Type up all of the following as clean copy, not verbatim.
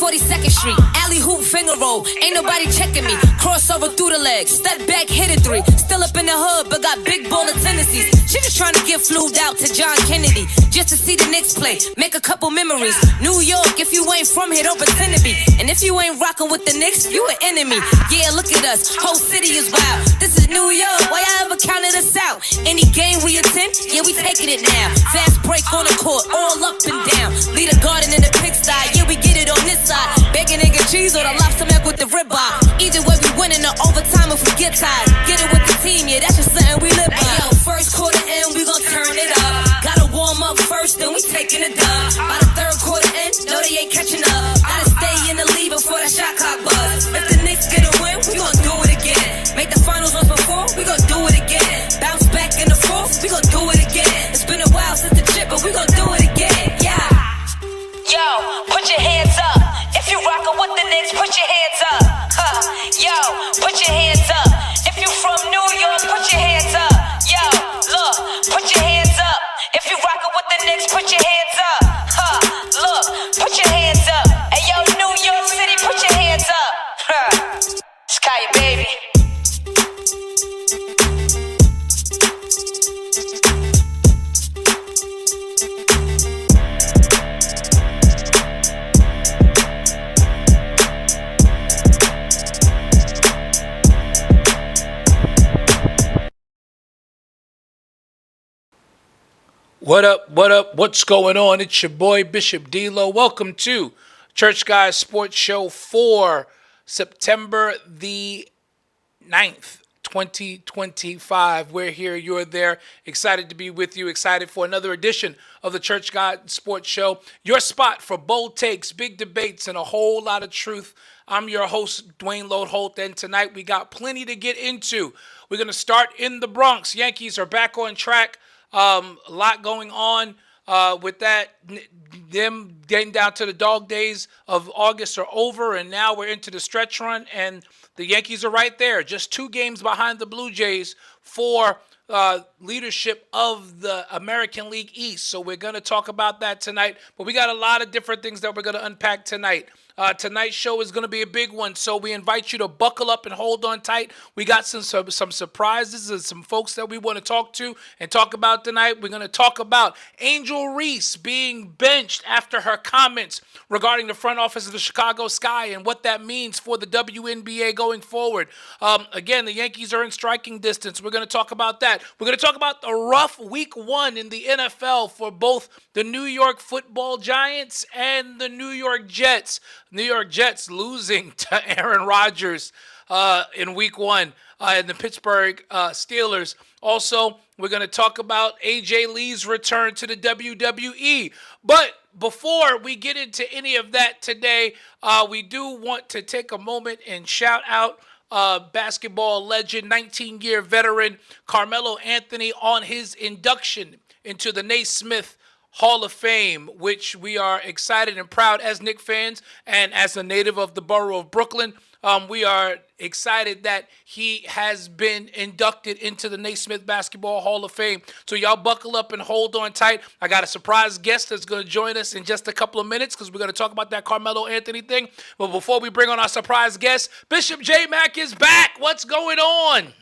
42nd Street, alley hoop finger roll, ain't nobody checking me. Crossover through the legs, step back, hit a three. Still up in the hood, but got big baller tendencies. She just trying to get flued out to John Kennedy, just to see the Knicks play, make a couple memories. New York, if you ain't from here, don't pretend to be. And if you ain't rocking with the Knicks, you an enemy. Yeah, look at us, whole city is wild. This is New York, why y'all ever counted us out? Any game we attend, yeah, we taking it now. Fast break on the court, all up and down. Lead a garden in the pigsty, yeah, we get it on this side. Bacon, egg, and cheese, or the lobster mac with the ribeye. Either way, we winning the overtime if we get tired. Get it with the team, yeah, that's just something we live by. Hey, yo, first quarter in, we gon' turn it up. Gotta warm up first, then we taking it dub. By the third quarter in, no, they ain't catching up. Gotta stay in the lead before that shot clock buzz. If the Knicks get a win, we gon' do it again. Make the finals once before, we gon' do it again. Bounce back in the fourth, we gon' do it again. It's been a while since the chip, but we gon' do it again, yeah. Yo, put your hands up. If you rockin' with the Knicks, put your hands up. Yo, put your hands up. If you from New York, put your hands up. Yo, look, put your hands up. If you rockin' with the Knicks, put your hands up. Look, put your hands up. Hey, yo, New York City, put your hands up. Sky, baby. What up, what's going on? It's your boy, Bishop D-Lo. Welcome to Church Guys Sports Show for September the 9th, 2025. We're here, you're there. Excited to be with you. Excited for another edition of the Church Guys Sports Show. Your spot for bold takes, big debates, and a whole lot of truth. I'm your host, Dwayne Load-Holt, and tonight we got plenty to get into. We're going to start in the Bronx. Yankees are back on track. A lot going on with that. Them getting down to the dog days of August are over, and now we're into the stretch run, and the Yankees are right there, just 2 games behind the Blue Jays for leadership of the American League East. So we're going to talk about that tonight, but we got a lot of different things that we're going to unpack tonight. Tonight's show is going to be a big one, so we invite you to buckle up and hold on tight. We got some surprises and some folks that we want to talk to and talk about tonight. We're going to talk about Angel Reese being benched after her comments regarding the front office of the Chicago Sky and what that means for the WNBA going forward. Again, the Yankees are in striking distance. We're going to talk about that. We're going to talk about the rough week 1 in the NFL for both the New York Football Giants and the New York Jets. New York Jets losing to Aaron Rodgers in week 1 and the Pittsburgh Steelers. Also, we're going to talk about AJ Lee's return to the WWE. But before we get into any of that today, we do want to take a moment and shout out basketball legend, 19-year veteran Carmelo Anthony on his induction into the Naismith Hall of Fame, which we are excited and proud as Knicks fans and as a native of the borough of Brooklyn. We are excited that he has been inducted into the Naismith Basketball Hall of Fame. So y'all buckle up and hold on tight. I got a surprise guest that's going to join us in just a couple of minutes because we're going to talk about that Carmelo Anthony thing. But before we bring on our surprise guest, Bishop J. Mack is back. What's going on?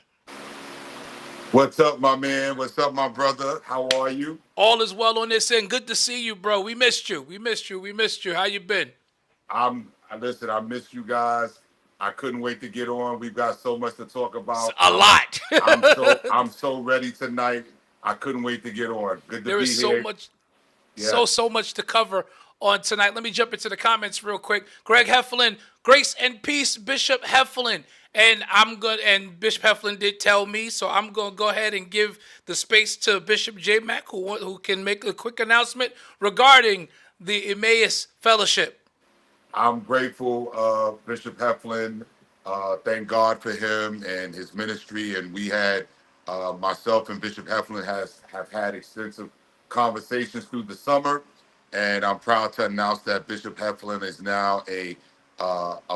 What's up, my man? What's up, my brother? How are you? All is well on this end. Good to see you, bro. We missed you. How you been? Listen, I missed you guys. I couldn't wait to get on. We've got so much to talk about. A lot. I'm so ready tonight. I couldn't wait to get on. Good to be here. There is so much, so much to cover on tonight. Let me jump into the comments real quick. Greg Heflin, grace and peace, Bishop Heflin. And I'm good. And Bishop Heflin did tell me, so I'm going to go ahead and give the space to Bishop J. Mack, who can make a quick announcement regarding the Emmaus Fellowship. I'm grateful, Bishop Heflin. Thank God for him and his ministry. And we had, myself and Bishop Heflin have had extensive conversations through the summer. And I'm proud to announce that Bishop Heflin is now a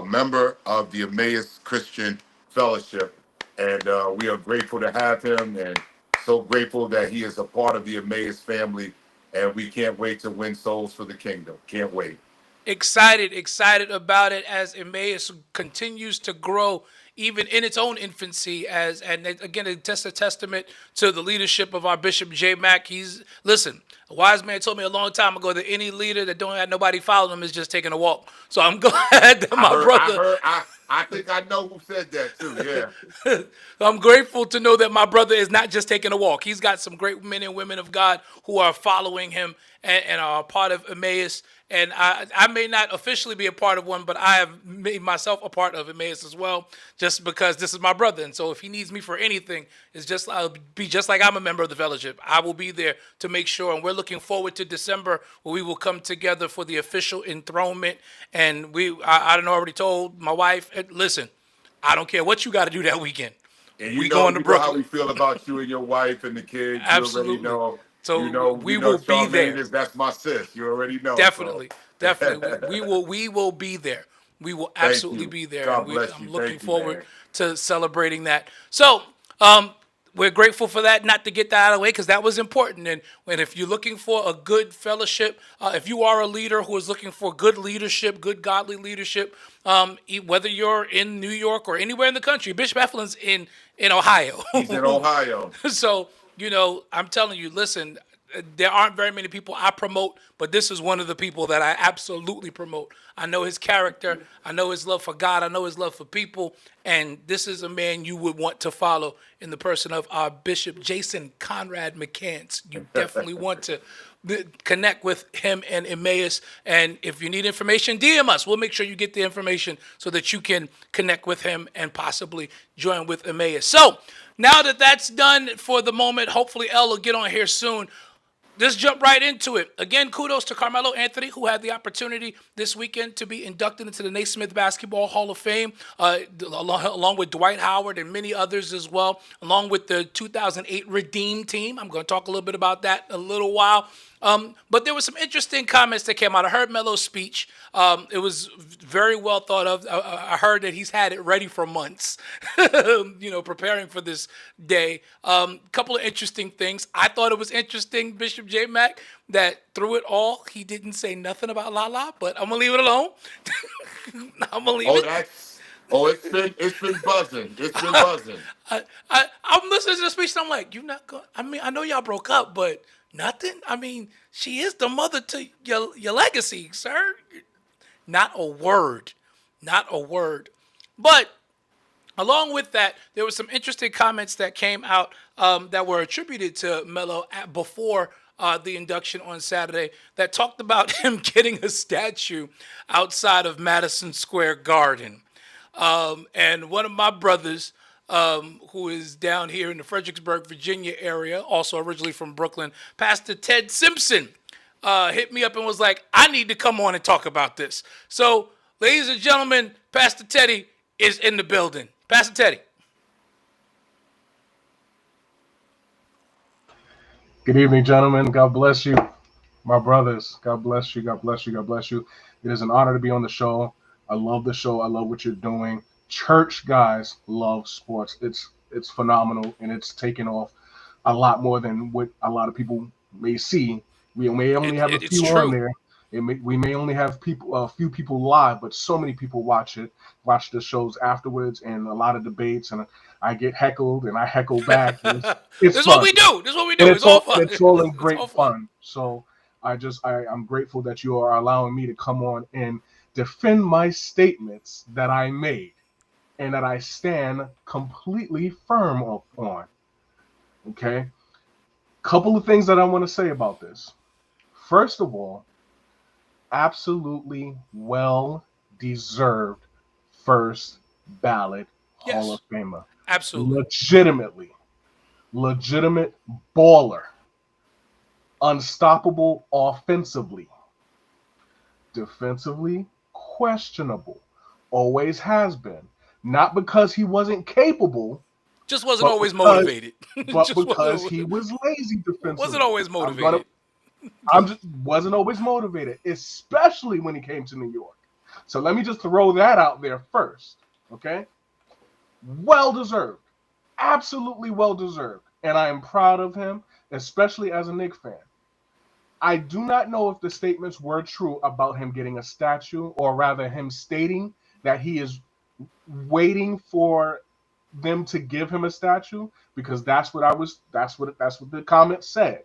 member of the Emmaus Christian Fellowship. And we are grateful to have him and so grateful that he is a part of the Emmaus family. And we can't wait to win souls for the kingdom. Can't wait. Excited about it as Emmaus continues to grow, even in its own infancy. And again, it's just a testament to the leadership of our Bishop J. Mack. Listen. A wise man told me a long time ago that any leader that don't have nobody following them is just taking a walk. So I'm glad that I my heard, I brother. heard, I think I know who said that too. Yeah. I'm grateful to know that my brother is not just taking a walk. He's got some great men and women of God who are following him and are a part of Emmaus. And I may not officially be a part of one, but I have made myself a part of Emmaus as well, just because this is my brother. And so if he needs me for anything, I'll be just like I'm a member of the fellowship. I will be there to make sure. And we're looking forward to December where we will come together for the official enthronement. And I already told my wife, listen, I don't care what you got to do that weekend. And We going to you know how we Brooklyn. feel about you and your wife and the kids. You already Absolutely. know. So we will be Charmaine there. is that's my sis. You already know. So Definitely. We will be there. We will thank absolutely you. be there, and God bless I'm you. looking Thank you, forward man. to celebrating that. So, we're grateful for that. Not to get that out of the way because that was important. And if you're looking for a good fellowship, if you are a leader who is looking for good leadership, good godly leadership, whether you're in New York or anywhere in the country, Bishop Eflin's in Ohio. He's in Ohio. So, I'm telling you, listen, there aren't very many people I promote, but this is one of the people that I absolutely promote. I know his character. I know his love for God. I know his love for people. And this is a man you would want to follow in the person of our Bishop Jason Conrad McCants. You definitely want to connect with him and Emmaus. And if you need information, DM us. We'll make sure you get the information so that you can connect with him and possibly join with Emmaus. So now that that's done for the moment, hopefully Elle will get on here soon. Let's jump right into it. Again, kudos to Carmelo Anthony, who had the opportunity this weekend to be inducted into the Naismith Basketball Hall of Fame, along with Dwight Howard and many others as well, along with the 2008 Redeem team. I'm going to talk a little bit about that in a little while. But there were some interesting comments that came out. I heard Melo's speech. It was very well thought of. I heard that he's had it ready for months, preparing for this day. Couple of interesting things. I thought it was interesting, Bishop J. Mack, that through it all, he didn't say nothing about Lala, but I'm going to leave it alone. I'm going to leave it. It's been buzzing. It's been buzzing. I'm listening to the speech and I'm like, you're not going. I mean, I know y'all broke up, but nothing. I mean, she is the mother to your legacy, sir. Not a word. Not a word. But along with that, there were some interesting comments that came out that were attributed to Melo before the induction on Saturday that talked about him getting a statue outside of Madison Square Garden. And one of my brothers, who is down here in the Fredericksburg, Virginia area, also originally from Brooklyn, Pastor Ted Simpson, hit me up and was like, I need to come on and talk about this. So, ladies and gentlemen, Pastor Teddy is in the building. Pastor Teddy. Good evening, gentlemen. God bless you. My brothers, God bless you. God bless you. God bless you. It is an honor to be on the show. I love the show. I love what you're doing. Church guys love sports. It's phenomenal, and it's taken off a lot more than what a lot of people may see. We may only have a few on there. We may only have a few people live, but so many people watch the shows afterwards, and a lot of debates, and I get heckled, and I heckle back. It's this is what we do. This is what we do. It's all fun. It's all in great fun. So I'm grateful that you are allowing me to come on and defend my statements that I made and that I stand completely firm on. Okay? Couple of things that I want to say about this. First of all, absolutely well-deserved first ballot Hall of Famer. Absolutely. Legitimate baller. Unstoppable offensively. Defensively, questionable. Always has been. Not because he wasn't capable. Just wasn't always motivated. But because he was lazy defensively. Wasn't always motivated. Wasn't always motivated, especially when he came to New York. So let me just throw that out there first, okay? Well-deserved. Absolutely well-deserved. And I am proud of him, especially as a Knicks fan. I do not know if the statements were true about him getting a statue, or rather him stating that he is waiting for them to give him a statue, because that's what the comment said.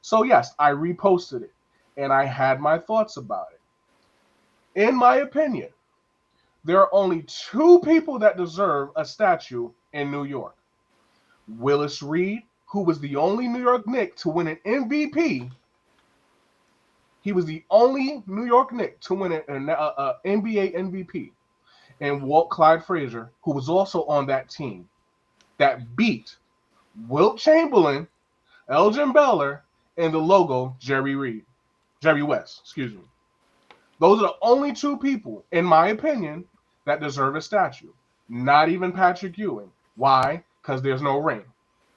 So yes, I reposted it and I had my thoughts about it. In my opinion, there are only two people that deserve a statue in New York. Willis Reed, who was the only New York Knick to win an MVP. He was the only New York Knick to win an NBA MVP. And Walt Clyde Frazier, who was also on that team, that beat Wilt Chamberlain, Elgin Baylor, and the logo Jerry West, excuse me. Those are the only two people, in my opinion, that deserve a statue. Not even Patrick Ewing. Why? Because there's no ring.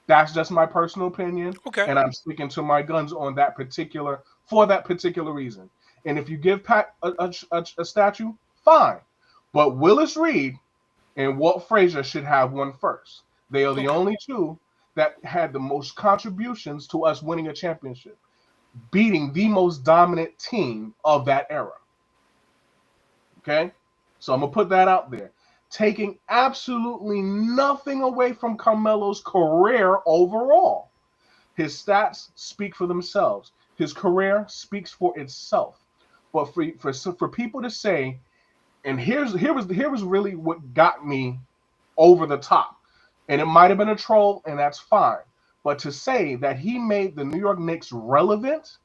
That's just my personal opinion. Okay. And I'm sticking to my guns on that particular reason. And if you give Pat a statue, fine. But Willis Reed and Walt Frazier should have one first. They are the only two that had the most contributions to us winning a championship, beating the most dominant team of that era. Okay? So I'm going to put that out there. Taking absolutely nothing away from Carmelo's career overall. His stats speak for themselves. His career speaks for itself. But for people to say, and here was really what got me over the top. And it might have been a troll, and that's fine. But to say that he made the New York Knicks relevant,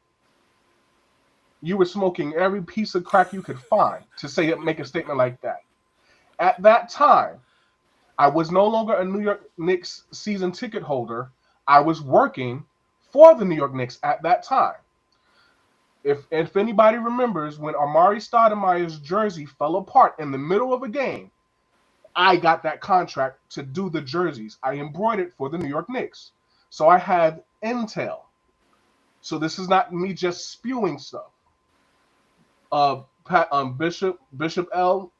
you were smoking every piece of crack you could find to say it, make a statement like that. At that time, I was no longer a New York Knicks season ticket holder. I was working for the New York Knicks at that time. If anybody remembers, when Amari Stoudemire's jersey fell apart in the middle of a game, I got that contract to do the jerseys. I embroidered for the New York Knicks. So I had intel. So this is not me just spewing stuff. Bishop L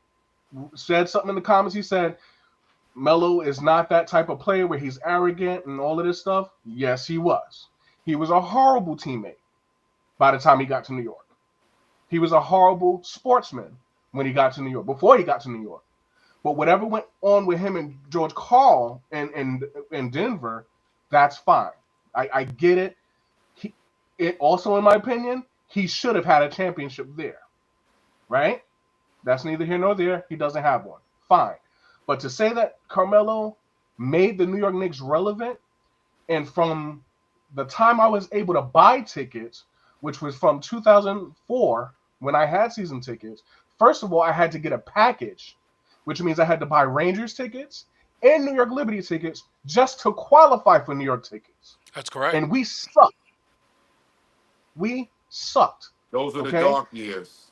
said something in the comments. He said, Melo is not that type of player where he's arrogant and all of this stuff. Yes, he was. He was a horrible teammate by the time he got to New York. He was a horrible sportsman when he got to New York, before he got to New York. But whatever went on with him and George Karl in Denver, that's fine. I get it. It also, in my opinion, he should have had a championship there, right? That's neither here nor there. He doesn't have one. Fine. But to say that Carmelo made the New York Knicks relevant, and from the time I was able to buy tickets, which was from 2004 when I had season tickets, first of all, I had to get a package, which means I had to buy Rangers tickets and New York Liberty tickets just to qualify for New York tickets. That's correct. And we sucked. We sucked. Those are the dark years.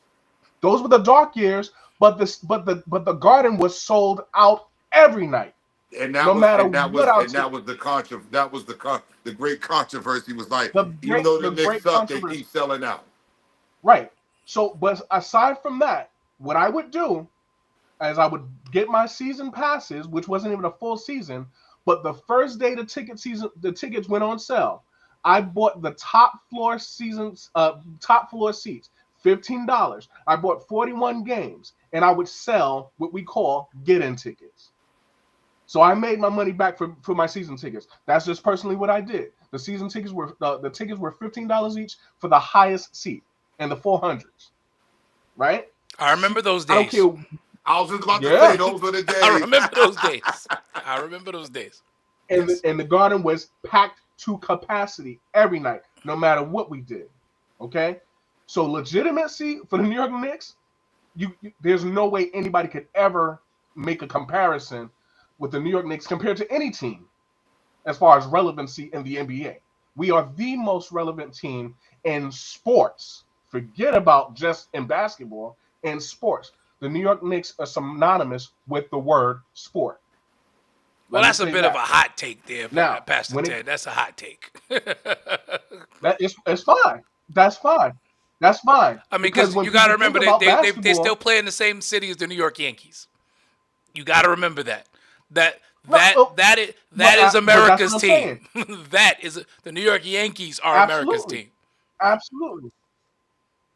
Those were the dark years, but the Garden was sold out every night. And that was the great controversy. Was like, even though the Knicks suck, they keep selling out. Right. So, but aside from that, what I would do is I would get my season passes, which wasn't even a full season, but the first day the tickets went on sale, I bought the top floor seats, $15. I bought 41 games, and I would sell what we call get-in tickets. So I made my money back for my season tickets. That's just personally what I did. The season tickets were $15 each for the highest seat in the 400s, right? I remember those days. I don't care. I was just about to say those were the days. I remember those days. And the Garden was packed to capacity every night, no matter what we did. Okay, so legitimacy for the New York Knicks, there's no way anybody could ever make a comparison with the New York Knicks compared to any team as far as relevancy in the NBA. We are the most relevant team in sports. Forget about just in basketball, in sports. The New York Knicks are synonymous with the word sport. Well, that's a bit of a hot take there, now, Pastor Ted. That's a hot take. It's fine. That's fine. That's fine. I mean, because you got to remember that they still play in the same city as the New York Yankees. You got to remember that. That is America's team. That is the New York Yankees are America's team. Absolutely.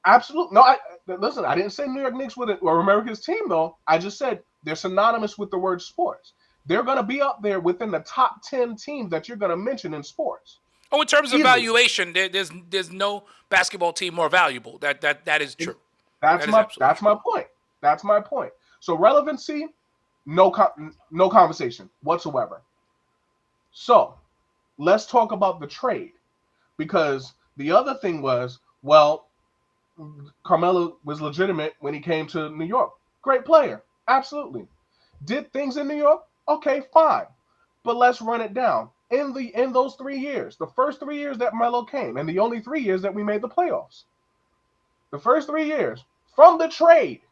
Absolutely. No, listen, I didn't say New York Knicks with it or America's team though. I just said they're synonymous with the word sports. They're going to be up there within the top 10 teams that you're going to mention in sports. Oh, in terms of Easily. valuation, there's no basketball team more valuable. That is true. That's That is my absolutely that's my point. That's my point. So relevancy, no conversation whatsoever. So let's talk about the trade, because the other thing was, well, Carmelo was legitimate when he came to New York. Great player, absolutely. Did things in New York? Okay, fine. But let's run it down. In those 3 years, the first 3 years that Melo came, and the only 3 years that we made the playoffs, the first 3 years from the trade,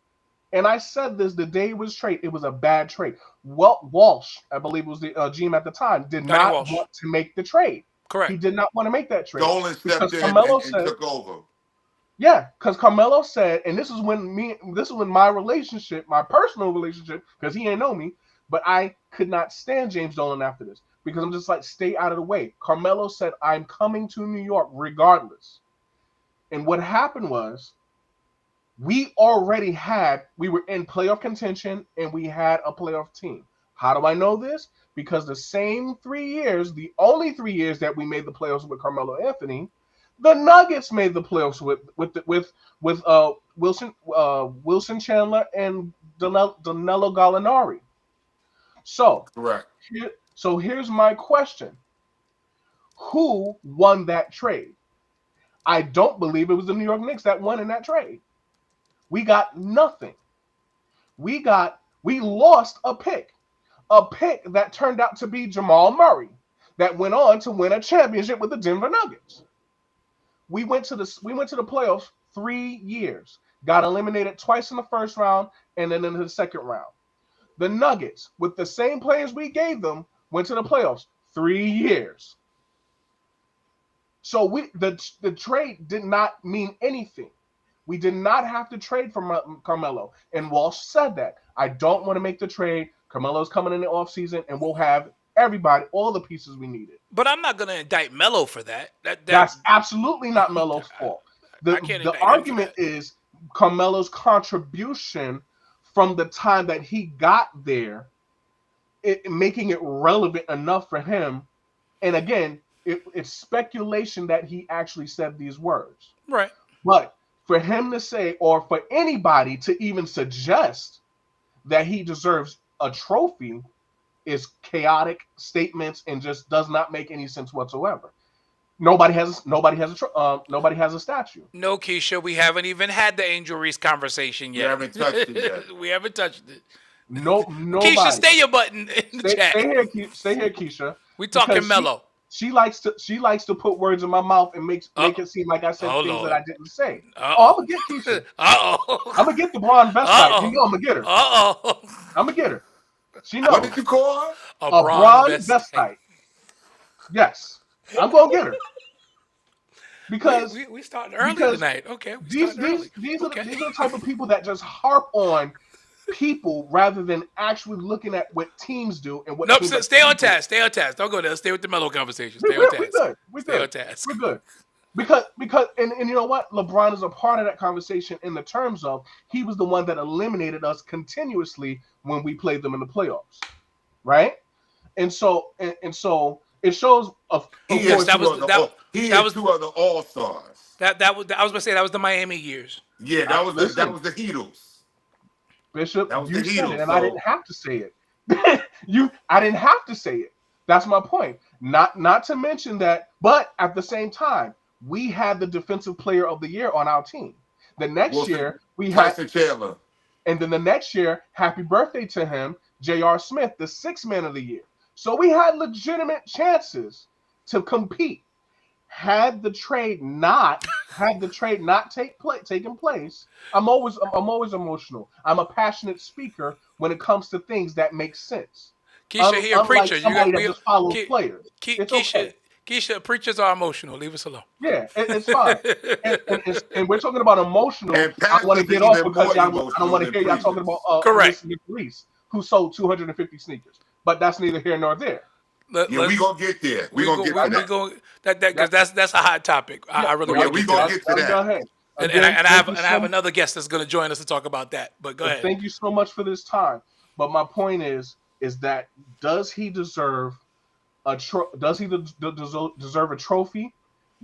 and I said this the day it was trade, it was a bad trade. Well, Walsh, I believe was the GM at the time, did Donnie not Walsh. want to make the trade. correct. He did not want to make that trade. Dolan Because stepped in Carmelo and said, took over. yeah, because Carmelo said, and this is when my relationship, my personal relationship, because he ain't know me, but I could not stand James Dolan after this, because I'm just like, stay out of the way. Carmelo said, I'm coming to New York regardless. And what happened was, we were in playoff contention and we had a playoff team. How do I know this? Because the same 3 years, the only 3 years that we made the playoffs with Carmelo Anthony, the Nuggets made the playoffs with Wilson Chandler and Danilo Gallinari. So Correct. here's my question: who won that trade? I don't believe it was the New York Knicks that won in that trade. We got nothing. We lost a pick that turned out to be Jamal Murray, that went on to win a championship with the Denver Nuggets. We went to the playoffs 3 years, got eliminated twice in the first round and then in the second round. The Nuggets, with the same players we gave them, went to the playoffs 3 years. So the trade did not mean anything. We did not have to trade for Carmelo. And Walsh said that. I don't want to make the trade. Carmelo's coming in the offseason, and we'll have everybody, all the pieces we needed. But I'm not going to indict Melo for that. That's absolutely not Melo's fault. The argument is Carmelo's contribution from the time that he got there, making it relevant enough for him. And again, it's speculation that he actually said these words. Right. But for him to say, or for anybody to even suggest that he deserves a trophy, is chaotic statements and just does not make any sense whatsoever. Nobody has a statue. No, Keisha, we haven't even had the Angel Reese conversation yet. We haven't touched it yet. We haven't touched it. Nobody. Keisha, stay your button in the chat. Stay here, Keisha. We talking Melo. She likes to put words in my mouth and make it seem like I said things Lord. that I didn't say. Uh-oh. Oh, I'm gonna get Keisha. I'm gonna get the blonde vestite. You know I'm gonna get her. I'm gonna get her. She knows. What did you call her? A bronze vestite. Yes, I'm gonna get her. Because we starting early tonight. Okay. These are the type of people that just harp on people rather than actually looking at what teams do and what. Nope. Stay on task. Stay on task. Don't go there. Stay with the Melo conversation. Stay on task. We're Stay on task. We're good. Because and you know what? LeBron is a part of that conversation in the terms of he was the one that eliminated us continuously when we played them in the playoffs, right? And so it shows. He is two other all-stars. I was gonna say that was the Miami years. Yeah, that was the Heatles. Bishop, that was you the said Heatles, it, and I didn't have to say it. I didn't have to say it. That's my point. Not to mention that, but at the same time, we had the Defensive Player of the Year on our team. The next year, we had Tyson Chandler. And then the next year, happy birthday to him, J.R. Smith, the Sixth Man of the Year. So we had legitimate chances to compete. Had the trade not taken place, I'm always emotional. I'm a passionate speaker when it comes to things that make sense. Keisha, here, preacher. Somebody that just follows players. Keisha, preachers are emotional. Leave us alone. Yeah, it's fine. and we're talking about emotional. I want to get off because I don't want to hear y'all talking about correct. Nick Reese, who sold 250 sneakers. But that's neither here nor there. Yeah, we gonna get there. We gonna get to that. Because that's a hot topic. I really Yeah, want we to gonna get get to Go that. ahead. and Again, I thank you have so another guest that's going to join us to talk about that. But go ahead. Thank you so much for this time. But my point is that does he deserve does he deserve a trophy?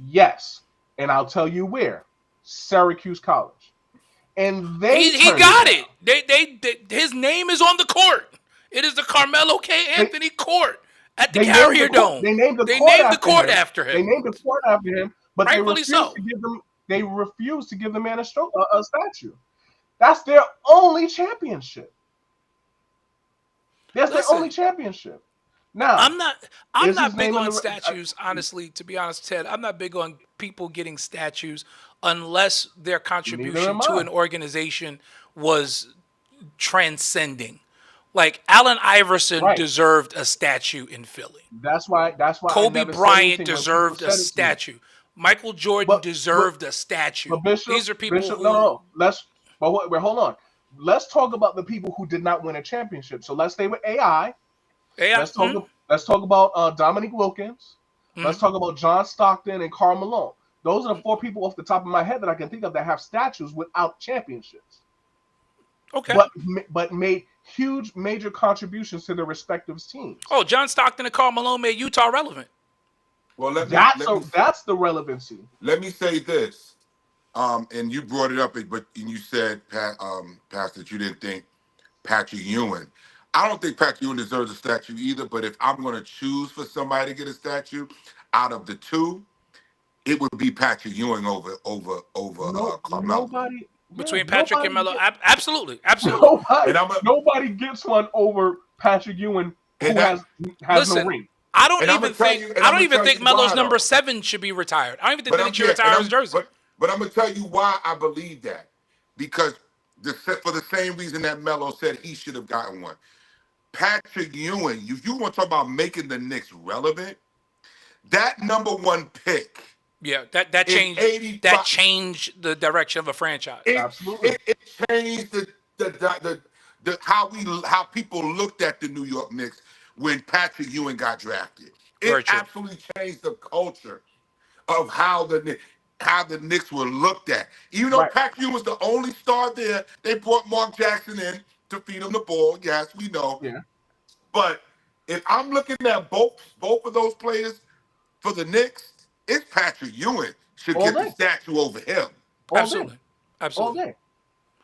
Yes, and I'll tell you where. Syracuse College, and he got it. They his name is on the court. It is the Carmelo K. Anthony Court at the Carrier Dome. They named the court after him. They named the court after him, but Rightfully so. They refused to give the man a statue. That's their only championship. That's their only championship. Now, I'm not big on statues, honestly, to be honest, Ted. I'm not big on people getting statues unless their contribution to an organization was transcending. Like Allen Iverson deserved a statue in Philly. That's why Kobe Bryant deserved a statue. Michael Jordan deserved a statue. But Bishop, these are people who hold on. Let's talk about the people who did not win a championship. So let's stay with AI. Let's talk about Dominique Wilkins. Let's talk about John Stockton and Karl Malone. Those are the four people off the top of my head that I can think of that have statues without championships. Okay. But made huge major contributions to their respective teams. Oh, John Stockton and Karl Malone made Utah relevant. Well, that's the relevancy. Let me say this. And you brought it up, but you said, Pastor, that you didn't think Patrick Ewing. I don't think Patrick Ewing deserves a statue either, but if I'm going to choose for somebody to get a statue out of the two, it would be Patrick Ewing over Carmelo. Between Patrick and Melo, absolutely. Nobody gets one over Patrick Ewing, who has no ring. I don't even think Melo's number 7 should be retired. I don't even think he should retire his jersey. But I'm gonna tell you why I believe that. Because for the same reason that Melo said he should have gotten one. Patrick Ewing, if you want to talk about making the Knicks relevant, that number 1 pick. Yeah, that changed the direction of a franchise. Absolutely. It changed the how people looked at the New York Knicks when Patrick Ewing got drafted. It absolutely changed the culture of how the Knicks were looked at. Even though Patrick Ewing was the only star there, they brought Mark Jackson in to feed him the ball. Yes, we know. Yeah. But if I'm looking at both of those players for the Knicks, it's Patrick Ewing should get the statue over him. Absolutely. All day.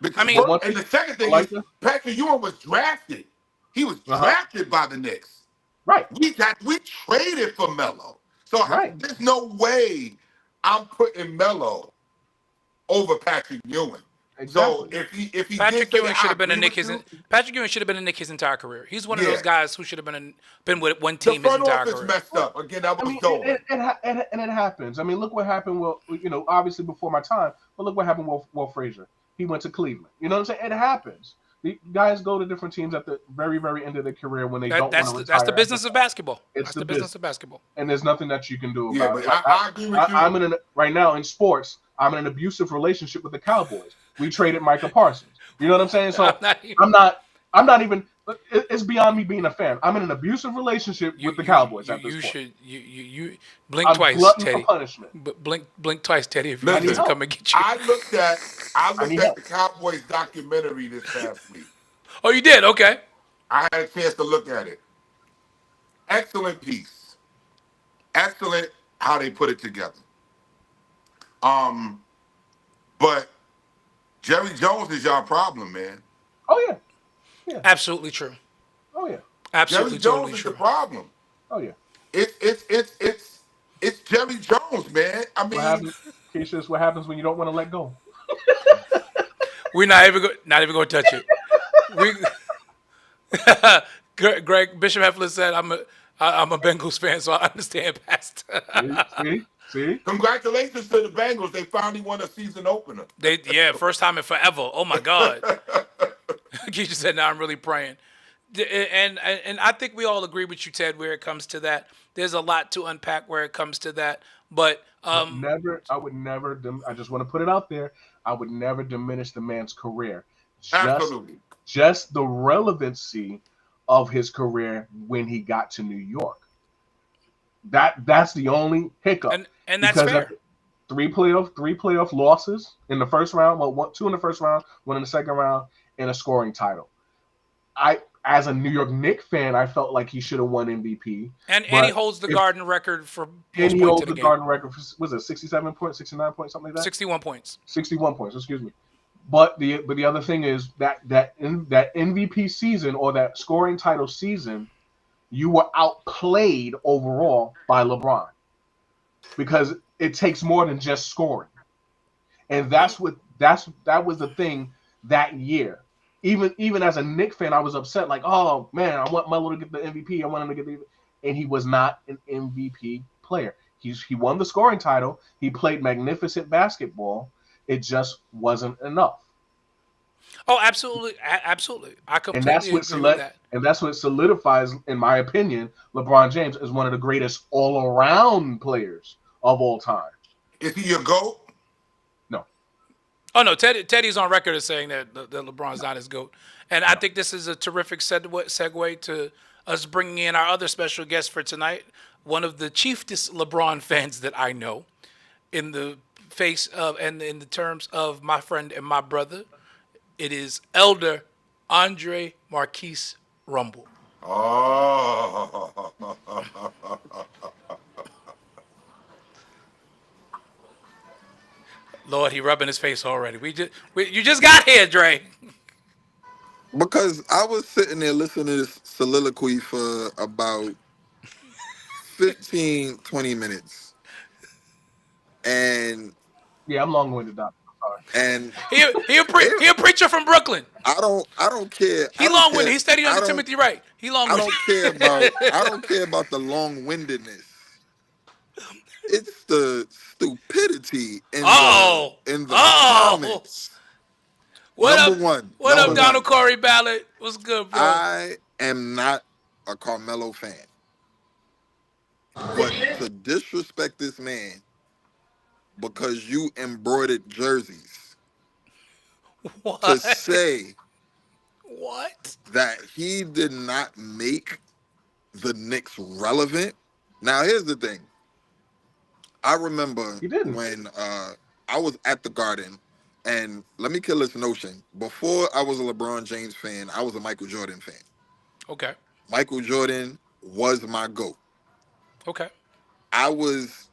Because, and the second thing is, Patrick Ewing was drafted. He was drafted by the Knicks. Right. We traded for Melo. So there's no way I'm putting Melo over Patrick Ewing. Exactly. So if he Patrick Ewing should have been a Knick his entire career. He's one of those guys who should have been with one team his entire career. The front office messed up. Again, that was dope. And it happens. I mean, look what happened. Well, obviously before my time, but look what happened with Will Frazier. He went to Cleveland. You know what I'm saying? It happens. The guys go to different teams at the very, very end of their career when they don't want to retire. That's the business of basketball. It's the business of basketball. And there's nothing that you can do about it. I agree with you. Right now in sports, I'm in an abusive relationship with the Cowboys. We traded Micah Parsons. You know what I'm saying? So I'm not even. It's beyond me being a fan. I'm in an abusive relationship with the Cowboys at this point. You blink twice, Teddy. Blink twice, Teddy. If you need to come and get you. I looked at the Cowboys documentary this past week. Oh, you did? Okay. I had a chance to look at it. Excellent piece. Excellent how they put it together. But Jerry Jones is y'all problem, man. Oh yeah. Absolutely true. Oh yeah. Absolutely, Jerry Jones totally is true. the problem. Oh yeah. It's Jerry Jones, man. I mean, Keisha, what happens when you don't want to let go? We're not even going to touch it. Greg Bishop Heflin said, "I'm a Bengals fan, so I understand." Past. See. Congratulations to the Bengals. They finally won a season opener. First time in forever. Oh my God. Keisha said, "Now I'm really praying," and I think we all agree with you, Ted, where it comes to that. There's a lot to unpack where it comes to that, but I would never. I just want to put it out there. I would never diminish the man's career. Absolutely. Just the relevancy of his career when he got to New York. That's the only hiccup. And that's because fair. Three playoff losses in the first round. Well, two in the first round, one in the second round, and a scoring title. As a New York Knicks fan, I felt like he should have won MVP. And he holds the Garden record for and most he points holds in the the game. Garden record for, was it 67 points, 69 points, something like that? 61 points. 61 points, excuse me. But the other thing is that MVP season or that scoring title season, you were outplayed overall by LeBron. Because it takes more than just scoring. And that was the thing that year. Even as a Knicks fan, I was upset, like, oh man, I want Melo to get the MVP. I want him to get the, and he was not an MVP player. He won the scoring title. He played magnificent basketball. It just wasn't enough. Oh, absolutely, absolutely. I completely agree with that. And that's what solidifies, in my opinion, LeBron James as one of the greatest all-around players of all time. Is he your GOAT? No. Oh no, Teddy's on record as saying that LeBron's not his GOAT, and I think this is a terrific segue to us bringing in our other special guest for tonight, one of the chiefest LeBron fans that I know, in the face of and in the terms of my friend and my brother. It is Elder Andre Marquise Rumble. Oh. Lord, he rubbing his face already. You just got here, Dre. Because I was sitting there listening to this soliloquy for about 15, 20 minutes. And yeah, I'm long-winded, Doc. And he a preacher from Brooklyn. I don't care. He long-winded. He studied under Timothy Wright. He long-winded. I don't care about the long-windedness. It's the stupidity in the comments. What Number up? one. What up, Donald Corey Ballard? What's good, bro? I am not a Carmelo fan. But to disrespect this man because you embroidered jerseys. What? To say what? That he did not make the Knicks relevant. Now, here's the thing. I remember when I was at the Garden, and let me kill this notion. Before I was a LeBron James fan, I was a Michael Jordan fan. Okay. Michael Jordan was my GOAT. Okay. I was,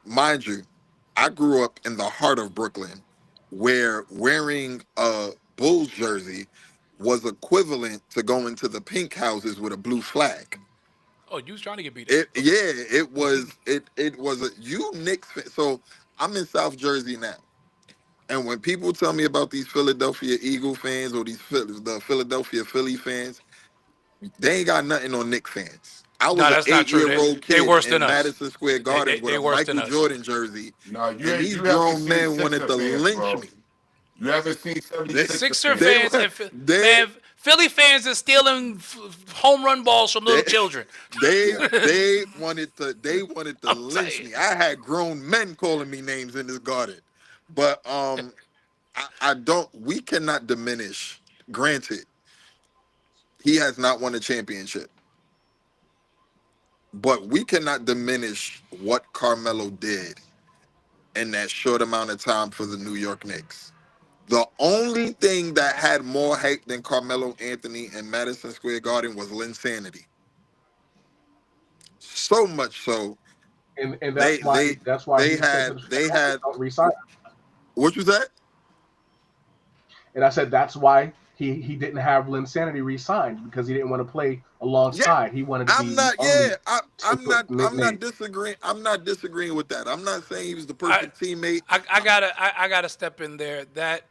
mind you, I grew up in the heart of Brooklyn, where wearing a Bulls jersey was equivalent to going to the pink houses with a blue flag. Oh, you was trying to get beat up. It was you Knicks fan. So I'm in South Jersey now. And when people tell me about these Philadelphia Eagle fans or the Philadelphia Philly fans, they ain't got nothing on Knicks fans. I was an 8-year-old kid in Madison Square Garden with a Michael Jordan jersey. No, and these grown men wanted to lynch me. You haven't seen 76 Sixer fans and Philly fans are stealing home run balls from little children. They wanted to lynch me. I had grown men calling me names in this Garden. But we cannot diminish. Granted, he has not won a championship. But we cannot diminish what Carmelo did in that short amount of time for the New York Knicks. The only thing that had more hype than Carmelo Anthony in Madison Square Garden was Linsanity. So much so. And that's why they had resign. What was that? And I said that's why he didn't have Linsanity re-signed, because he didn't want to play alongside. Yeah, he wanted to I'm not disagreeing. I'm not disagreeing with that. I'm not saying he was the perfect teammate. I gotta step in there. That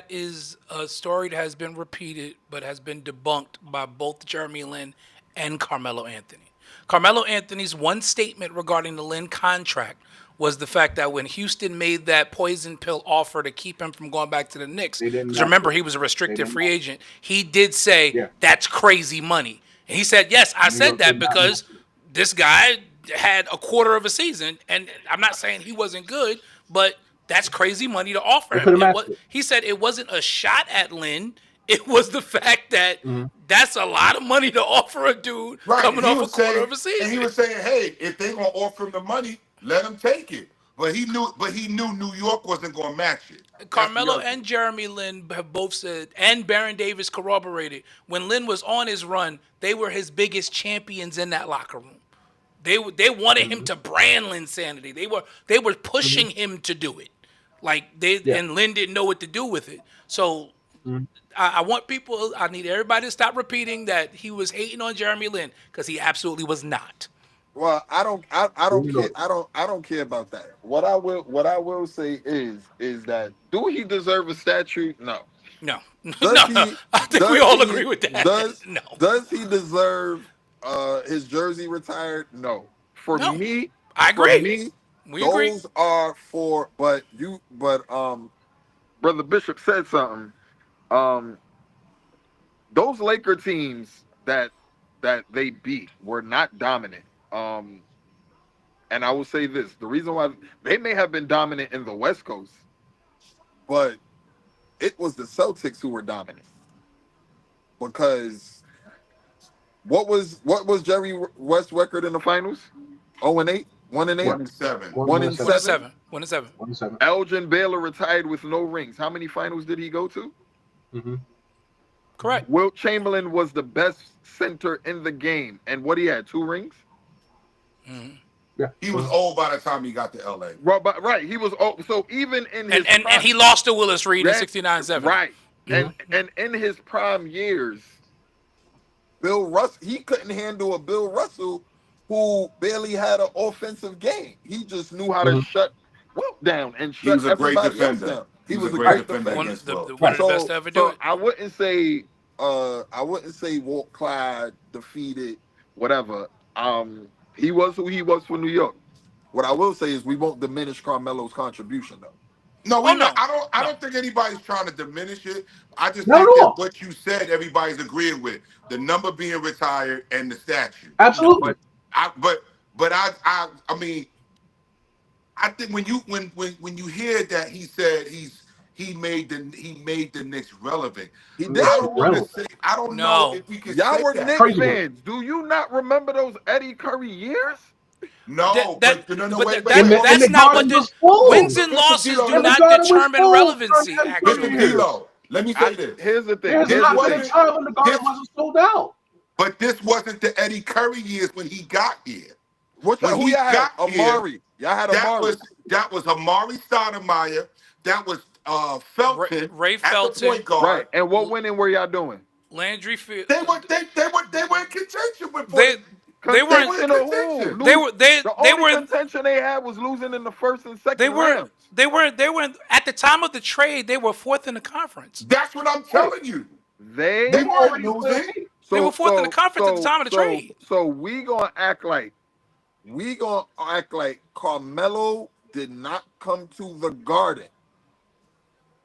is a story that has been repeated but has been debunked by both Jeremy Lin and Carmelo Anthony. Carmelo Anthony's one statement regarding the Lin contract was the fact that when Houston made that poison pill offer to keep him from going back to the Knicks, because remember, he was a restricted free agent, he did say, that's crazy money. And he said, yes, I said that because this guy had a quarter of a season, and I'm not saying he wasn't good, but that's crazy money to offer him. He said it wasn't a shot at Lin. It was the fact that Mhm. that's a lot of money to offer a dude Right. coming He off a was quarter saying, of a season. and he was saying, hey, if they gonna offer him the money, let him take it. But he knew New York wasn't gonna match it. That's the Carmelo other thing. and Jeremy Lin have both said, and Baron Davis corroborated, when Lin was on his run, they were his biggest champions in that locker room. They wanted him Mhm. to brand Linsanity. They were Mhm. pushing him to do it. Like they Yeah. and Lin didn't know what to do with it. So Mhm. I want people. I need everybody to stop repeating that he was hating on Jeremy Lin because he absolutely was not. Well, I don't You care. know, I don't care about that. What I will say is that do he deserve a statue? No. No, no, Does no. he I think we does all he agree with that. does No, does he deserve his jersey retired? No. For no. me, I for agree. me, We agree. those are for but Brother Bishop said something. Um those Laker teams that they beat were not dominant. And I will say this: the reason why they may have been dominant in the West Coast, but it was the Celtics who were dominant because what was Jerry West's record in the finals? 0-8, 1-8, 1-7. one, one one and and One to seven. seven. seven. 1-7. 1-7. Elgin Baylor retired with no rings. How many finals did he go to? Mhm. Correct. Wilt Chamberlain was the best center in the game, and what he had 2 rings. Yeah. He was old by the time he got to LA. Right, he was. Oh, so even in his And prime, he lost to Willis Reed in right, 69-70. right, Mhm. and in his prime years, Bill Russ, he couldn't handle a Bill Russell who barely had an offensive game. He just knew how to Mhm. shut Wilt down and He shut was a great everybody else defender. down. He He was a was a great great defender defender. One, against the, Will. the, one Right. of the best So to ever do so it. I wouldn't say Walt Clyde defeated whatever. He was who he was for New York. What I will say is we won't diminish Carmelo's contribution though. No, Oh we not. no, I no. don't think anybody's trying to diminish it. I just Not at think that all. what you said, everybody's agreeing with the number being retired and the statue. Absolutely. But I mean, I think when you hear that he said he made the Knicks relevant. He I did. don't want to Relevant. say I don't know No. if we can Y'all say were that. Knicks Crazy work. fans. Do you not remember those Eddie Curry years? No, That, but no, but wait, wait, that, And wait. the, and that's the not what garden the was full. wins and Bishop losses D'Lo, do And the let not garden was determine full during relevancy. Eddie Curry Bishop Actually, years. D'Lo, let me say this. Here's the thing. There's This not been a wasn't time when the garden this, wasn't sold out. but this wasn't the Eddie Curry years when he got here. When Who he y'all had? got here, Amari. Y'all had that Amari. was Amari Stoudemire, that was Felton Ray at the point Felton, Right. guard. And what winning were y'all doing? Landry Field. They were in contention with They they they weren't. were in Contention of who? contention. They Lose. were they The they only were contention they had was losing in the first and they second were rounds. they were at the time of the trade. They were fourth in the conference. That's what I'm Right. telling you. We They They were weren't already playing losing. tape. They were so fourth in the so conference at the so time of the so trade. so we gonna act like Carmelo did not come to the Garden,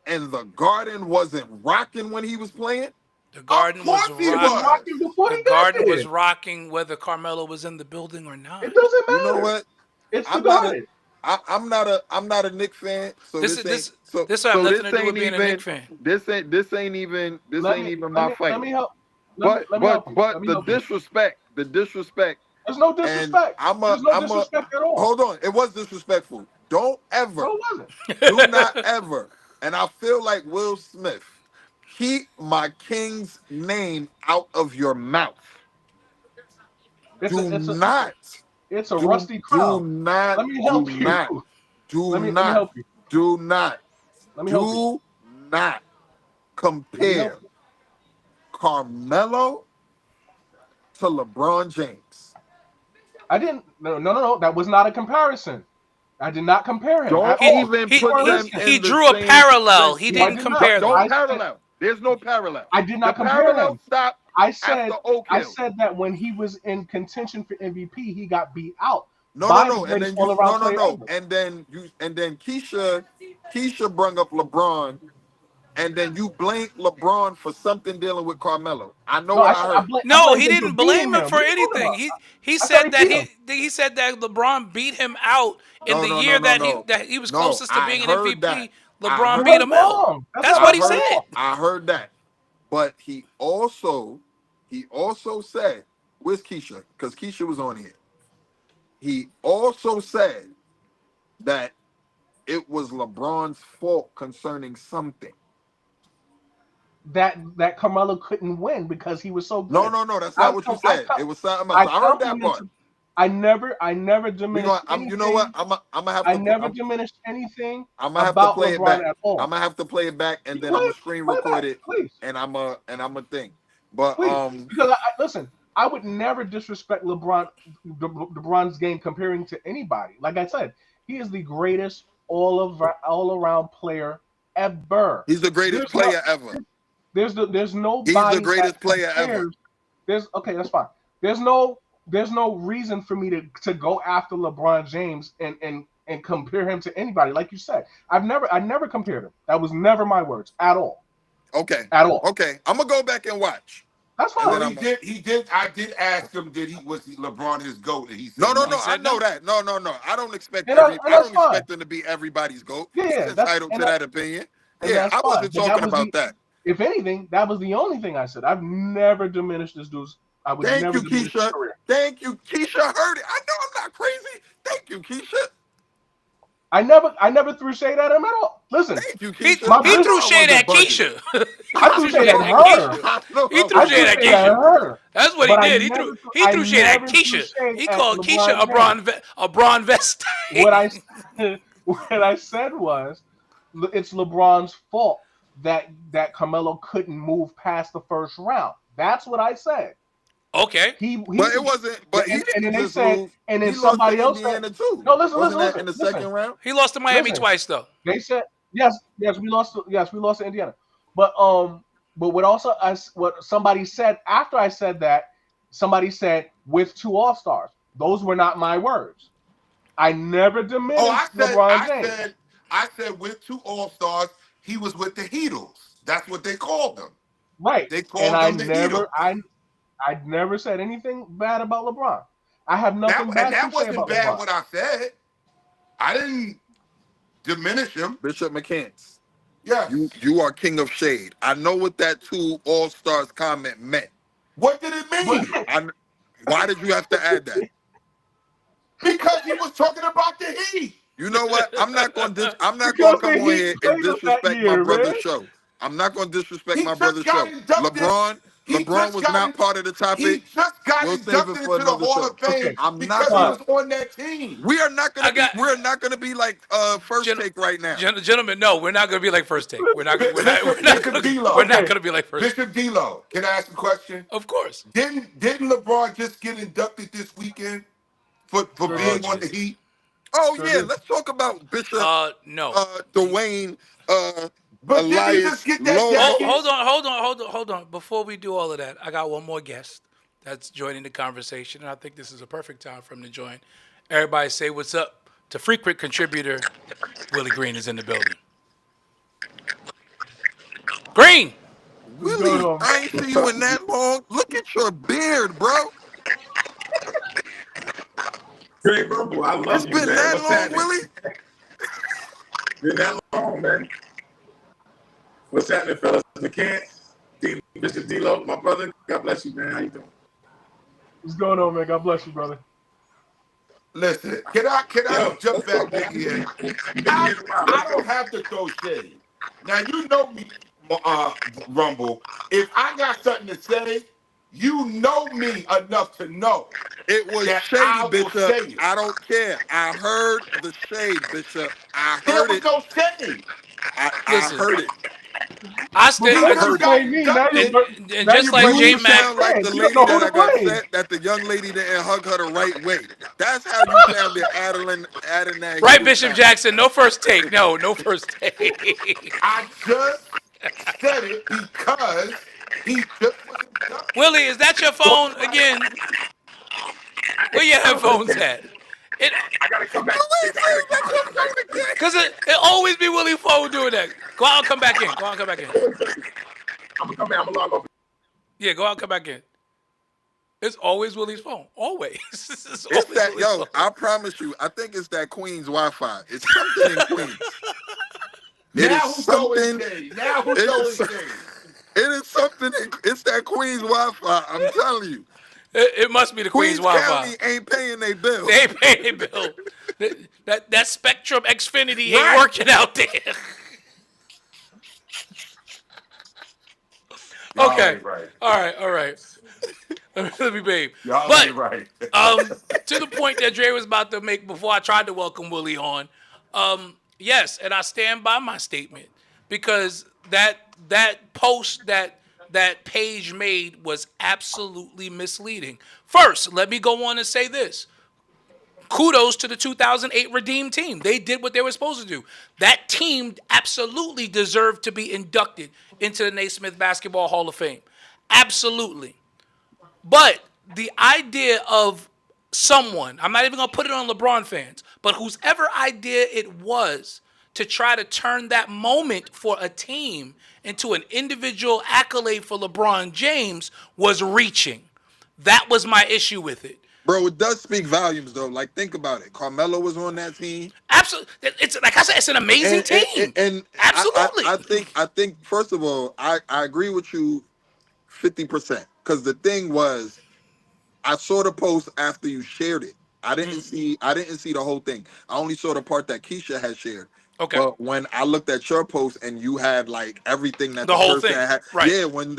and the Garden wasn't rocking when he was playing. The Of Garden was course he It was rocking. was. rocking before The he got Garden there. was rocking whether Carmelo was in the building or not. It doesn't You know matter. what? It's the I'm not a garden. I'm not a Knicks fan, so This this is ain't this so this have so nothing this to do with ain't being a Knicks even fan. this Let ain't me even let my me fight. let me help. Let me But help you. Let but me the help you. disrespect, There's no and disrespect. There's no disrespect at all. hold on. It was disrespectful. Don't ever, No, it wasn't. do not ever. And I feel like Will Smith. Keep my king's name out of your mouth. It's Do a not, it's a do rusty do crown. not, Let me do help you. not, do Let me not, help you. do not, Let me help you. do not Let me compare help you. Carmelo to LeBron James. I didn't. No. That was not a comparison. I did not compare him at Don't He all. even he put he, them Listen. he in the drew a same parallel. He No, I sentence. didn't did not. compare Don't them. I said parallel. There's no parallel. I did The not compare parallel him. stopped I said after Oak I Hill. said that when he was in contention for MVP, he got beat out No, by the and greatest then you all-around player ever. and then Keisha brung up LeBron, and then you blamed LeBron for something dealing with Carmelo. I know No, what I I said heard. I No, blamed he him for didn't beating blame him him. for What are you talking anything. about? He I said said he that beat him. he said that LeBron beat him out in No, the no, no, year no, that he was no. closest to I being an heard that. MVP. I LeBron You heard. beat heard him out. wrong. That's That's not what what I I he heard. said. saw. I heard that. But he also said, where's Keisha? Because Keisha was on here. He also said that it was LeBron's fault concerning something. That Carmelo couldn't win because he was so good. No, that's not what you said. It was something else. I heard that part. I never diminished anything. You know what? I'm gonna have to. I never diminished anything. I'm gonna have about to play LeBron it back. at all. I'm gonna have to play it back, and then I'm gonna screen record it, please. and I'm a thing. But Please. Because listen, I would never disrespect LeBron's game comparing to anybody. Like I said, he is the greatest all-around player ever. He's the greatest player ever. There's nobody. He's the greatest player ever. That's fine. There's no reason for me to go after LeBron James and compare him to anybody. Like you said, I never compared him. That was never my words at all. Okay. At all. Okay. I'm gonna go back and watch. That's fine. He did. I did ask him, was LeBron his GOAT? And he said no. I know that. No. I don't expect expect him to be everybody's GOAT. Yeah, he's entitled to that opinion. Yeah, I wasn't talking about that. If anything, that was the only thing I said. I've never diminished this dude's. I would Thank never you, Keisha. Thank you, Keisha. Heard it. I know I'm not crazy. Thank you, Keisha. I never threw shade at him at all. Listen, thank you, he Keisha. threw shade at Keisha. I threw shade at her. He threw shade at Keisha. That's what he did. He threw shade at Keisha. He called Keisha a Bron Vest. What I said was, it's LeBron's fault that Carmelo couldn't move past the first round. That's what I said. Okay. But it wasn't. But he didn't just move. And then somebody else said, too. No, listen. In the second round, he lost to Miami twice, though. They said yes, we lost to Indiana. But what somebody said after I said that, somebody said with 2 All-Stars. Those were not my words. I never diminished LeBron James. I said with 2 All-Stars, he was with the Heatles. That's what they called them. Right. They called them the Heatles. I never said anything bad about LeBron. I have nothing bad to say about LeBron. That wasn't bad what I said. I didn't diminish him. Bishop McCants. Yeah. You are king of shade. I know what that 2 All-Stars comment meant. What did it mean? Why did you have to add that? Because he was talking about the Heat. You know what? I'm not going to come on here and disrespect my brother's show. I'm not going to disrespect my brother's show. LeBron was not part of the topic. He just got inducted into the Hall of Fame because he was on that team. We are not going to be like First Take right now. Gentlemen, no, we're not going to be like First Take. We're not going to be like First Take. Bishop D'Lo, can I ask a question? Of course. Didn't LeBron just get inducted this weekend for being on the Heat? Oh yeah, let's talk about Bishop. No. Dwayne. But Elias, did he just get that hold on. Before we do all of that, I got one more guest that's joining the conversation, and I think this is a perfect time for him to join. Everybody say what's up to frequent contributor Willie Green is in the building. Green! Willie, I ain't seen you in that long. Look at your beard, bro. Great Rumble, I love it's you, been man. that What's long, happening? Willie? Been that long, man. What's happening, fellas? McCants, Bishop D'Lo, my brother. God bless you, man. How you doing? What's going on, man? God bless you, brother. Listen, can I jump back in here? I don't have to throw shade. Now, you know me, Rumble. If I got something to say, you know me enough to know. It was shady, Bishop. I don't care. I heard the shade, Bishop. I heard it. There was no shade. I heard it. I still and just like J Mac, sound like the lady that I got sent, that the young lady didn't hug her the right way. That's how you sounded, adding that. Right, Bishop Jackson. No first take. No first take. I just said it because he just wasn't. Willie, is that your phone again? Where your headphones at? I gotta come back. Because it always be Willie's phone doing that. Go out and come back in. I'm gonna come back. I'm gonna log off. Yeah, go out and come back in. It's always Willie's phone. Always. It's that, yo, I promise you, I think it's that Queens Wi-Fi. It's something in Queens. Now who's going shade? It is something. It's that Queens Wi-Fi. I'm telling you. It must be the Queens Wi-Fi. County ain't paying their bill. They ain't paying their bill. That Spectrum Xfinity ain't Right. working out there. Y'all Okay. ain't right. All right. Let me babe. Y'all But ain't right. to the point that Dre was about to make before I tried to welcome Willie on, yes, and I stand by my statement because that post that page made was absolutely misleading. First, let me go on and say this. Kudos to the 2008 Redeem team. They did what they were supposed to do. That team absolutely deserved to be inducted into the Naismith Basketball Hall of Fame. Absolutely. But the idea of someone, I'm not even going to put it on LeBron fans, but whosever idea it was to try to turn that moment for a team into an individual accolade for LeBron James was reaching. That was my issue with it. Bro, it does speak volumes though. Like, think about it. Carmelo was on that team. Absolutely. It's like I said, it's an amazing team. And Absolutely. I think first of all, I agree with you 50%. Because the thing was, I saw the post after you shared it. I didn't see the whole thing. I only saw the part that Keisha had shared. Okay. But when I looked at your post and you had like everything that The whole person thing, had, right. yeah, when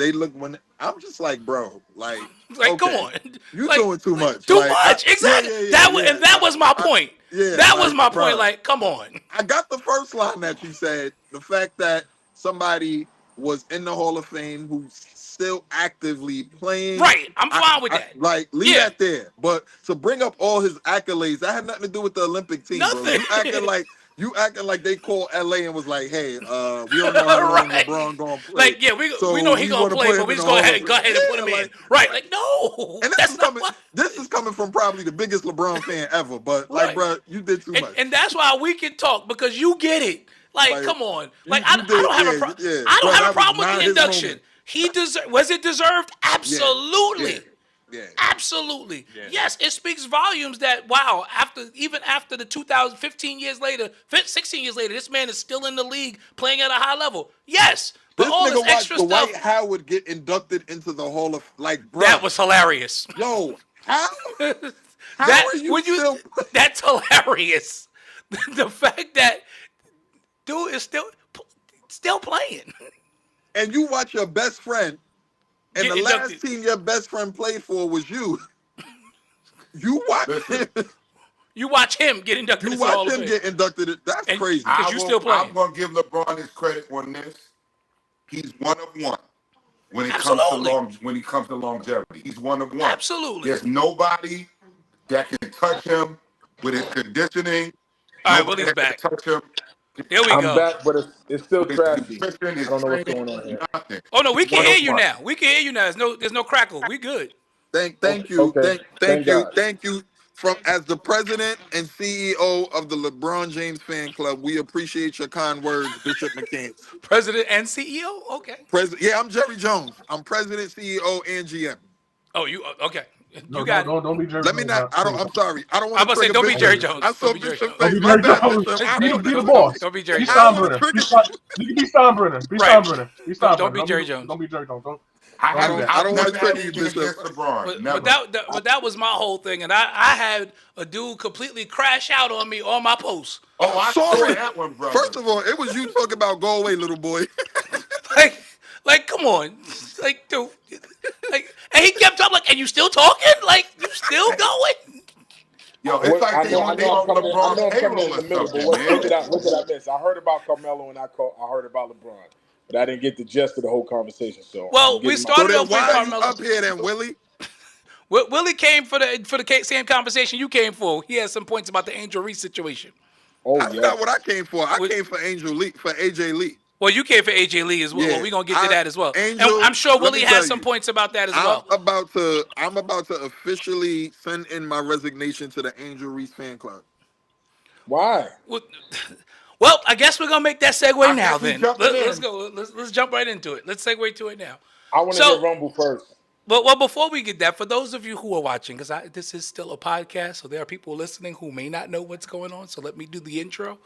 I'm just like, bro, like Like, okay, come on. you Like, doing too much. Too Like, much. Exactly. And that was my point. That was my point. Like, come on. I got the first line that you said. The fact that somebody was in the Hall of Fame who's still actively playing. Right. I'm fine with that. Like, leave that there. But to bring up all his accolades, that had nothing to do with the Olympic team, bro. Nothing. You acting like they called LA and was like, hey, we don't know how long Right. LeBron gonna play. Like, yeah, we know he gonna wanna play, but him we in just the go Hall ahead of and put him Fame. in. Right. Like, no. And this is coming from probably the biggest LeBron fan ever. But like, Right. bro, you did too much. And that's why we can talk because you get it. Like, come on. Like, I don't have a problem. I don't have a problem with the induction. Was it deserved? Absolutely. Yeah. Absolutely. Yes, it speaks volumes that, wow, even after the 16 years later, this man is still in the league playing at a high level. Yes. But This all nigga this watched extra Dwight stuff. Howard get inducted into the Hall of, like, bro. That was hilarious. Yo, how That are you still? That's hilarious. The fact that dude is still playing. And you watch your best friend, and Get the inducted. last team your best friend played for was you. You watch him. You watch him get inducted You into the Hall watch of him Fame. get inducted. That's And- crazy. Because you still playing. I'm going to give LeBron his credit on this. He's one of one when it Absolutely. comes to longevity. He's one of one. Absolutely. There's nobody that can touch him with his conditioning. All right, Nobody Willie's that can back. touch him. There we I'm go. back, but it's still His trashy. nutrition, his I don't know what's training, going on here. nothing. Oh no, we can One hear of you one. now. We can hear you now. There's no crackle. We good. Thank you. Okay. Thank Thank you. God. Thank you. From as the president and CEO of the LeBron James fan club, we appreciate your kind words, Bishop McCain. President and CEO. Okay. Yeah, I'm Jerry Jones. I'm president, CEO, and GM. Oh, you okay? No, You got it. don't be Jerry. Let me not. I'm sorry. I don't I'm want about to say, don't be Jerry Jones. I saw Don't be Jerry Bishop Jones. face. Don't be My Jerry bad, Jones. Bishop. I don't Be the want boss. Don't be Jerry Be Jones. Steinbrenner. You can be Steinbrenner. Be Right. Steinbrenner. Be Steinbrenner. Don't be Jerry Jones. Don't be Jerry Jones. I do that. I don't never wanna had trigger you, anything Bishop. against LeBron. Never. But that was my whole thing, and I had a dude completely crash out on me on my post. Oh, I saw Sorry. that one, brother. First of all, it was you talking about go away, little boy. Like, come on, like, dude, like, and he kept talking, like, and you still talking, like, you still going? Yo, it's like they on I'm coming LeBron's in payroll the or middle, but something, what man. did I miss? I heard about Carmelo and I heard about LeBron, but I didn't get the gist of the whole conversation. So Well, I'm we getting my- started So off then with why are you Carmelo. up here then, Willie? Willie came for the same conversation you came for. He had some points about the Angel Reese situation. Oh That's yeah. not what I came for. I What- came for AJ Lee. Well, you came for AJ Lee as well. Yeah. Well, we're gonna get to that as well. Angel, and I'm sure let Willie me has tell some you, points about that as well. I'm about to officially send in my resignation to the Angel Reese fan club. Why? Well, I guess we're gonna make that segue I now. guess we Then jumping let's in. go. Let's jump right into it. Let's segue to it now. I want to So- get Rumble first. Well, before we get that, for those of you who are watching, because this is still a podcast, so there are people listening who may not know what's going on. So let me do the intro.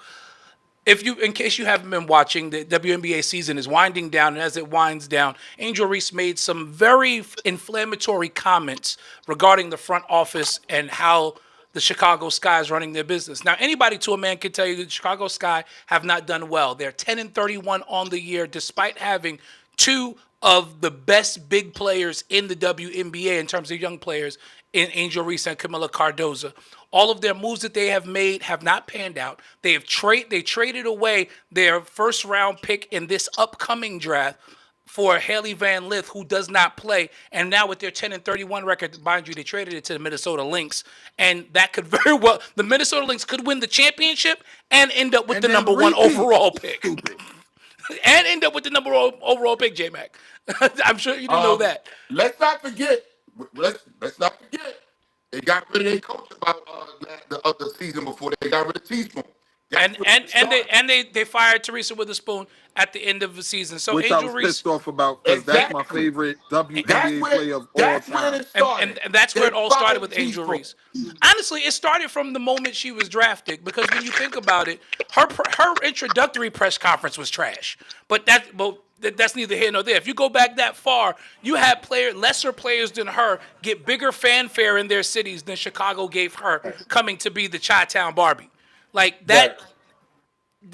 In case you haven't been watching, the WNBA season is winding down, and as it winds down, Angel Reese made some very inflammatory comments regarding the front office and how the Chicago Sky is running their business. Now, anybody to a man can tell you that the Chicago Sky have not done well. They're 10-31 on the year, despite having two of the best big players in the WNBA in terms of young players in Angel Reese and Camila Cardoza. All of their moves that they have made have not panned out. They traded away their first round pick in this upcoming draft for Haley Van Lith, who does not play. And now with their 10-31 record, mind you, they traded it to the Minnesota Lynx. And that could very well, the Minnesota Lynx could win the championship and end up with the number one overall pick. And end up with the number one overall pick, J-Mac. I'm sure you didn't know that. Let's not forget. Let's not forget. They got rid of their coach about the season before they got rid of Teaspoon. And they fired Teresa Witherspoon at the end of the season. So Which Angel I was Reese, pissed off about because that's my favorite WNBA player of all That's where time. it started. and that's where it all started with They fired Angel Teaspoon. Reese. Honestly, it started from the moment she was drafted, because when you think about it, her introductory press conference was trash. But that's neither here nor there. If you go back that far, you had lesser players than her get bigger fanfare in their cities than Chicago gave her, coming to be the Chi-Town Barbie. Like that.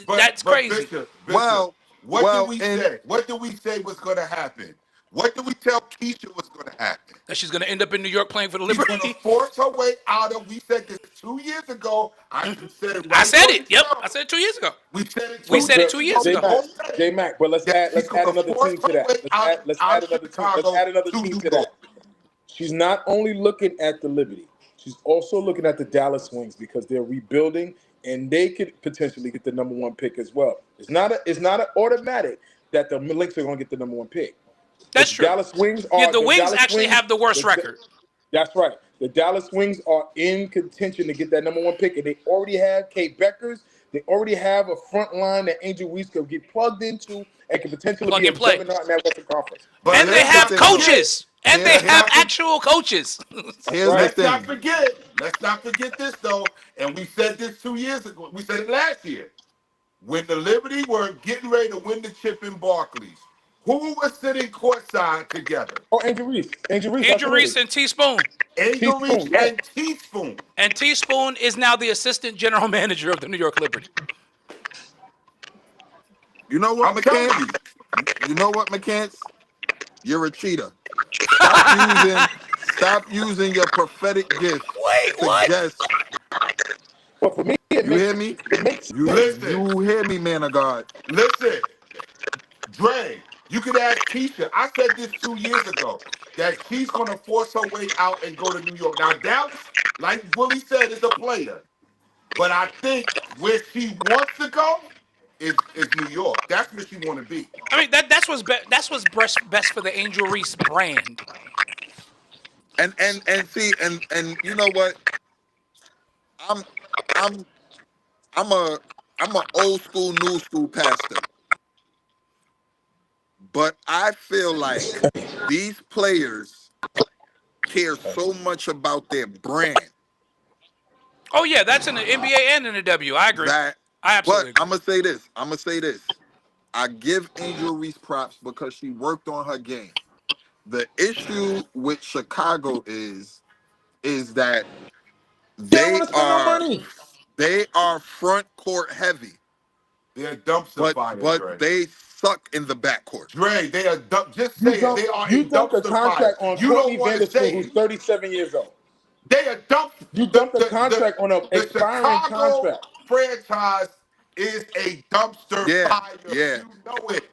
That's crazy. Bishop, Well, what did we say? What did we say was going to happen? What did we tell Keisha was going to happen? That she's going to end up in New York playing for the She's going to Liberty. force her way out of. We said this 2 years ago. I said it. I right said on it. the Yep, show. I said it 2 years ago. We said it. We said it 2 years ago. J-Mac, but let's add another team to that. Let's add another team to that. She's not only looking at the Liberty, she's also looking at the Dallas Wings, because they're rebuilding and they could potentially get the number one pick as well. It's not an automatic that the Lynx are going to get the number one pick. That's The true. Dallas Wings are Yeah, the Wings Dallas actually Wings- have the worst record. That's right. The Dallas Wings are in contention to get that number one pick, and they already have Kate Beckers. They already have a front line that Angel Reese could get plugged into and could potentially Plug be a and play. juggernaut in that Western Conference. But And they let's have not coaches. And they Yeah, have yeah. actual coaches. Here's Let's the not thing. forget. Let's not forget this though. And we said this 2 years ago. We said it last year. When the Liberty were getting ready to win the chip in Barclays, who was sitting courtside together? Oh, Angel Reese. Angel absolutely. Reese and Teaspoon. Angel Teaspoon, Reese yeah. and Teaspoon. And Teaspoon is now the assistant general manager of the New York Liberty. You know what, I'm telling McCants? You know what, McCants? You're a cheater. Stop using your prophetic gift. Wait, to what? guess. But for me, it You makes, hear me? it makes You hear me, man of God? Listen, Dre, you could ask Keisha. I said this 2 years ago, that she's going to force her way out and go to New York. Now, Dallas, like Willie said, is a player. But I think where she wants to go is New York. That's where she want to be. I mean, that's what's best for the Angel Reese brand. And see, and you know what? I'm a old school, new school pastor. But I feel like these players care so much about their brand Oh yeah, that's in the NBA and in the W. I agree. that. I absolutely But agree. I'm gonna say this. I give Angel Reese props because she worked on her game. The issue with Chicago is that they are front court heavy, They're dumpster fire, Dre. but they suck in the backcourt. Dre, they are just say it. They are you a dumped a dumpster contract fire. on You Courtney don't want to Vanderpool, say who's it. 37 years old. They are dumped. You dumped a contract on an the expiring Chicago contract. franchise is a dumpster fire. Yeah. You know it.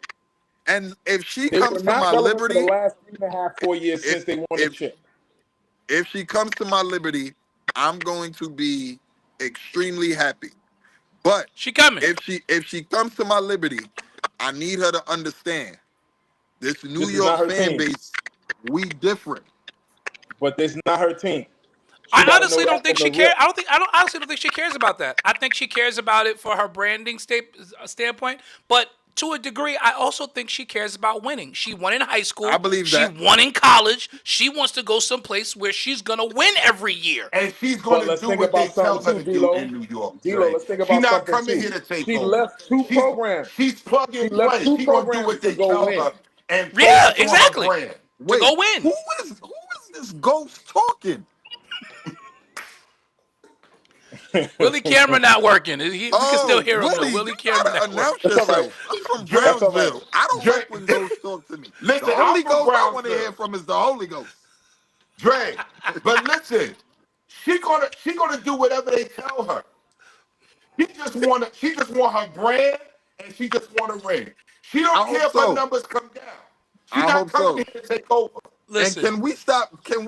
And if she They were comes to not my relevant for Liberty, the last 3.5, 4 years since they won the chip. if she comes to my Liberty, I'm going to be extremely happy. But She coming. if she comes to my Liberty, I need her to understand this New This is not York her fan team. base, we different. But that's not her team. I gotta honestly know don't that think from she the cares. rip. I honestly don't think she cares about that. I think she cares about it for her branding standpoint. But to a degree, I also think she cares about winning. She won in high school. I believe she that. won in college. She wants to go someplace where she's gonna win every year. And she's But going to let's do think what they about tell her something to too, do D-Lo. in New York. D-Lo, Dre. let's think She's about not something coming too. here to take She over. left two programs. She's plug and She left play. two She's going to do programs what they to go tell win. her and Yeah, focus on exactly. her brand. To Wait, go win. who is this ghost talking? Willie Cameron not working. We can still hear him though. Willie, Willie you Cameron gotta not working. announce That's all right. yourself. I'm from Dre- That's all right. Brownsville. I don't Dre- like when ghosts talk to me. Listen, The only I'm from ghost I want to Brownsville. hear from is the Holy Ghost. Dre, but listen, she gonna do whatever they tell her. She just want her brand, and she just want to ring. She I don't hope care if so. her numbers come down. She's I not hope coming so. here to take over. Listen, And can we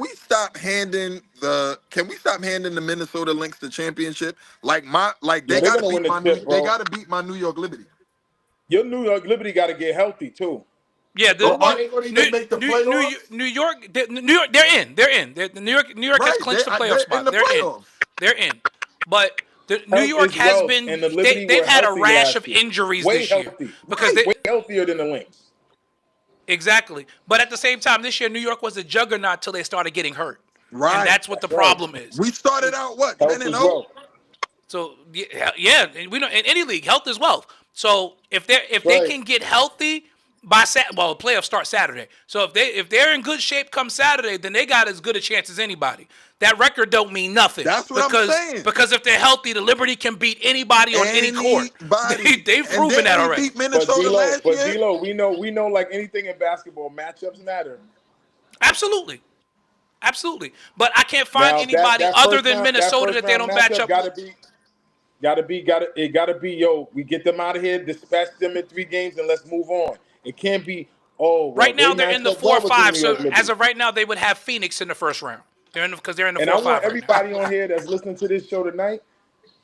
stop handing the Minnesota Lynx the championship? Like they Yeah, they're gotta gonna win beat the chip, they bro. gotta beat my New York Liberty. Your New York Liberty got to get healthy too. yeah, But are they gonna even make the playoffs? New York, they're in. New York has Right, clinched the they're playoff spot. in the They're in. playoffs. They're in. But New Health York is has wealth, been. and the Liberty They've were had a healthy rash last of year. injuries Way this healthy. year because way healthier than the Lynx. exactly. But at the same time, this year New York was a juggernaut till they started getting hurt. Right. And that's what the That's right. problem is. We started out what Health 10 and is 0. wealth. So yeah, and we know in any league, health is wealth. So if they Right. can get healthy by playoffs start Saturday. So if they're in good shape come Saturday, then they got as good a chance as anybody. That record don't mean nothing. That's what I'm saying. Because if they're healthy, the Liberty can beat anybody on any court. They've And proven then that we already. beat Minnesota last year. D-Lo, we know like anything in basketball, matchups matter. Absolutely. But I can't find Now, anybody that other first than round- Minnesota first that they round don't match matchup up Gotta with. be, yo, we get them out of here, dispatch them in 3 games, and let's move on. It can't be, well, Right now they they're in the matched up well 4-5. with the New So York Liberty. as of right now, they would have Phoenix in the first round. Because they're in the 4-5. And I want right now. everybody on here that's listening to this show tonight,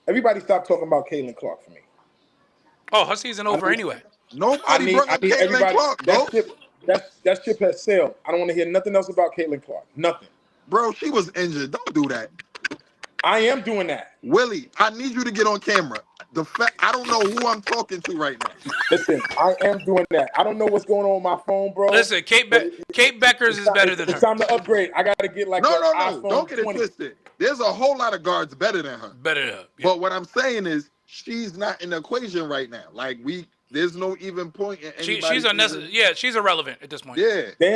everybody stop talking about Caitlin Clark for me. Oh, her season over anyway. Nobody brought up Caitlin everybody. Clark, bro. That ship has sailed. I don't want to hear nothing else about Caitlin Clark. Nothing. Bro, she was injured. Don't do that. I am doing that. Willie, I need you to get on camera. I don't know who I'm talking to right now. Listen, I am doing that. I don't know what's going on with my phone, bro. Listen, Kate Beckers is better than her. It's time to upgrade. I got to get like No. iPhone Don't get it 20. twisted. There's a whole lot of guards better than her. Better than her. Yeah. But what I'm saying is she's not in the equation right now. Like there's no even point in anybody. She's unnecessary. Yeah, she's irrelevant at this point. Yeah. They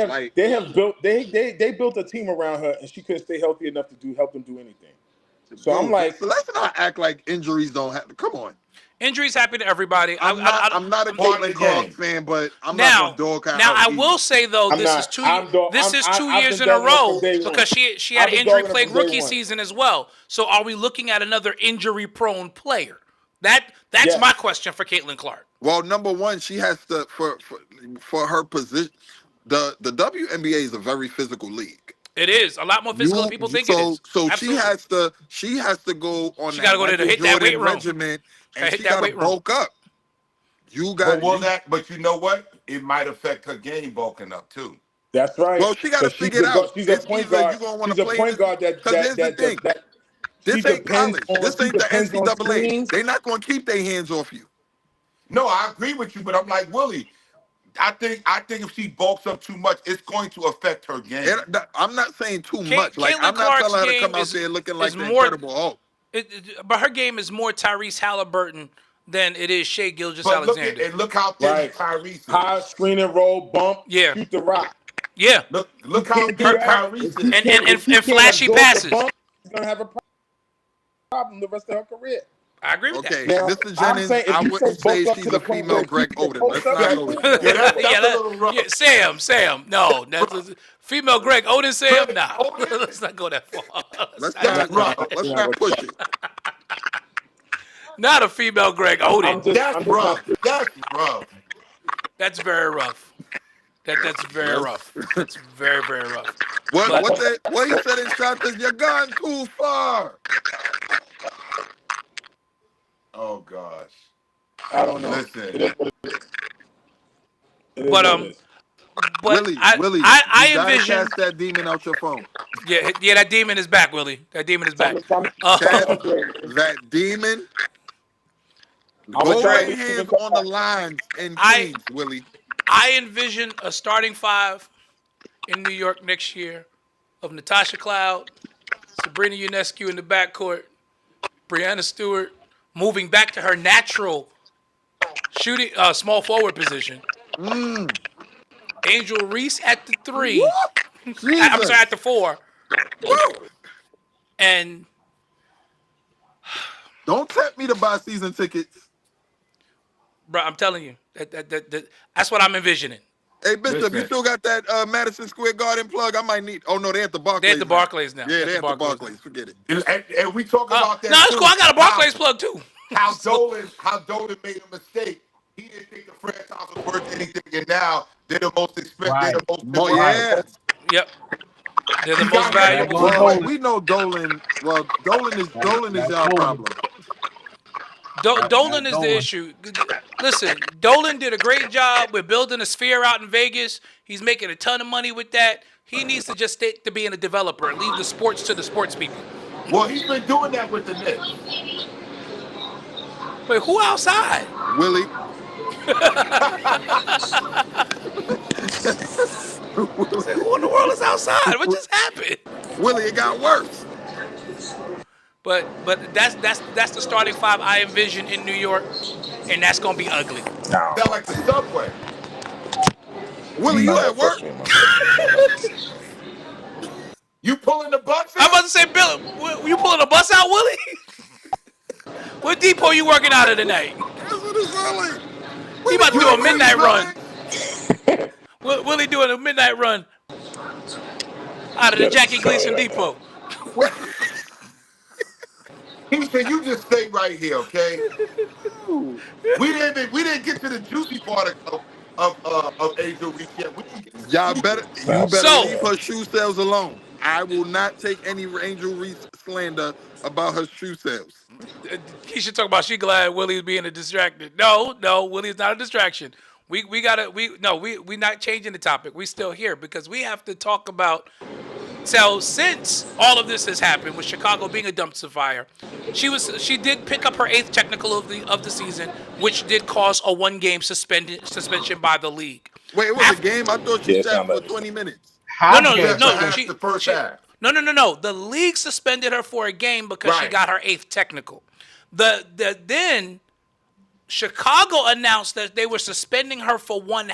have built a team around her, and she couldn't stay healthy enough to help them do anything. So I'm like, so let's not act like injuries don't happen. Come on. Injuries happen to everybody. I'm not a Caitlin Clark fan, but I'm not a dog. Now I will say though, this is 2 years in a row because she had an injury-plagued rookie season as well. So are we looking at another injury-prone player? That's my question for Caitlin Clark. Well, number one, she has to for her position. The WNBA is a very physical league. It is a lot more physical than people think it is. So Absolutely. she has to go on. She got to go there to hit that weight room. Regimen, and she got to bulk up. But you know what? It might affect her game bulking up too. That's right. Well, she got to figure it out. She's a point guard. She's a point guard This ain't college. This ain't the NCAA. They're not going to keep their hands off you. No, I agree with you, but I'm like Willie. I think if she bulks up too much, it's going to affect her game. I'm not saying too much. Like Caitlin I'm not Clark's telling her to game come out there looking like the more, Incredible Hulk. But her game is more Tyrese Halliburton than it is Shea Gilgeous-Alexander. Look how thin Tyrese is. High screen and roll, bump, shoot the rock. Yeah. Look how thin Tyrese is. And flashy passes. She's gonna have a problem the rest of her career. I agree with that. Now, Mr. Jennings, I wouldn't say she's a female Greg Oden. Let's not go. Sam. No, that's female Greg Oden. Sam, no. Let's not go that far. Let's not push it. Not a female Greg Oden. That's rough. That's rough. That's very rough. That's very rough. That's very, very rough. What he said in shot is you're gone too far. Oh gosh. I don't know. Listen. But Willie, I you envision cast that demon out your phone. Yeah, that demon is back, Willie. That demon is back. That demon. Go try lay to hands even- on the lines in I- Queens, Willie. I envision a starting five in New York next year of Natasha Cloud, Sabrina Ionescu in the backcourt, Brianna Stewart moving back to her natural shooting small forward position, Angel Reese at the 3. I'm Jesus. sorry, at the 4, Woo! and Don't tempt me to buy season tickets. bro, I'm telling you that's what I'm envisioning. Hey, Bishop, Listen. you still got that Madison Square Garden plug? I might need. Oh no, they at the Barclays. They at the Barclays now. Yeah, At they the at the Barclays Barclays. Forget it. And we talk about that. No, it's too. cool. I got a Barclays plug too. How Dolan made a mistake. He didn't think the franchise was worth anything, and now they're the most expensive. Right. They're the most. Oh yeah. Yep, they're the You most got that. valuable. Well, Well, we know Dolan. Well, Dolan is That's y'all Dolan. problem. Dolan is Dolan. the issue. Listen, Dolan did a great job with building a sphere out in Vegas. He's making a ton of money with that. He needs to just stick to being a developer and leave the sports to the sports people. Well, he's been doing that with the Knicks. But who outside? Willie. Who in the world is outside? What just happened? Willie, it got worse. But that's the starting five I envision in New York, and that's gonna be ugly. No. Sound like the subway. Willie, you at work? You pulling the bus I'm out? about to say, Bill, you pulling a bus out, Willie? What depot you working out of tonight? That's what it sound like. He about to do a You midnight run. really? Willie doing a midnight run out of the Jackie Gleason depot. He said, "You just stay right here, okay? We didn't get to the juicy part of Angel Reese yet. We didn't get to the Y'all juicy better So- leave her shoe sales alone. I will not take any Angel Reese slander about her shoe sales. He should talk about she glad Willie's being a distracted. No, Willie's not a distraction. We not changing the topic. We still here because we have to talk about. So since all of this has happened with Chicago being a dumpster fire, she did pick up her 8th technical of the season, which did cause a 1-game suspension by the league. Wait, it was a game? I thought Yeah, she it's sat not for bad. 20 minutes. No. Half the first half. No. The league suspended her for a game because she Right. got her 8th technical. Then Chicago announced that they were suspending her for 1/2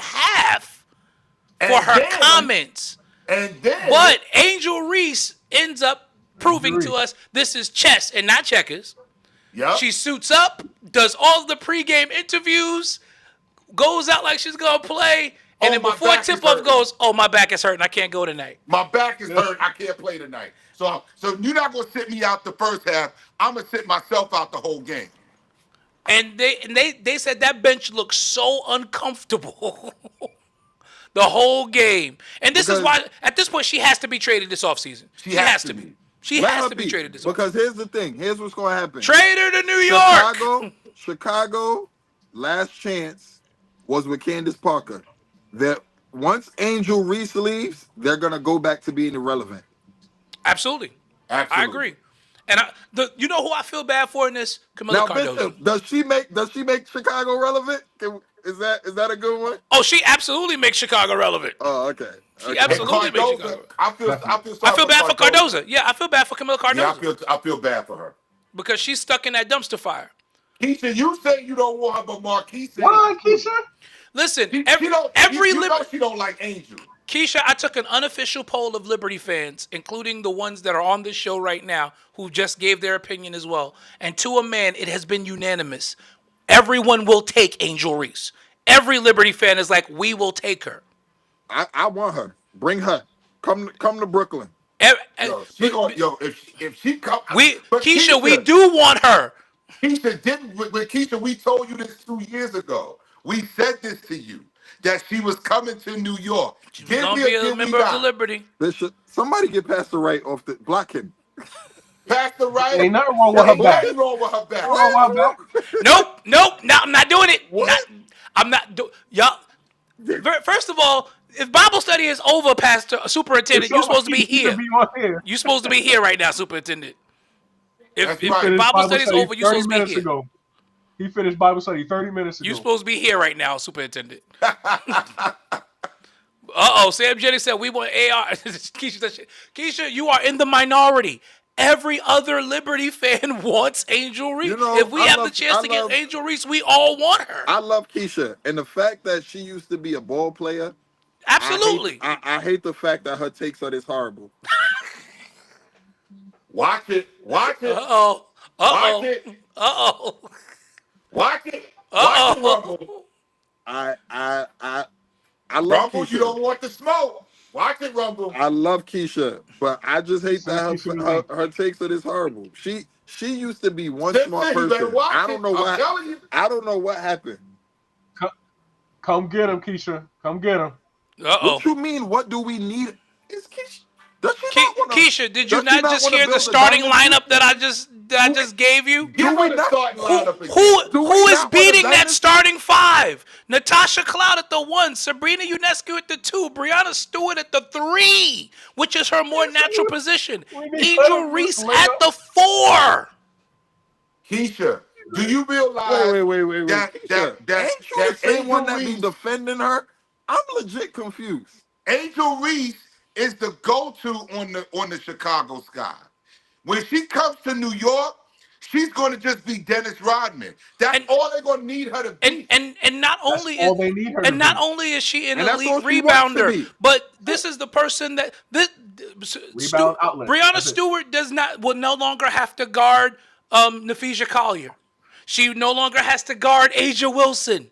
for And her then- comments. And then, But Angel Reese ends up proving to Reese. us this is chess and not checkers. yep. She suits up, does all the pregame interviews, goes out like she's gonna play, and Oh, then my before back is tip-off hurting. goes, "Oh, my back is hurting, I can't go tonight." My back is hurt. I can't play tonight. So you're not gonna sit me out the first half. I'm gonna sit myself out the whole game. And they said that bench looks so uncomfortable the whole game. And this is Because- why at this point she has to be traded this offseason. She has to be. She Let has her to be traded this offseason. Because here's the thing. Here's what's going to happen. Trade her to New York. Chicago, last chance was with Candace Parker. That once Angel Reese leaves, they're going to go back to being irrelevant. Absolutely. Absolutely. I agree. And you know who I feel bad for in this? Camilla Now, Cardozo. Bishop, does she make Chicago relevant? Is that a good one? Oh, she absolutely makes Chicago relevant. Oh, okay. She Okay. absolutely makes Cardozo, Chicago. I feel I feel bad for Cardozo. Yeah, I feel bad for Camilla Cardozo Yeah, I feel bad for her. because she's stuck in that dumpster fire. Keisha, you say you don't want her, but Marquise said Why, Keisha? Listen, She every know she don't like Angel. Keisha, I took an unofficial poll of Liberty fans, including the ones that are on this show right now, who just gave their opinion as well. And to a man, it has been unanimous. Everyone will take Angel Reese. Every Liberty fan is like, we will take her. I want her. Bring her. Come to Brooklyn. If she come, but Keisha, we do want her. Keisha didn't. When Keisha, we told you this 2 years ago. We said this to you that she was coming to New York. She's going to be a member of the Liberty. Bishop, somebody get Pastor Wright off the block him. Pastor Wright. Ain't nothing wrong with her back. Nothing wrong with her back. Wrong with her back. Nope. No, I'm not doing it. What? I'm not. Y'all. First of all, if Bible study is over, Pastor Superintendent, you're supposed to be You here. should be on here. You're supposed to be here right now, Superintendent. If That's right. Bible study is over, you're supposed to be 30 minutes here. ago. He finished Bible study 30 minutes ago. You supposed to be here right now, Superintendent. Uh-oh, Sam Jennings said we want AR. Keisha, you are in the minority. Every other Liberty fan wants Angel Reese. You know, if we I have love- the chance I to get love- Angel Reese, we all want her. I love Keisha, and the fact that she used to be a ball player. Absolutely. I hate the fact that her takes are this horrible. Watch it. Watch it. Uh-oh. Uh-oh. Watch it. Uh-oh. Watch it. Uh-oh. Watch it, Rumble. I love Rumble, Keisha. you don't want the smoke. Watch it, Rumble. I love Keisha, but I just hate that Keisha her takes are this horrible. She used to be one Listen, smart you better person. watch I don't it. know I'm what. telling you. I don't know what happened. Come get him, Keisha. Come get him. Uh-oh. What you mean? What do we need? Is Keisha? Does she not wanna, Keisha, did you does she not just wanna hear the build a starting dynasty? lineup that I just gave you? Give we her the not- starting lineup again. Who is not want a beating that dynasty? starting five? Natasha Cloud at the 1, Sabrina Ionescu at the 2, Brianna Stewart at the 3, which is her more natural position. Angel Reese at the 4. Keisha, do you realize Wait. that Ain't you the same one that be defending her? I'm legit confused. Angel Reese is the go-to on the Chicago Sky? When she comes to New York, she's going to just be Dennis Rodman. That's all they're going to need her to be. And not only all they need her to be. is she an And that's elite all she wants to rebounder, be. but this is the person that Rebound outlet. Brianna That's it. Stewart will no longer have to guard Nafisha Collier. She no longer has to guard Asia Wilson.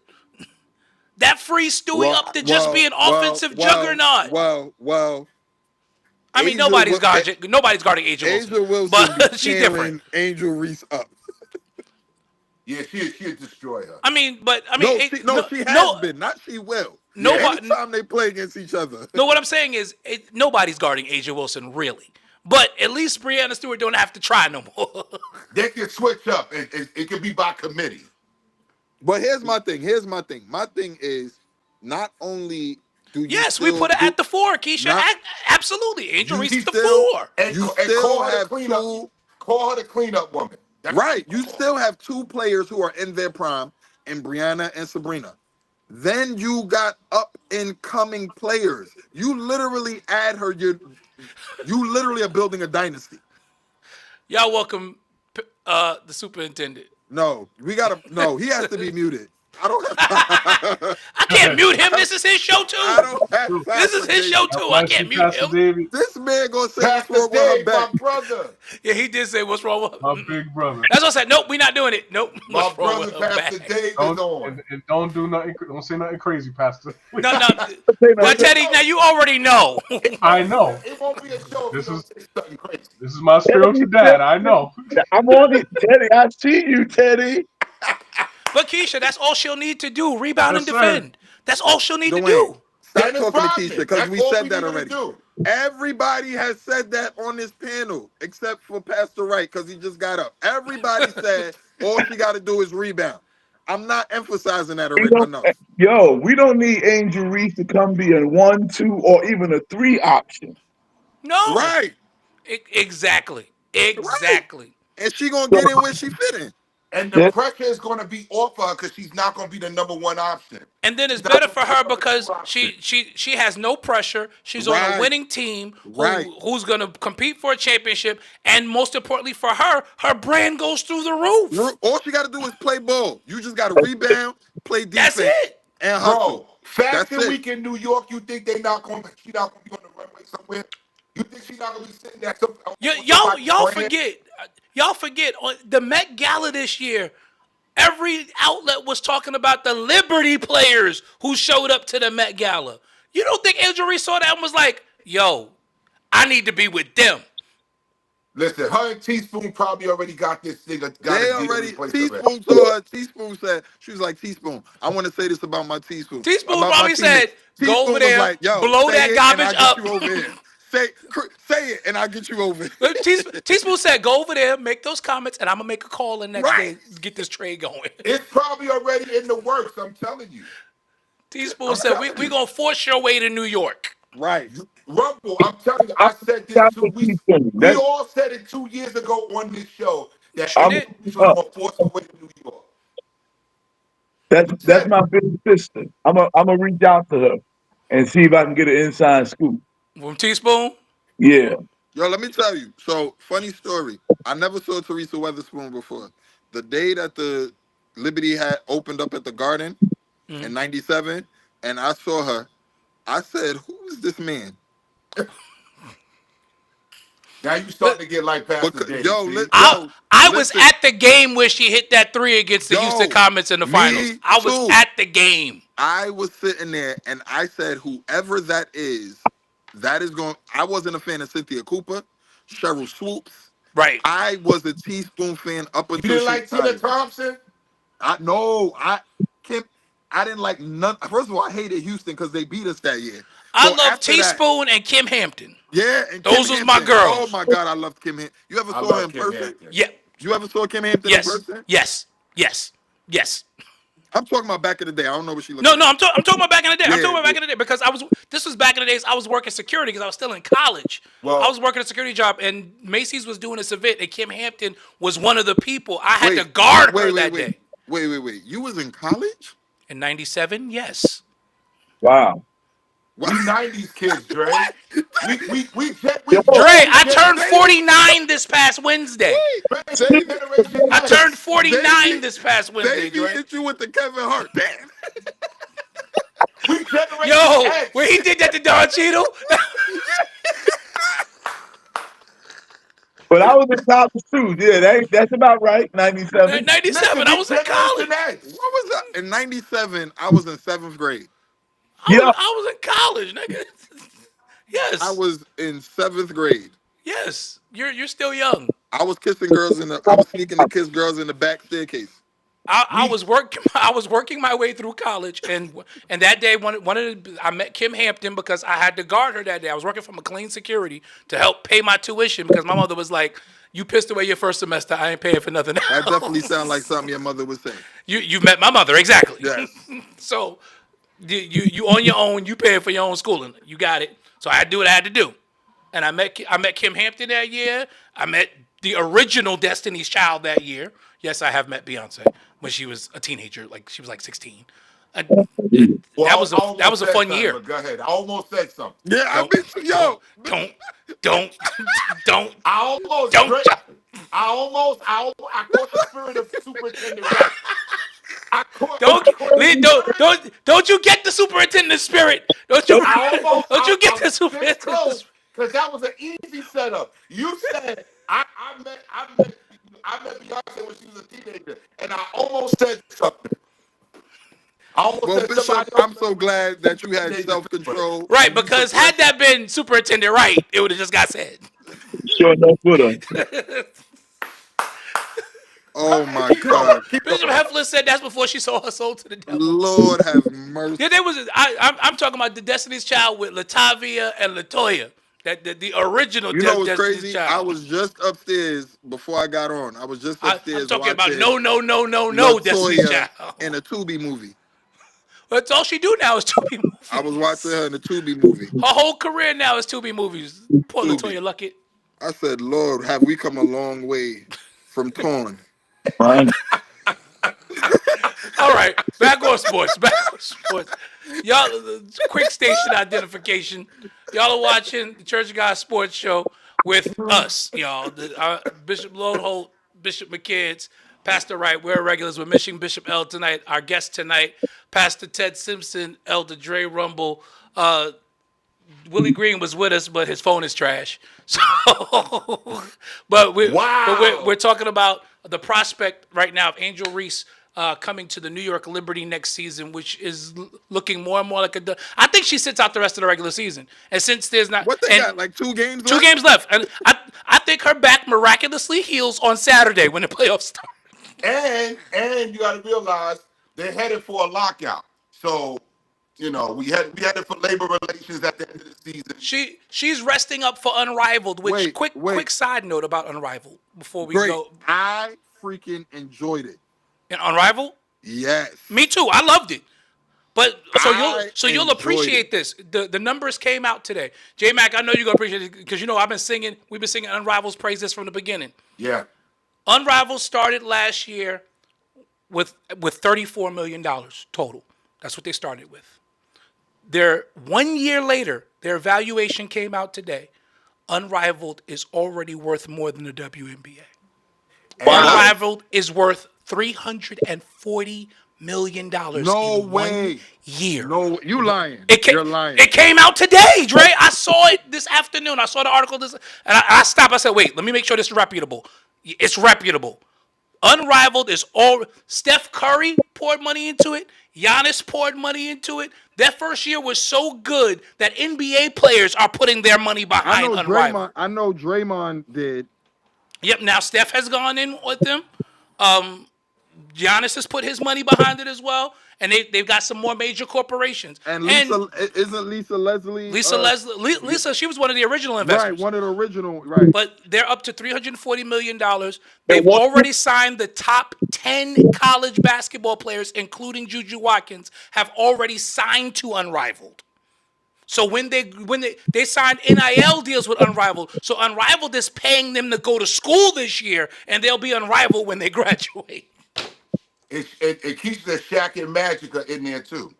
That frees Stewie up to just be an offensive juggernaut. Well. I mean, Asia nobody's guarding Asia Wilson. Asia Wilson but be she's tearing different. Angel Reese up. Yeah, she'll destroy her. I mean, She has been. Not she will. Nobody- Anytime they play against each other. No, what I'm saying is nobody's guarding Asia Wilson, really. But at least Brianna Stewart don't have to try no more. They can switch up. It can be by committee. But here's my thing. My thing is not only do you Yes, we put her at the 4, Keisha. Absolutely. Angel Reese at the 4. And You and still call her have the cleanup. two. Call her the cleanup woman. That's Right. You still have 2 players who are in their prime, in Brianna and Sabrina. Then you got up and coming players. You literally add her. You literally are building a dynasty. Y'all welcome the superintendent. No, he has to be muted. I don't have I can't mute him. This is his show too. I don't have time This is for his this. show too. I can't mute Pastor him. Davey, This man gonna say what's Pastor wrong with her Dave, my back. brother. Yeah, he did say what's wrong with my big brother. That's what I said. Nope, we're not doing it. Nope. My What's wrong brother, with her Pastor back? Dave, is Don't, on. and don't do nothing. Don't say nothing crazy, Pastor. No. Now, Teddy, now you already know. I know. It won't be a show if This you is- don't say something crazy. This is my spiritual dad. I know. I'm on it, Teddy. I see you, Teddy. But Keisha, that's all she'll need to do. Rebound and Yes, sir. defend. That's all she'll need to Dwayne, do. Stop Dennis talking to Rodman. Keisha because That's we all said that need her to already. do. Everybody has said that on this panel, except for Pastor Wright, because he just got up. Everybody said all she got to do is rebound. I'm not emphasizing that already enough. Yo, we don't need Angel Reese to come be a 1, 2, or even a 3 option. No. Right. Exactly. And she going to get in where she fit in. And the pressure is going to be off her because she's not going to be the number 1 option. And then it's better for her because she has no pressure. She's on a Right. winning team Right. who's going to compete for a championship. And most importantly for her brand goes through the roof. All she got to do is play ball. You just got to rebound, play defense, That's it. and hustle. Bro, Fashion That's it. Week in New York, you think she's not going to be on the runway somewhere? You think she's not going to be sitting there? Y'all forget on the Met Gala this year. Every outlet was talking about the Liberty players who showed up to the Met Gala. You don't think Angel Reese saw that and was like, "Yo, I need to be with them." Listen, her and Teaspoon probably already got this thing. They already, Teaspoon saw her. Teaspoon said, she was like, Teaspoon, I want to say this about my Teaspoon. Teaspoon About my probably said, teammate. go over was there, like, yo, blow say that it, garbage and I'll up. get you over here. Say it, and I'll get you over here. Teaspoon said, "Go over there, make those comments, and I'm gonna make a call the next Right. day, get this trade going." It's probably already in the works, I'm telling you. Teaspoon said, "We gonna force your way to New York." Right. Rumble, I'm telling you, I said this 2 weeks. We all said it 2 years ago on this show that Sure did. Angel was going to force her way to New York. That's my big sister. I'm gonna reach out to her and see if I can get an inside scoop. From Teaspoon? Yeah. Yo, let me tell you. So, funny story. I never saw Teresa Weatherspoon before. The day that the Liberty had opened up at the Garden in '97, and I saw her, I said, "Who is this man?" Now you starting to get like Pastor Because, J. yo, See? I was listen, at the game where she hit that 3 against the Houston Comets in the finals. me I was too. at the game. I was sitting there and I said, whoever that is going. I wasn't a fan of Cynthia Cooper, Cheryl Swoops. Right. I was a Teaspoon fan up You until didn't she like Tina started. Thompson? Kim. I didn't like none. First of all, I hated Houston because they beat us that year. I So love after that, Teaspoon and Kim Hampton. yeah, and Those Kim was my Hampton. girls. Oh my God, I loved Kim Hampton. You ever I saw her love in Kim person? Hampton. Yeah. You ever saw Kim Hampton in Yes. person? Yes. Yes. Yes. I'm talking about back in the day. I don't know what she looked No, like. no, I'm talking about back in the day. I'm Yeah, talking about back yeah. in the day because this was back in the days I was working security because I was still in college. Well- I was working a security job and Macy's was doing this event and Kim Hampton was one of the people. I had to guard her that day. Wait. You was in college? In 97, yes. Wow. We 90s kids, Dre. We Dre, I turned 49 this past Wednesday. I turned 49 this past Wednesday, Baby Dre. hit you with the Kevin Hart. Damn. We generation Yo, X. where he did that to Don Cheadle? But I was in college too. Yeah, that's about right. 97. 97, I was in college. X. What was that? In '97, I was in 7th grade. I Yeah. was in college, nigga. Yes. I was in 7th grade. Yes. You're still young. I was kissing girls I was sneaking to kiss girls in the back staircase. I was working my way through college, and that day I met Kim Hampton because I had to guard her that day. I was working for McLean Security to help pay my tuition because my mother was like, "You pissed away your first semester. I ain't paying for nothing else." That definitely sounds like something your mother would say. You've met my mother, exactly. Yes. So you on your own. You paying for your own schooling. You got it. So I had to do what I had to do, and I met Kim Hampton that year. I met the original Destiny's Child that year. Yes, I have met Beyonce when she was a teenager, like she was like 16. That was a fun year. Go ahead. I almost said something. Yeah, I mean, yo. Don't. I caught the spirit of Superintendent Rex. Don't you get the superintendent spirit? Don't you get the superintendent spirit? Because that was an easy setup. You said I met Beyonce when she was a teenager, and I almost said something. Well, Bishop, I'm so glad that you had self-control. Right, because had that been Superintendent Wright, it would have just got said. Sure enough with her. Oh my God! Bishop Heflin said that's before she sold her soul to the devil. Lord have mercy. Yeah, there was. I'm talking about the Destiny's Child with Latavia and Latoya. The original. You know what's Destiny's crazy? Child. I was just upstairs before I got on. I was just upstairs. I'm talking watching about no Destiny's Latoya Child. in a Tubi movie. That's all she do now is Tubi movies. I was watching her in a Tubi movie. Her whole career now is Tubi movies. Poor Tubi. Latoya Luckett. I said, Lord, have we come a long way from Torn? Fine. All right, back on sports. Y'all, quick station identification. Y'all are watching the Church of God Sports Show with us, y'all. Bishop Lodeholt, Bishop McKids, Pastor Wright. We're regulars. We're missing Bishop L tonight. Our guest tonight, Pastor Ted Simpson, Elder Dre Rumble. Willie Green was with us, but his phone is trash. So, but we're talking about the prospect right now of Angel Reese coming to the New York Liberty next season, which is looking more and more like I think she sits out the rest of the regular season. And since there's not What they got, like 2 games left? 2 games left, and I think her back miraculously heals on Saturday when the playoffs start. And you got to realize they're headed for a lockout. So, you know, we had it for labor relations at the end of the season. She's resting up for Unrivaled. Which quick side note about Unrivaled before we go. I freaking enjoyed it. And Unrivaled? Yes. Me too. I loved it. But you'll enjoyed appreciate this. The numbers came out today. J Mac, I know you're gonna appreciate it because we've been singing Unrivaled's praises from the beginning. Yeah. Unrivaled started last year with $34 million total. That's what they started with. Their 1 year later, their valuation came out today. Unrivaled is already worth more than the WNBA. Wow. Unrivaled is worth $340 million No in way. 1 year. No, you lying. You're lying. It came out today, Dre. I saw it this afternoon. I saw the article and I stopped. I said, wait, let me make sure this is reputable. It's reputable. Unrivaled is all. Steph Curry poured money into it. Giannis poured money into it. That first year was so good that NBA players are putting their money behind Unrivaled. I know Draymond did. Yep. Now Steph has gone in with them. Giannis has put his money behind it as well, and they've got some more major corporations. And isn't Lisa Leslie? Lisa, she was one of the original investors. Right, one of the original. Right. But they're up to $340 million. They've already signed the top 10 college basketball players, including Juju Watkins, have already signed to Unrivaled. So when they signed NIL deals with Unrivaled, so Unrivaled is paying them to go to school this year, and they'll be Unrivaled when they graduate. It keeps the Shaq and Magic in there too.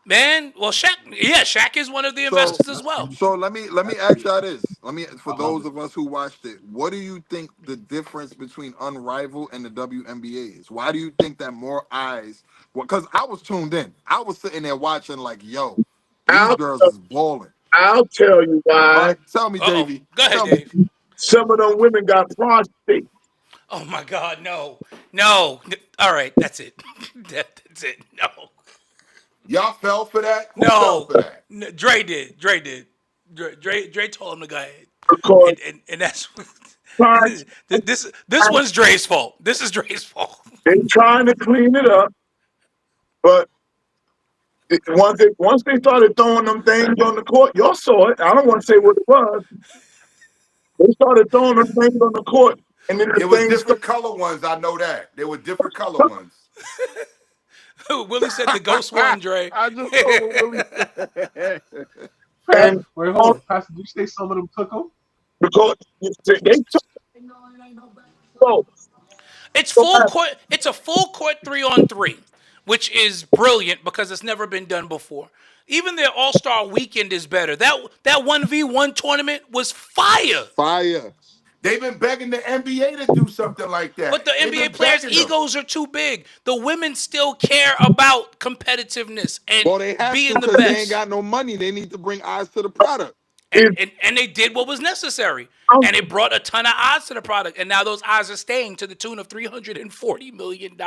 Man, well, Shaq is one of the investors as well. So let me ask y'all this. For those of us who watched it, what do you think the difference between Unrivaled and the WNBA is? Why do you think that more eyes? Because I was tuned in. I was sitting there watching like, yo, these girls is balling. I'll tell you why. Tell me, Davey. Go ahead, Dave. Some of them women got prostate. Oh my God, no. All right, that's it. That's it. No. Y'all fell for that? Who No. fell for that? No, Dre did. Dre told him to go ahead. And that's this one's Dre's fault. This is Dre's fault. They're trying to clean it up, but once they started throwing them things on the court, y'all saw it. I don't want to say what it was. They started throwing them things on the court. And then it was different color ones. I know that. They were different color ones. Willie said the ghost one, Dre. I just know what Willie said. And wait, hold on. Pastor, did you say some of them took them? Because they took. So it's full court. It's a full court 3-on-3, which is brilliant because it's never been done before. Even their All-Star Weekend is better. That 1v1 tournament was fire. Fire. They've been begging the NBA to do something like that. But the NBA players' egos are too big. The women still care about competitiveness and they have being to, the best. They ain't got no money. They need to bring eyes to the product. And they did what was necessary. And it brought a ton of eyes to the product. And now those eyes are staying to the tune of $340 million.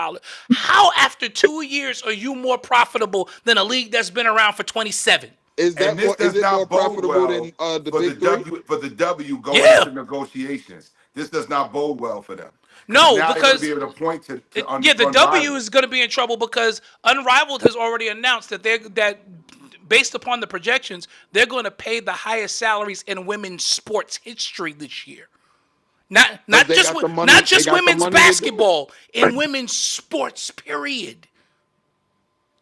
How, after 2 years, are you more profitable than a league that's been around for 27? Is it more profitable than the Big Three? For the W going into negotiations. This does not bode well for them. No, now because be able to point to the W is going to be in trouble because Unrivaled has already announced that based upon the projections, they're going to pay the highest salaries in women's sports history this year. Not just women's basketball, in women's sports, period.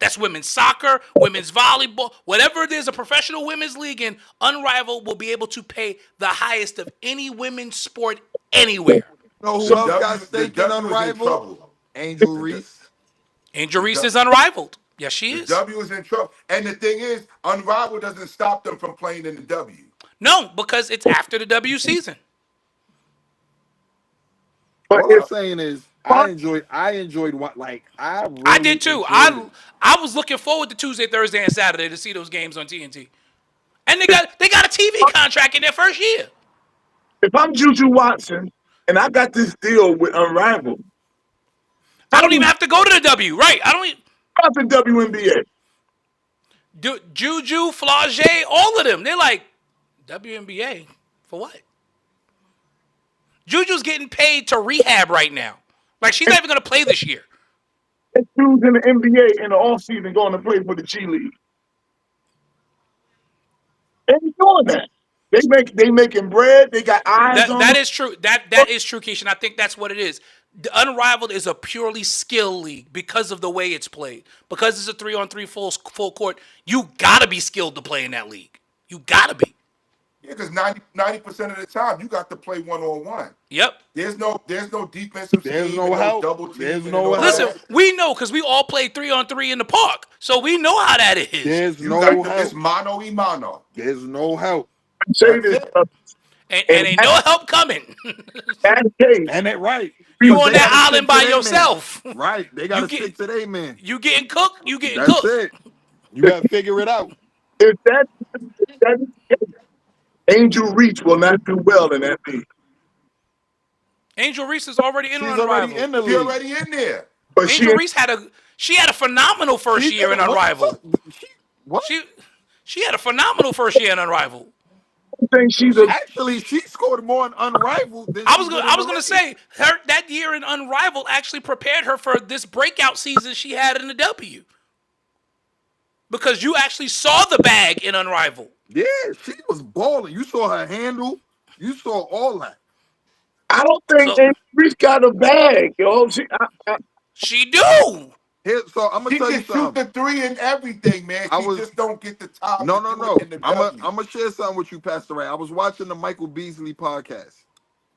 That's women's soccer, women's volleyball, whatever there's a professional women's league in, Unrivaled will be able to pay the highest of any women's sport anywhere. No, who else got stake in Unrivaled? Angel Reese. Angel Reese is Unrivaled. Yes, she is. The W is in trouble. And the thing is, Unrivaled doesn't stop them from playing in the W. No, because it's after the W season. What I'm saying is, I enjoyed what I did too. I was looking forward to Tuesday, Thursday, and Saturday to see those games on TNT. And they got a TV contract in their first year. If I'm Juju Watson and I got this deal with Unrivaled, I don't even have to go to the W, right? I don't even about the WNBA. Juju, Flage, all of them. They're like, WNBA for what? Juju's getting paid to rehab right now. Like, she's not even going to play this year. Dudes in the NBA in the offseason going to play for the G League. They ain't doing that. They making bread. They got eyes on that them. is true. That is true, Keisha. And I think that's what it is. The Unrivaled is a purely skill league because of the way it's played. Because it's a 3-on-3 full court, you got to be skilled to play in that league. You got to be. Yeah, because 90% of the time you got to play 1-on-1. Yep. There's no defensive There's scheme no and no help. double There's teaming and no all Listen, help. that. we know because we all played 3-on-3 in the park, so we know how that is. There's You no got help. it's mano y mano. There's no help. Say That's this, it. And and ain't no help coming. that case, And it right. You 'Cause on they that gotta island stick by to their man. yourself. Right. They gotta You get- stick to their man. You getting cooked? You getting That's cooked. it. You gotta figure it out. if that is the case, Angel Reese will not do well in that league. Angel Reese is already in She's already Unrivaled. in the She league. already in there. But Angel Reese had a phenomenal first She year did in it. What the Unrivaled. fuck? What? She had a phenomenal first year in Unrivaled. think she's a Actually, she scored more in Unrivaled than I she was did gonna, I in was the gonna league. say that year in Unrivaled actually prepared her for this breakout season she had in the W. Because you actually saw the bag in Unrivaled. Yeah, she was balling. You saw her handle. You saw all that. I don't think So Angel Reese got a bag, yo. she do. Here, so I'm gonna She tell you can shoot something. the three and everything, man. I She was just don't get the time no, to no, do no. it in the I'm W. gonna share something with you, Pastor Ray. I was watching the Michael Beasley podcast,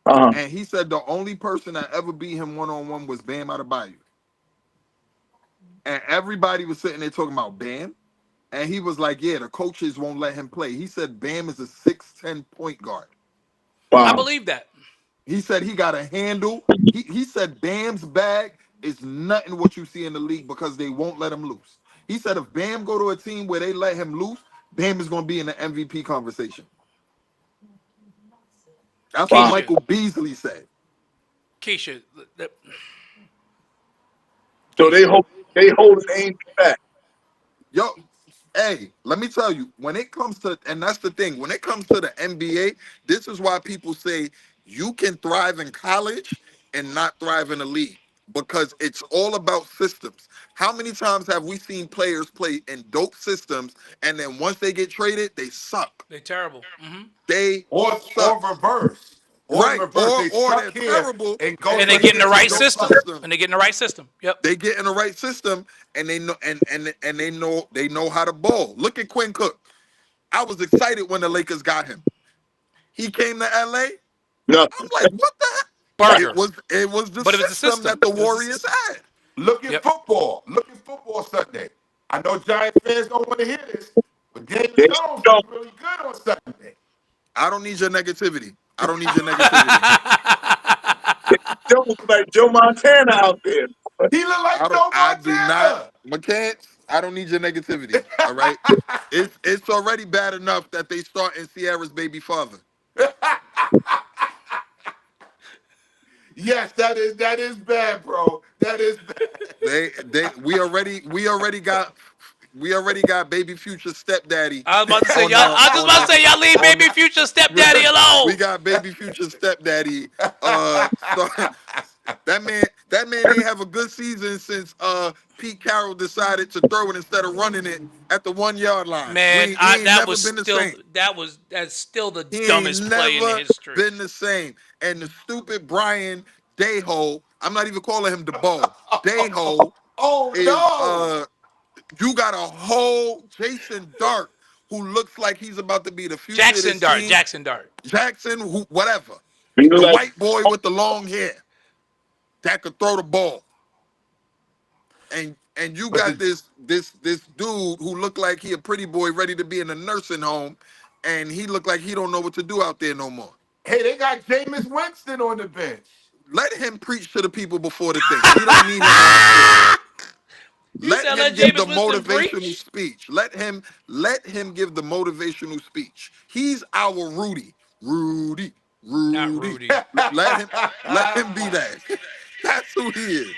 Uh-huh. and he said the only person that ever beat him one-on-one was Bam Adebayo, and everybody was sitting there talking about Bam, and he was like, "Yeah, the coaches won't let him play." He said Bam is a 6'10" point guard. I Wow. believe that. He said he got a handle. He said Bam's bag is nothing what you see in the league because they won't let him loose. He said if Bam go to a team where they let him loose, Bam is going to be in the MVP conversation. That's what Wow. Michael Beasley said. Keisha, So they holding Angel back. Yo, hey, let me tell you, when it comes to, and that's the thing, when it comes to the NBA, this is why people say you can thrive in college and not thrive in the league because it's all about systems. How many times have we seen players play in dope systems and then once they get traded, they suck? they terrible. They Or suck. reverse. Or Right. reverse. They Or suck they're here terrible and go And they play get in the this right dope system. system. And they get in the right system. Yep. They get in the right system and they know and they know how to ball. Look at Quinn Cook. I was excited when the Lakers got him. He came to LA. No. I'm like, what the heck? Burger. It was the But it was the system system. that the It was the Warriors system. had. Look at Yep. football. Look at football Sunday. I know Giant fans don't want to hear this, but David They Jones don't. was really good on Sunday. I don't need your negativity. I don't need your negativity. Joe like Joe Montana out there. He looked like Joe I do Montana. not, McCants, I don't need your negativity. All right. It's already bad enough that they start in Sierra's baby father. Yes, that is bad, bro. That is bad. We already got baby future stepdaddy. I was about to say on y'all. the- I was just on about to the- say y'all leave on baby the- future stepdaddy alone. We got baby future stepdaddy. So that man ain't have a good season since Pete Carroll decided to throw it instead of running it at the 1 yard line. Man, He that ain't never was been the still same. that's still the He dumbest ain't play in never history. been the same. And the stupid Brian Dayho, I'm not even calling him DeBow. Dayho Oh is no. you got a whole Jason Dart who looks like he's about to be the future of Jackson this Dart. team. Jackson, whatever. He The look like white boy with the long hair that could throw the ball. And you got this dude who looked like he a pretty boy ready to be in a nursing home, and he looked like he don't know what to do out there no more. Hey, they got Jameis Winston on the bench. Let him preach to the people before the thing. We don't need him on the field. Let said him let give the Jameis Winston motivational preach? speech. Let him give the motivational speech. He's our Rudy. Rudy. Not Rudy. Let him be that. That's who he is.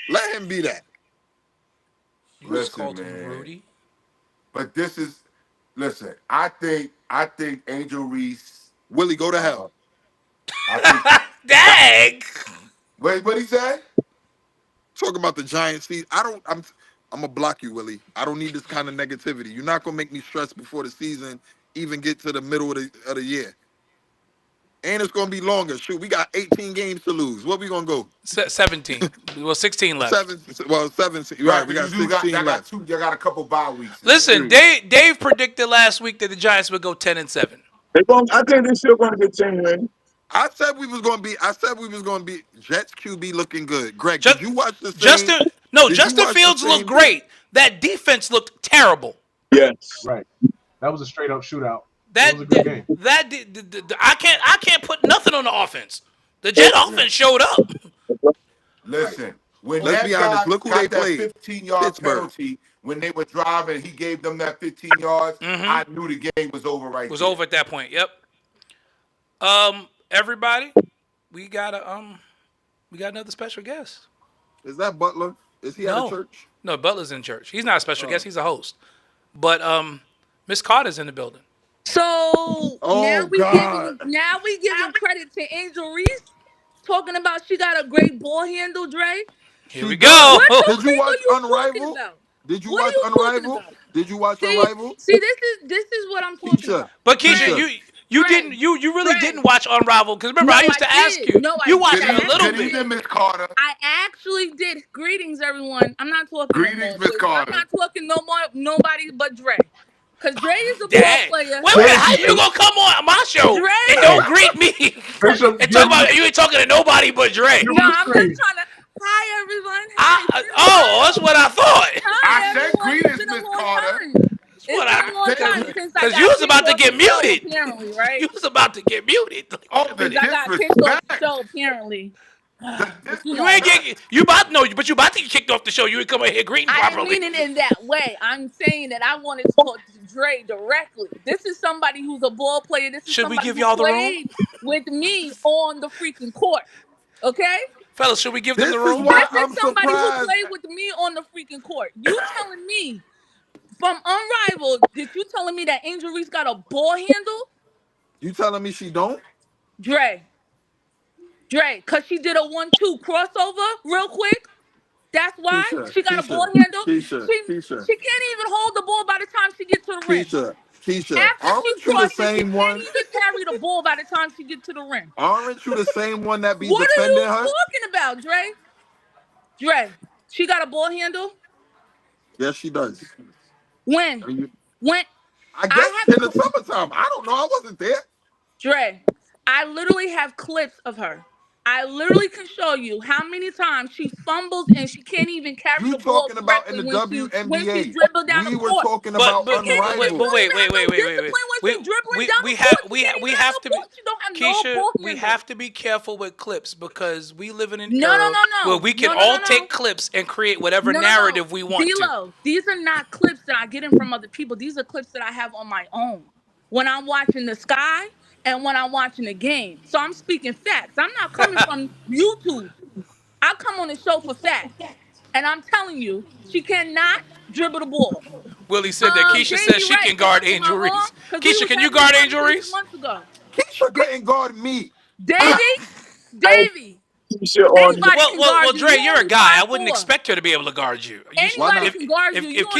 Let him be that. You just Listen, called him man. Rudy. But listen, I think Angel Reese. Willie, go to hell. I Dang. wait, what he say? Talking about the Giants season. I'm gonna block you, Willie. I don't need this kind of negativity. You're not gonna make me stress before the season even get to the middle of the year. And it's gonna be longer. Shoot, we got 18 games to lose. What we gonna go? 17. Well, 16 left. 17. Right, we got you 16 left. You got a couple bye weeks. Listen, Dave predicted last week that the Giants would go 10-7. I think they're still gonna get 10 wins. I said we was gonna be. I said we was gonna be Jets QB looking good. Greg, Just, did you watch the same? Justin, no, Did you Justin watch the Fields looked same thing? great. That defense looked terrible. Yes. Right. That was a straight up shootout. That It was a good game. I can't put nothing on the offense. The Jet offense showed up. Listen, when Let's that be guy honest. Look who they got that played. 15-yard Pittsburgh. penalty when they were driving, he gave them that 15 yards. I knew the game was over right It was there. over at that point. Yep. Everybody, we got another special guest. Is that Butler? Is he at a church? No, Butler's in church. He's not a special guest. He's a host. But Miss Carter's in the building. So now we God. giving credit to Angel Reese, talking about she got a great ball handle, Dre. Here we go. What Did you watch are you talking Unrivaled? about? Did you What are watch you talking Unrivaled? about? Did you watch See, Unrivaled? see, this is what I'm talking Keisha. about. But Keisha, Keisha. you Dre. didn't you really Dre. didn't watch Unrivaled because remember No, I used to I ask did. you. No, I You watched did. it a little Good bit. evening, Miss Carter. I actually did. Greetings, everyone. I'm not talking. Greetings, Miss Carter. I'm not talking no more. Nobody but Dre. Cause Dre is a ball Dang. player. Wait, how you gonna come on my show Dre. and don't greet me Bishop, and talk about you ain't talking to nobody but Dre? No, I'm just trying to. Hi, everyone. That's what I thought. Hi, I said everyone. greetings, It's been a Miss long Carter. time. It's What been I a long said. time since I Because got you was kicked about to off get the show, muted. apparently, right? You was about to get muted. Oh, the Because I got kicked off the disrespect. show, apparently. You ain't get you about but you about to get kicked off the show. You ain't come in here greeting I didn't properly. mean it in that way. I'm saying that I wanted to talk to Dre directly. This is somebody who's a ball player. This is Should we somebody give who y'all the room? played with me on the freaking court. Okay? Fellas, should we give them This the is room? why This I'm is somebody who surprised. played with me on the freaking court. You telling me from Unrivaled, did you telling me that Angel Reese got a ball handle? You telling me she don't? Dre, because she did a 1-2 crossover real quick. That's why she got a ball handle. Keisha, She can't even hold the ball by the time she gets to the rim. Keisha, After aren't she you the crosses, she same can't one? even carry the ball by the time she gets to the rim. Aren't you the same one that be What are defending you her? talking about, Dre, she got a ball handle? Yes, she does. When? I guess in the summertime. I don't know. I wasn't there. Dre, I literally have clips of her. I literally can show you how many times she fumbles and she can't even carry You the ball talking about in correctly the when she's WNBA? dribbled down We the were court. talking about But Unrivaled. wait. We have to be careful with clips because we live in an era where we can all take clips and create whatever narrative we want to. These are not clips that I get in from other people. These are clips that I have on my own when I'm watching the sky and when I'm watching the game. So I'm speaking facts. I'm not coming from YouTube. I come on the show for facts. And I'm telling you, she cannot dribble the ball. Willie said that Keisha says she can guard Angel Reese. Keisha, can you guard Angel Reese? Months ago. Keisha couldn't guard me. Davey. Well, Dre, you're a guy. I wouldn't expect her to be able to guard you. Anybody can guard you. If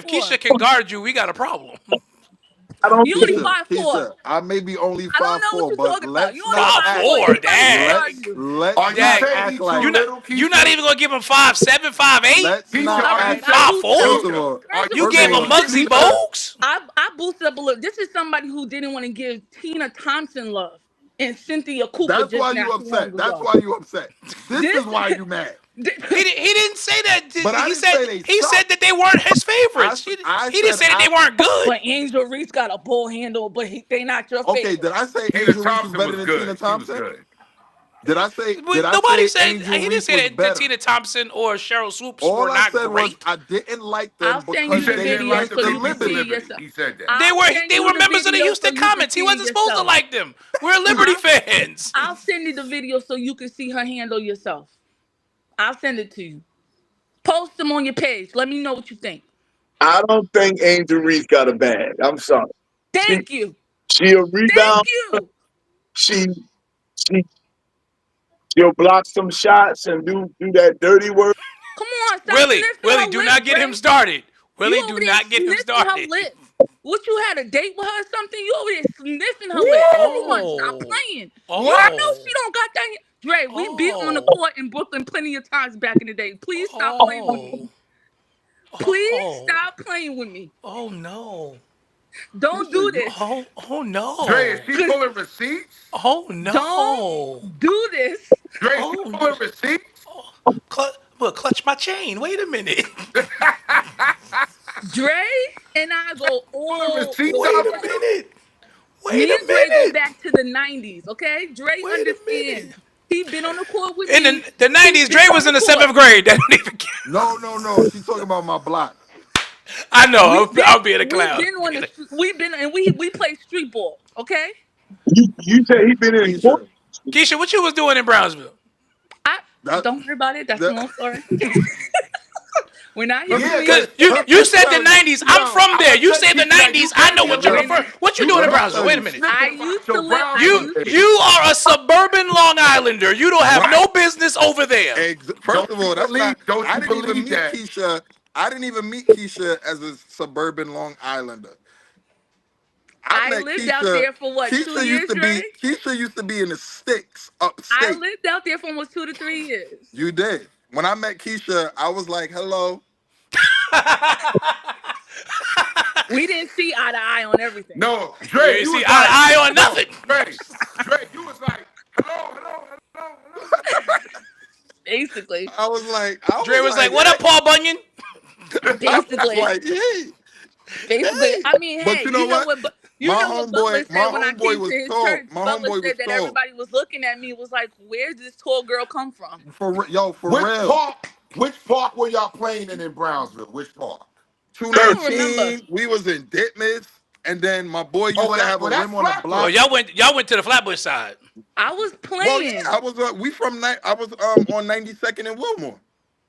Keisha can guard you, we got a problem. You only 5'4". Keisha, I may be only 5'4", but let's not 5'4", damn. Let's Are you not saying act he's like too little, You're not even gonna give him 5'7", 5'8". Let's not act 5'4". You gave him Muggsy Bogues. I boosted up a little. This is somebody who didn't want to give Tina Thompson love and Cynthia Cooper. That's why you upset. That's why you upset. This is why you mad. He didn't say that. But he said that they weren't his favorites. He didn't say that they weren't good. But Angel Reese got a ball handle, but they not your favorite. Okay, did I say Angel Reese was better than Tina Thompson? Did I say? Nobody said Angel he didn't Reese say was that better? Tina Thompson or Cheryl Swoops All were I not said great. was I didn't like them I'll send because you the they video liked so the you can see Liberty. yourself. He said that. They were members of the Houston Comets. He wasn't supposed to like them. We're Liberty fans. I'll send you the video so you can see her handle yourself. I'll send it to you. Post them on your page. Let me know what you think. I don't think Angel Reese got a bag. I'm sorry. Thank you. She a rebound. Thank you. She'll block some shots and do that dirty work. Come on, stop Willie, her do lip, not get Ray. him started. Willie, You over do there not get him sniffing her started. lip. What, you had a date with her or something? You over there sniffing her lip. Everyone, stop playing. I know she don't got that. Dre, we beat on the court in Brooklyn plenty of times back in the day. Please stop playing with me. Please stop playing with me. Oh no. Don't do this. Oh no. Dre, is she Cause pulling receipts? Oh don't no. do this. Dre, she Oh, pulling receipts? clutch my chain. Wait a minute. Dre and I go Pulling all receipts Wait out a for you? minute. Me Wait a and Dre go minute. back to the 90s, okay? Dre Wait a minute. understands. He been on the court with In me. the 90s, Dre was in the court. 7th grade. That don't even count. No. She's talking about my block. I know. I'll be a We've clown. been on the we've been and we play street ball, okay? You said he been in court. Keisha, Keisha, what you was doing in Brownsville? Don't worry about it. That's a long story. We're not here. Yeah, Because you said the 90s. I'm from there. You said the 90s. I know what you're referring. What you doing in Brownsville? Wait a minute. I used to live. You are a suburban Long Islander. You don't have no business over there. First of all, that's not. Don't I you didn't even believe meet that? Keisha. I didn't even meet Keisha as a suburban Long Islander. I met lived out there for what, 2 years, Keisha used to be in the sticks I upstate. lived out there for almost 2 to 3 years. You did. When I met Keisha, I was like, hello. We didn't see eye to eye on everything. No, Dre, You you see was eye like, on nothing. Dre, you was like, hello. Basically. I was like, Dre was like, "What up, Paul Bunyan?" Basically. Like, hey. Basically. I mean, But hey, you know what? But My what Butler said when I homeboy came was to his tall. church. My Butler homeboy said was that tall. everybody was looking at me, was like, where's this tall girl come from? For real. Which park were y'all playing in Brownsville? Which park? 219. We was in Ditmas, and then my boy used to have a rim on the Oh, block. y'all went to the Flatbush side. I was playing. Well, yeah, I was. I was on 92nd and Wilmore.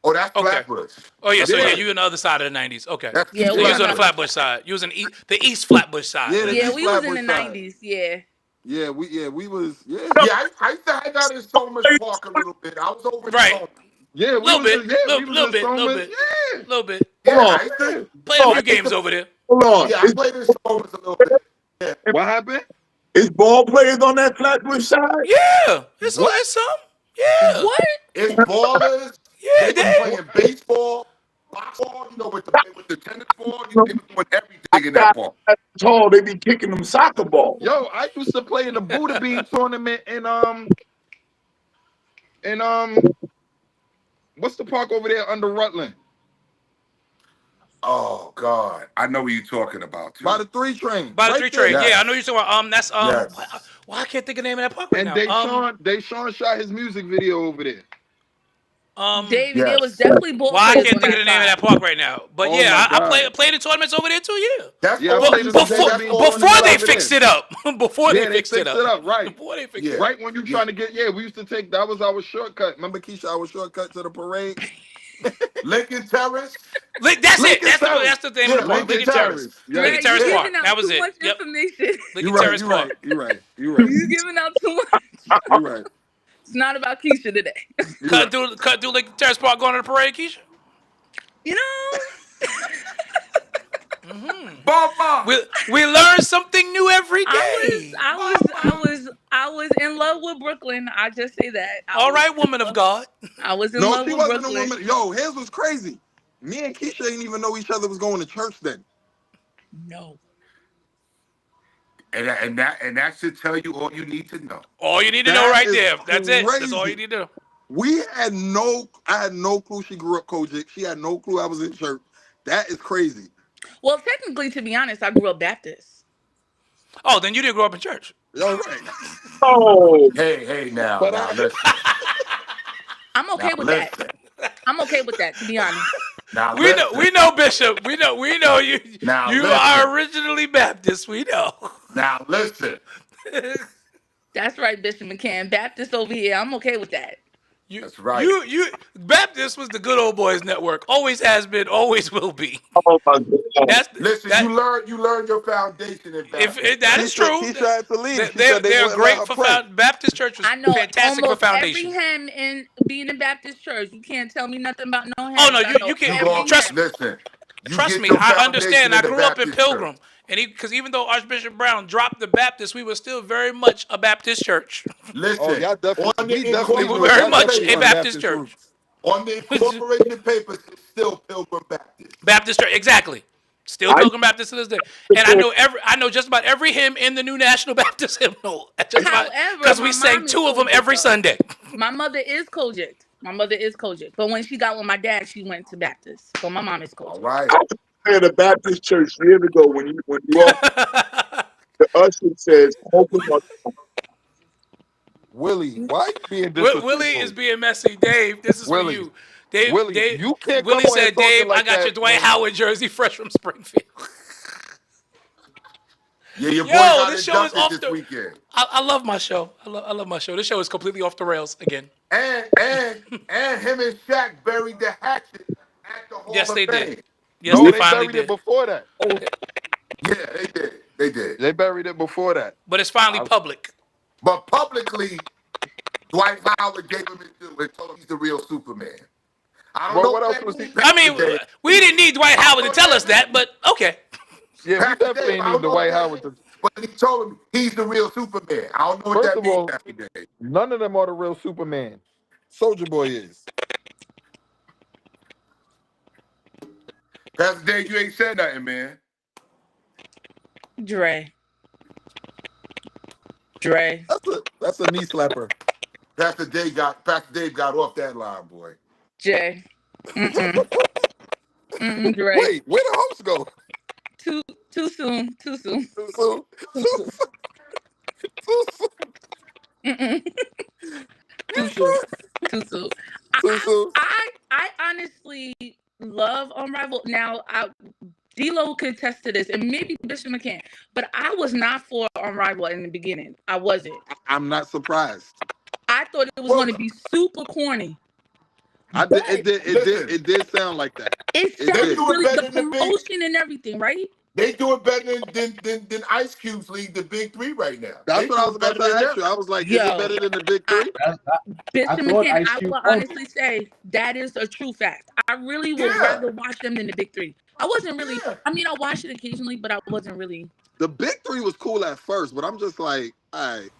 Oh, that's Okay. Flatbush. Oh yeah, so Yeah. you on the other side of the 90s. Okay. That's Yeah, So we you was was on the on Flatbush side. You was in the East Flatbush side. Yeah, the Yeah, East we was in Flatbush the side. 90s, yeah. Yeah, we was. Yeah, Yeah, I used to hang out in Somers Park a little bit. I was over in Right. Somers. yeah, we Little was. bit, Yeah, we was little in bit, little Somers. bit. Yeah. A little bit. Yeah, Hold on. I used to. Played a few games over there. Hold on. Yeah, I played in Somers a little bit. What happened? Is ball players on that Flatbush side? Yeah, it's some. Yeah, What? It's ballers. yeah, They they. were playing baseball, boxball, with the tennis ball. They were doing everything in that park. Tall, they be kicking them soccer balls. Yo, I used to play in the Buddha Bean tournament in what's the park over there under Rutland? Oh God, I know what you're talking about. Too. By the 3 train. By the 3 train. Yes. Yeah, I know you're talking about. That's Yes. Why I can't think of the name of that park right And now. Deshaun shot his music video over there. Davey, Yes. there was definitely ball Why I players can't on think of the name of that park right now. But Oh, yeah, my I God. played in tournaments over there too. Yeah. That's Yeah, I all- played in that's the all- Buddha that's Bean all- Before they over fixed there. it up. Before Yeah, they fixed it up. right. Before they fixed Yeah. it up. Right when you trying to get, we used to take, that was our shortcut. Remember, Keisha, our shortcut to the parade? Lincoln Terrace. That's it. Lincoln That's Terrace. the name of the Yeah, park. Lincoln Terrace. Yeah. Lincoln Terrace You're Park. giving out That was too it. much Yep. information. Lincoln Terrace Park. You're right. You're giving out too much. You're right. It's not about Keisha today. Cut through Lincoln Terrace Park going to the parade, Keisha. You know? Baba. We learn something new every day. I was in love with Brooklyn. I just say that. All right, woman of God. I was in No, love she with wasn't Brooklyn. a woman. Yo, his was crazy. Me and Keisha didn't even know each other was going to church then. No. And that should tell you all you need to know. All you need to That know right is there. That's it. That's crazy. all you need to know. I had no clue she grew up Kojic. She had no clue I was in church. That is crazy. Well, technically, to be honest, I grew up Baptist. Oh, then you didn't grow up in church. All right. Oh, Hey, now But listen. I'm okay Now with listen. that. I'm okay with that, to be honest. Now We listen. know, Bishop. We know you. Now You listen. are originally Baptist. We know. Now listen. That's right, Bishop McCann. Baptist over here. I'm okay with that. That's right. You Baptist was the good old boys network. Always has been. Always will be. oh my God. Listen, you learn your foundation in If Baptist. that is true, Keisha had to leave. She they're said they wouldn't great let for her pray. Baptist church was I know fantastic for almost foundation. every hymn in being in Baptist church. You can't tell me nothing about no hymn. Oh, no, you can't- trust- Listen. You Trust get me, your I understand. foundation I in the grew up in Baptist Pilgrim, church. and because even though Archbishop Brown dropped the Baptist, we were still very much a Baptist church. Listen. Oh, y'all definitely, on the we definitely were was- very y'all much definitely a was Baptist church. roots. On the incorporated papers, it's still Pilgrim Baptist. Baptist church, exactly. Still Pilgrim Baptist to this day. And I know just about every hymn in the New National Baptist hymnal. However, because we sang 2 of them every Sunday. My mother is Kojic. But when she got with my dad, she went to Baptist. So my mom is Kojic. All right. I was at a Baptist church years ago when you the usher says, "Open up." Willie, why are you being disrespectful? Willie is being messy. Dave, this is Willie, for you. Dave, Willie, Dave, you can't Willie come on here said, Dave, talking like I got that, your Dwight man. Howard jersey fresh from Springfield. Yeah, your boy Yo, got this it show is dunked off this weekend. I love my show. I love my show. This show is completely off the rails again. And him and Shaq buried the hatchet at the Hall Yes, of they Fame. did. Yes, No, they they finally buried did. it before that. Yeah, they did. They did. They buried it before that. But it's finally public. But publicly, Dwight Howard gave him his due and told him he's the real Superman. I don't know what else that was he? means, I mean, Pastor Dave. we didn't need Dwight Howard to tell us that, but okay. Yeah, we Pastor definitely Dave, I need don't the know White what that Howard. means, but he told him he's the real Superman. I don't know what First that of means, all, Pastor Dave. none of them are the real Superman. Soldier Boy is. Pastor Dave, you ain't said nothing, man. Dre. That's a knee slapper. Pastor Dave got off that line, boy. Jay. Dre. Wait, where the host go? Too soon. Too soon. Too soon. Too soon. I honestly love Unrivaled. Now, D-Lo could attest to this, and maybe Bishop McCann, but I was not for Unrivaled in the beginning. I wasn't. I'm not surprised. I thought it was going to be super corny. It did sound like that. It They sounded do it really better the than the promotion and everything, right? They do it better than Ice Cube's league, the Big Three right now. That's They what I do was it about to better than ask you. them. I was like, is Yo. it better than the Big Three? Bishop thought McCann, Ice I Cube will owned honestly say that is a true fact. I really would Yeah. rather watch them than the Big Three. I wasn't really, I mean, I watched it occasionally, but I wasn't really. The Big Three was cool at first, but I'm just like, all right.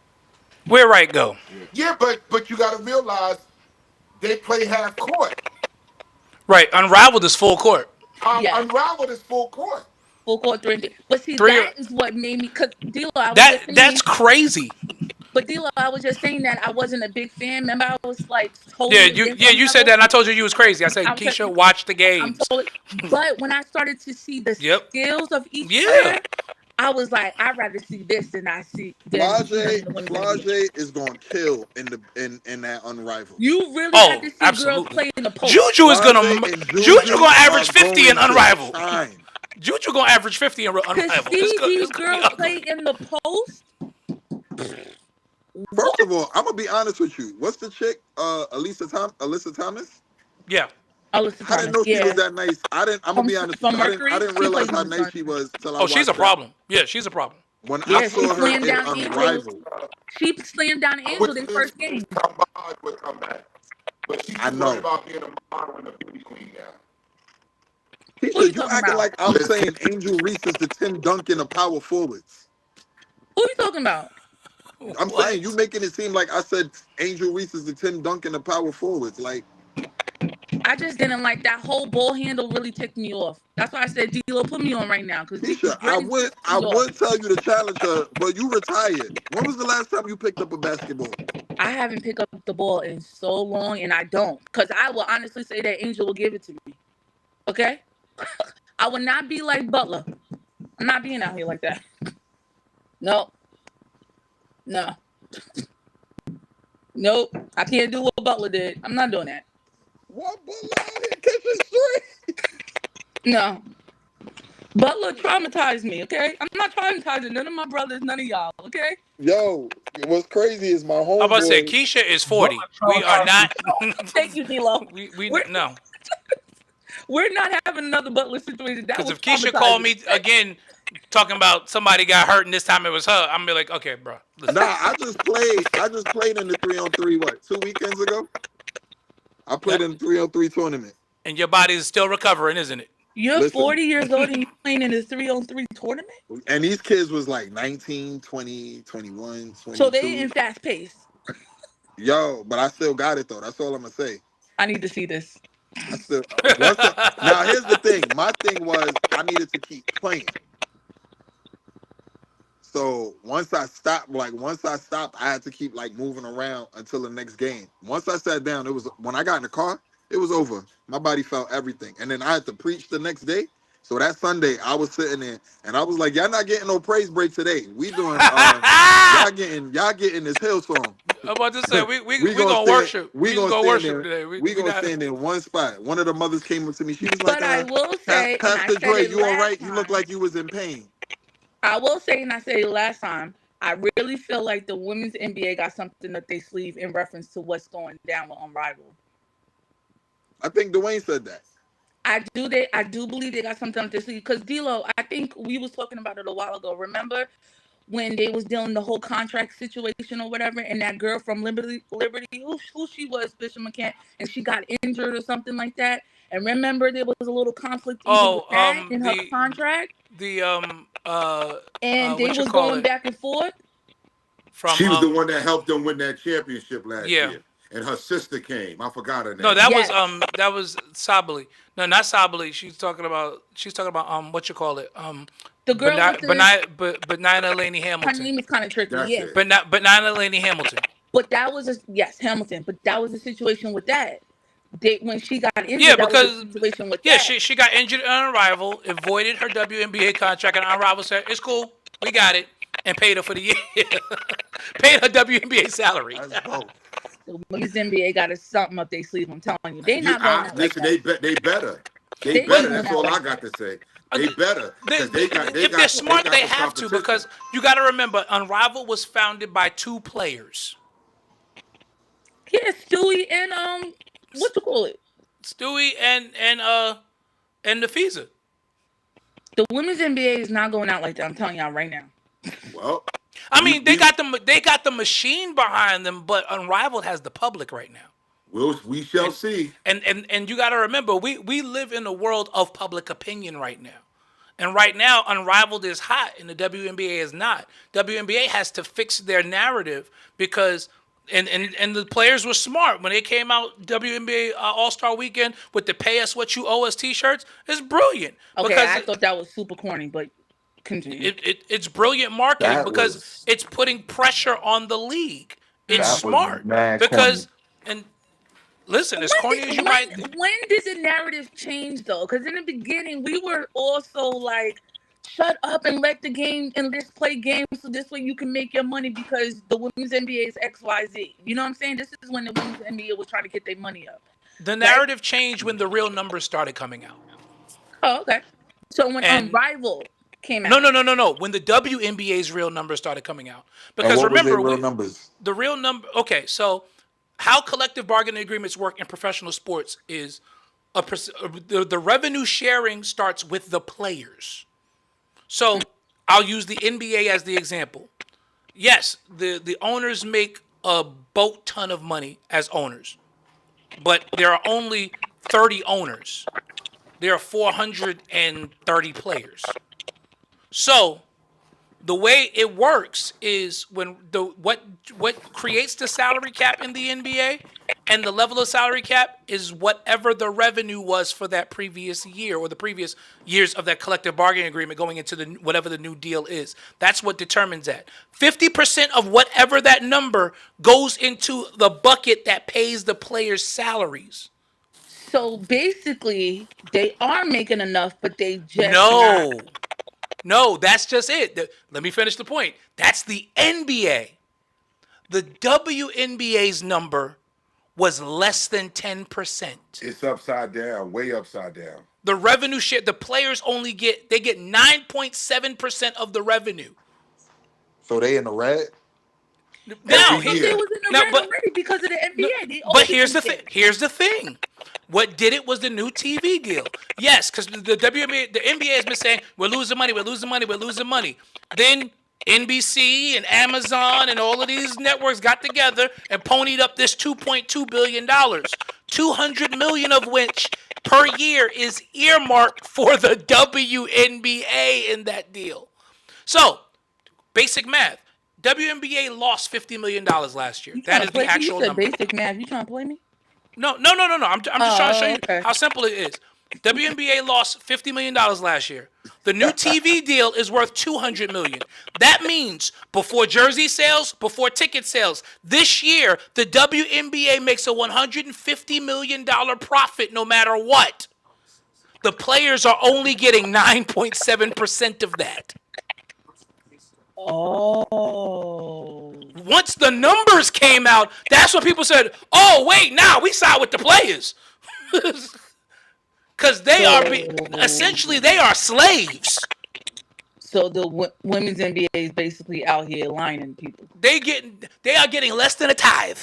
Where right go? Yeah, but you got to realize they play half court. Right, Unrivaled is full court. Yeah. Unrivaled is full court. Full court 3. But see, Three- that is what made me, because D-Lo, I was just saying, That's crazy. but D-Lo, I was just saying that I wasn't a big fan. Remember, I was like totally. You said that, and I told you was crazy. I said, I'm Keisha, saying- watch the I'm games. totally, but when I started to see the Yep. skills of each Yeah. player, I was like, I'd rather see this than I see. Flage is gonna kill in that Unrivaled. You really Oh, have to see absolutely. girls play in the post. Juju is gonna Flage and Juju gonna average are 50 in going to Unrivaled. shine. Juju gonna average 50 in To Unrivaled. see these It's gonna be girls ugly. play in the post. First of all, I'm gonna be honest with you. What's the chick? Alyssa Thomas? Yeah. Alyssa I didn't know Thomas, she was that nice. I'm gonna be honest. from I Mercury? didn't She realize plays how in nice she was till I Oh, she's watched a her. problem. Yeah, she's a problem. When Yeah, I she saw her slammed in down Angel. Unrivaled, She slammed down Angel their first game. Would come back. But she's I too know. worried about being a model and a beauty queen now. he Who you said, you talking acting about? like I'm saying Angel Reese is the Tim Duncan of power forwards. Who you talking about? I'm saying you making it seem like I said Angel Reese is the Tim Duncan of power forwards. Like, I just didn't like that whole ball handle. Really ticked me off. That's why I said D-Lo, put me on right now because Keisha, I would tell you to challenge her, but you retired. When was the last time you picked up a basketball? I haven't picked up the ball in so long, and I don't, because I will honestly say that Angel will give it to me. Okay, I will not be like Butler. I'm not being out here like that. No. Nope. I can't do what Butler did. I'm not doing that. What Butler out here catching straight? No. Butler traumatized me, okay? I'm not traumatizing none of my brothers, none of y'all, okay? Yo, what's crazy is my homeboy. I'm about to say Keisha is 40. We are not. Thank you, D-Lo. No. We're not having another Butler situation. That Because was if Keisha traumatizing. called me again talking about somebody got hurt and this time it was her, I'm gonna be like, okay, bro. Listen. Nah, I just played in the 3-on-3 what, 2 weekends ago? I played in the 3-on-3 tournament. And your body is still recovering, isn't it? You're 40 years old and you're playing in a 3-on-3 tournament? And these kids was like 19, 20, 21, 22. So they in fast pace. Yo, but I still got it though. That's all I'm gonna say. I need to see this. I said, now here's the thing. My thing was I needed to keep playing. So once I stopped, I had to keep like moving around until the next game. Once I sat down, it was when I got in the car, it was over. My body felt everything. And then I had to preach the next day. So that Sunday, I was sitting there and I was like, y'all not getting no praise break today. We doing y'all getting this hill song. I'm about to say we gonna worship. We gonna worship today. We gonna stand in one spot. One of the mothers came up to me. She was like, But I will say, and I Pastor said Dre, it you all last right? You look time. like you was in pain. I will say, and I said it last time, I really feel like the women's NBA got something up their sleeve in reference to what's going down with Unrivaled. I think Dwayne said that. I do believe they got something up their sleeve because D-Lo, I think we was talking about it a while ago. Remember when they was dealing the whole contract situation or whatever, and that girl from Liberty, who she was, Bishop McCann, and she got injured or something like that. And remember there was a little conflict even with that in her contract. And they was going back and forth. She was the one that helped them win that championship last year. And her sister came. I forgot her name. No, that was Sabali. No, not Sabali. She's talking about what you call it. The girl Benina Laney Hamilton. Her name is kind of tricky. Yeah. Benina Laney Hamilton. But that was Hamilton. But that was the situation with that. When she got injured, she got injured on Unrivaled, avoided her WNBA contract, and Unrivaled said, "It's cool, we got it," and paid her for the year, paid her WNBA salary. The women's NBA got something up their sleeve. I'm telling you, they not going out listen, like that. They better. They better. That's all I got to say. They better. If they're smart, they have to, because you got to remember, Unrivaled was founded by two players. Yeah, Stewie and what you call it? Stewie and Nafisa. The women's NBA is not going out like that. I'm telling y'all right now. Well, I mean, they got the machine behind them, but Unrivaled has the public right now. We shall see. And you got to remember, we live in a world of public opinion right now. And right now, Unrivaled is hot, and the WNBA is not. WNBA has to fix their narrative because. And the players were smart when they came out WNBA All-Star Weekend with the "Pay Us What You Owe Us" T-shirts. It's brilliant. Okay, I thought that was super corny, but continue. It's brilliant marketing because it's putting pressure on the league. It's smart because listen, as corny as you might. When did the narrative change though? Because in the beginning we were also like, shut up and let the game and let's play games so this way you can make your money because the women's NBA is XYZ. You know what I'm saying? This is when the women's NBA was trying to get their money up. The narrative changed when the real numbers started coming out. Oh, okay. So when Unrivaled came out. No. When the WNBA's real numbers started coming out. Because remember, real numbers? The real number. Okay, so how collective bargaining agreements work in professional sports is the revenue sharing starts with the players. So I'll use the NBA as the example. Yes, the owners make a boat ton of money as owners, but there are only 30 owners. There are 430 players. So the way it works is when what creates the salary cap in the NBA and the level of salary cap is whatever the revenue was for that previous year or the previous years of that collective bargaining agreement going into whatever the new deal is. That's what determines that. 50% of whatever that number goes into the bucket that pays the players' salaries. So basically, they are making enough, but they just No, that's just it. Let me finish the point. That's the NBA. The WNBA's number was less than 10%. It's upside down, way upside down. The revenue share, the players get 9.7% of the revenue. So they in the red? Now, they was in the red already because of the NBA. But here's the thing. What did it was the new TV deal. Yes, because the NBA has been saying, we're losing money. Then NBC and Amazon and all of these networks got together and ponied up this $2.2 billion, $200 million of which per year is earmarked for the WNBA in that deal. So, basic math. WNBA lost $50 million last year. That is the actual number. Basic math. You trying to play me? No. I'm just trying to show you Okay. how simple it is. WNBA lost $50 million last year. The new TV deal is worth $200 million. That means before jersey sales, before ticket sales, this year the WNBA makes a $150 million profit no matter what. The players are only getting 9.7% of that. Oh. Once the numbers came out, that's what people said, oh, wait, now we side with the players. Because they are, essentially, they are slaves. So the women's NBA is basically out here lying people. They are getting less than a tithe.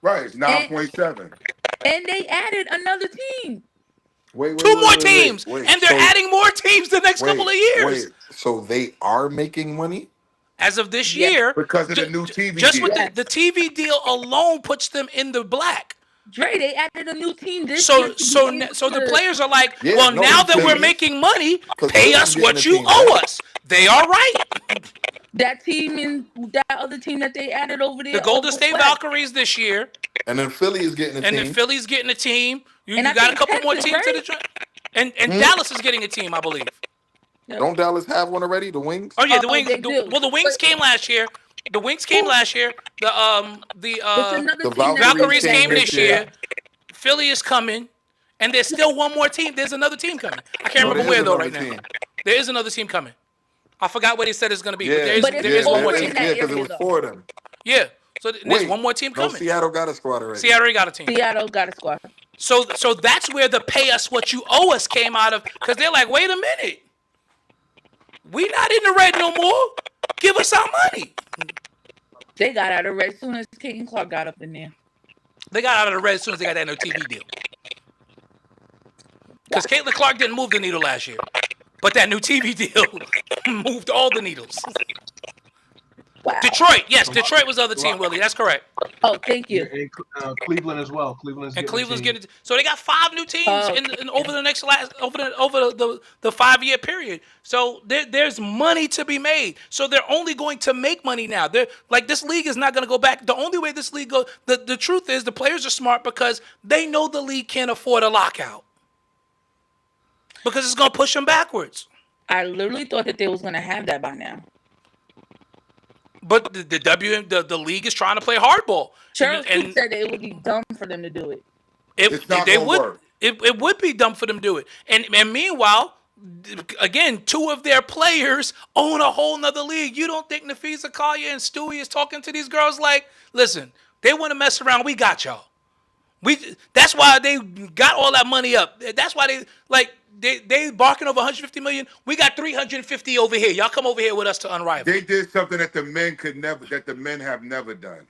Right, it's 9.7. And they added another team. Two more teams. And they're adding more teams the next couple of years. Wait, so they are making money? As of this year. Because of the new TV just deal. with the TV deal alone puts them in the black. Dre, they added a new team this year. year. So the players are like, now that we're making money, pay us what you owe us. They are right. That team and that other team that they added over there. The Golden State Valkyries this year. And then Philly is getting a team. And then Philly's getting a team. You got a couple more teams to the draft. And Dallas is getting a team, I believe. Don't Dallas have one already? The Wings? Oh yeah, the Wings. The Wings came last year. The Wings came last year. The Valkyries came this year. Philly is coming, and there's still one more team. There's another team coming. I can't remember where though right now. There is another team coming. I forgot what they said it's going to be. Yeah, but there is one more team. Yeah, because it was 4 of them. Yeah. So there's one more team coming. Seattle got a squad already. Seattle got a team. Seattle got a squad. So that's where the pay us what you owe us came out of, because they're like, wait a minute. We not in the red no more. Give us our money. They got out of red as soon as Caitlin Clark got up in there. They got out of the red as soon as they got that new TV deal. Because Caitlin Clark didn't move the needle last year. But that new TV deal moved all the needles. Wow. Detroit. Yes, Detroit was the other team, Willie. That's correct. Oh, thank you. And Cleveland as well. Cleveland's getting so they got 5 new teams over the next over the 5-year period. So there's money to be made. So they're only going to make money now. They're like, this league is not going to go back. The only way this league goes, the truth is the players are smart because they know the league can't afford a lockout. Because it's going to push them backwards. I literally thought that they was going to have that by now. But the league is trying to play hardball. Charles said it would be dumb for them to do it. It would be dumb for them to do it. And meanwhile, again, 2 of their players own a whole nother league. You don't think Nafisa Collier and Stewie is talking to these girls like, listen, they want to mess around. We got y'all. That's why they got all that money up. That's why they barking over 150 million. We got 350 over here. Y'all come over here with us to Unrivaled. They did something that the men have never done.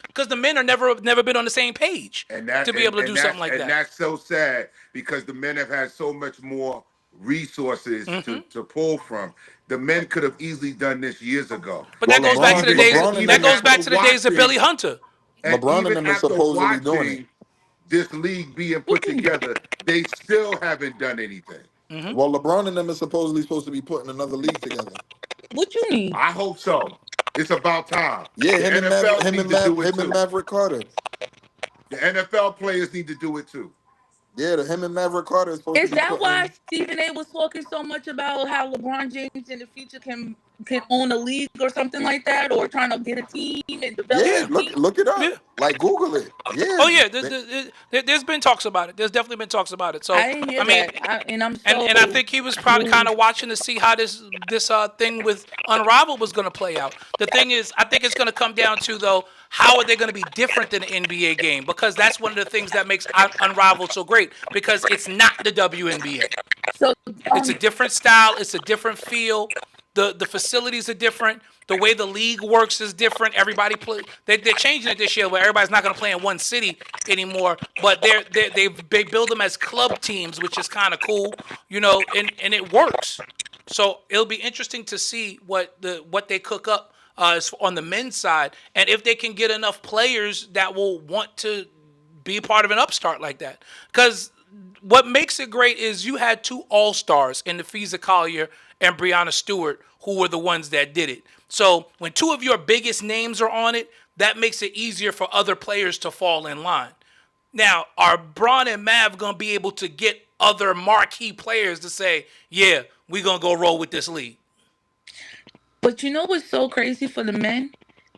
Because the men are never been on the same page to be able to do something like that. And that's so sad because the men have had so much more resources to pull from. The men could have easily done this years ago. But that goes back to the days. That goes back to the days of Billy Hunter. LeBron and them are supposedly doing it. This league being put together, they still haven't done anything. Mm-hmm. Well, LeBron and them are supposed to be putting another league together. What you mean? I hope so. It's about time. Yeah, him and Maverick Carter. The NFL players need to do it too. Yeah, him and Maverick Carter is supposed to be. Is that why Stephen A was talking so much about how LeBron James in the future can own a league or something like that, or trying to get a team and develop? Yeah, look it up. Yeah. Like Google it. Yeah. Oh yeah, there's been talks about it. There's definitely been talks about it. So I didn't hear that. And I think he was probably kind of watching to see how this thing with Unrivaled was going to play out. The thing is, I think it's going to come down to though, how are they going to be different than the NBA game? Because that's one of the things that makes Unrivaled so great. Because it's not the WNBA. So it's a different style. It's a different feel. The facilities are different. The way the league works is different. Everybody play. They're changing it this year, where everybody's not going to play in one city anymore. But they build them as club teams, which is kind of cool, and it works. So it'll be interesting to see what they cook up on the men's side, and if they can get enough players that will want to be part of an upstart like that. Because what makes it great is you had 2 all-stars in Nafisa Collier and Breanna Stewart, who were the ones that did it. So when 2 of your biggest names are on it, that makes it easier for other players to fall in line. Now, are Bron and Mav going to be able to get other marquee players to say, yeah, we're going to go roll with this league? But you know what's so crazy for the men?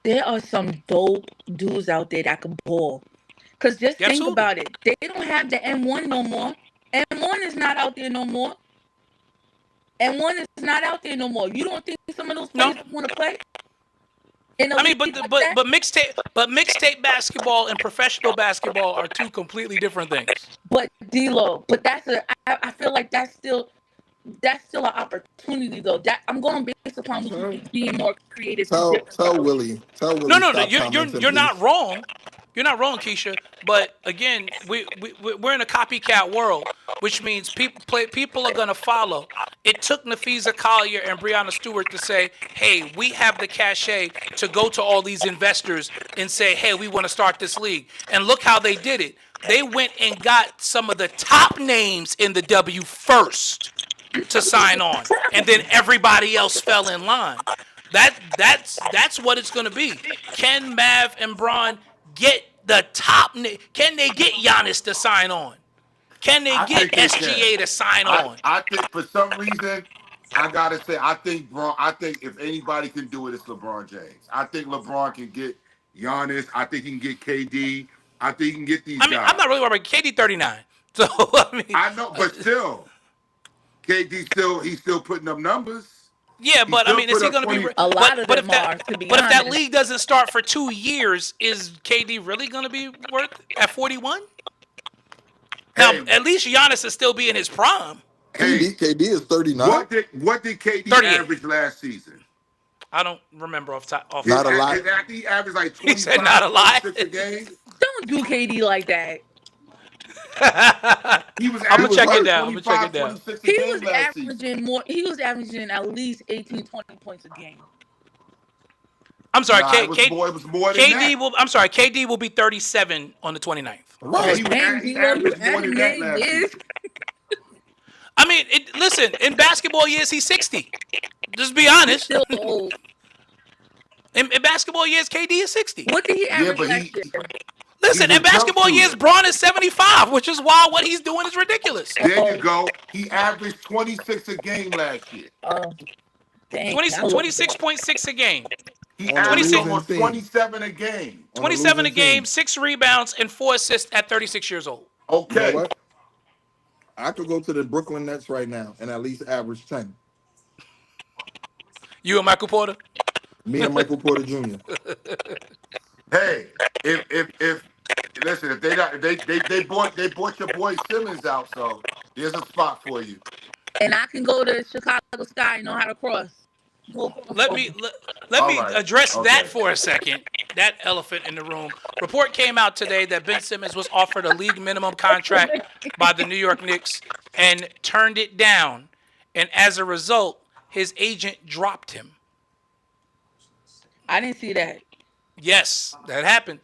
There are some dope dudes out there that can ball. Because just Yeah, think absolutely. about it. They don't have the M1 no more. M1 is not out there no more. M1 is not out there no more. You don't think some of those players want to play? I mean, but mixtape basketball and professional basketball are two completely different things. But D-Lo, I feel like that's still an opportunity though. That I'm going based upon being more creative. Tell Willie. No, stop you're commenting, not please. wrong. You're not wrong, Keisha. But again, we're in a copycat world, which means people are gonna follow. It took Nafisa Collier and Breonna Stewart to say, "Hey, we have the cachet to go to all these investors and say, hey, we want to start this league." And look how they did it. They went and got some of the top names in the W first to sign on, and then everybody else fell in line. That's what it's going to be. Can Mav and Bron get the top? Can they get Giannis to sign on? Can they get SGA to sign on? I think for some reason, I gotta say, I think if anybody can do it, it's LeBron James. I think LeBron can get Giannis. I think he can get KD. I think he can get these guys. I'm not really worried about KD 39. So I know, but still, KD he's still putting up numbers. Yeah, but I mean, is he going to be? A lot of them are, to be honest. But if that league doesn't start for 2 years, is KD really going to be worth at 41? Now, at least Giannis is still be in his prime. KD is 39. What did KD 38. average last season? I don't remember off top. Not a lot. He averaged like 25, He said not a lot. 26 a game. Don't do KD like that. He was. I'm gonna check it down. 25, 26 a He game was last season. averaging more. He was averaging at least 18, 20 points a game. I'm sorry, It was more than that. I'm sorry, KD will be 37 on the 29th. Right. He averaged more than that last season. I mean, listen, in basketball years, he's 60. Just be honest. Still old. In basketball years, KD is 60. What did he average last year? Listen, in basketball years, Braun is 75, which is why what he's doing is ridiculous. There you go. He averaged 26 a game last year. Oh, dang. 26.6 a game. He averaged almost 27 a game. 27 a game, 6 rebounds, and 4 assists at 36 years old. Okay. You know what? I could go to the Brooklyn Nets right now and at least average 10. You and Michael Porter? Me and Michael Porter Jr. Hey, if listen, if they bought your boy Simmons out, so there's a spot for you. And I can go to Chicago Sky and know how to cross. Let me address that for a second. That elephant in the room. Report came out today that Ben Simmons was offered a league minimum contract by the New York Knicks and turned it down. And as a result, his agent dropped him. I didn't see that. Yes, that happened.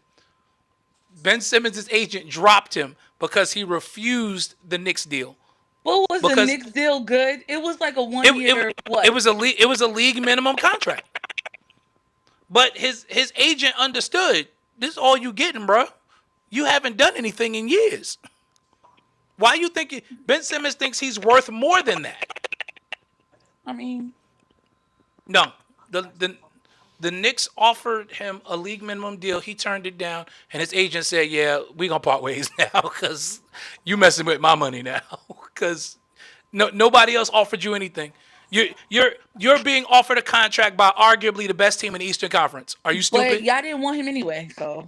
Ben Simmons' agent dropped him because he refused the Knicks deal. What was the Knicks deal good? It was like a 1 year. What? It was a league minimum contract. But his agent understood, this is all you getting, bro. You haven't done anything in years. Why you think Ben Simmons thinks he's worth more than that? I mean, no. The Knicks offered him a league minimum deal. He turned it down, and his agent said, "Yeah, we gonna part ways now because you messing with my money now because nobody else offered you anything. You're being offered a contract by arguably the best team in the Eastern Conference. Are you stupid? But y'all didn't want him anyway, so."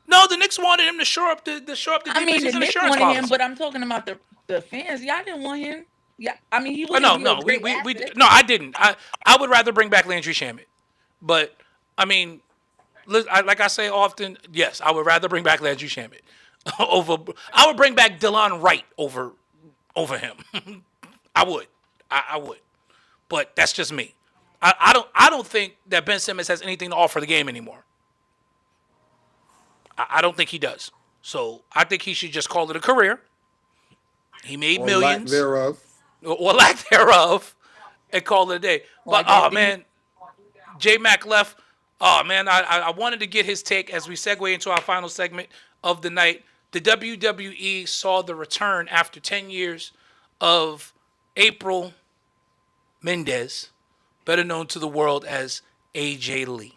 No, the Knicks wanted him to shore up the I mean, the Knicks insurance wanted policy. him, but I'm talking about the fans. Y'all didn't want him. Yeah, I mean, he was. No, I didn't. I would rather bring back Landry Shamet, but I mean, like I say often, yes, I would rather bring back Landry Shamet over. I would bring back DeLon Wright over him. I would, but that's just me. I don't think that Ben Simmons has anything to offer the game anymore. I don't think he does. So I think he should just call it a career. He made millions. Lack thereof, and call it a day. But man, J Mac left. Oh man, I wanted to get his take as we segue into our final segment of the night. The WWE saw the return after 10 years of April Mendez, better known to the world as AJ Lee.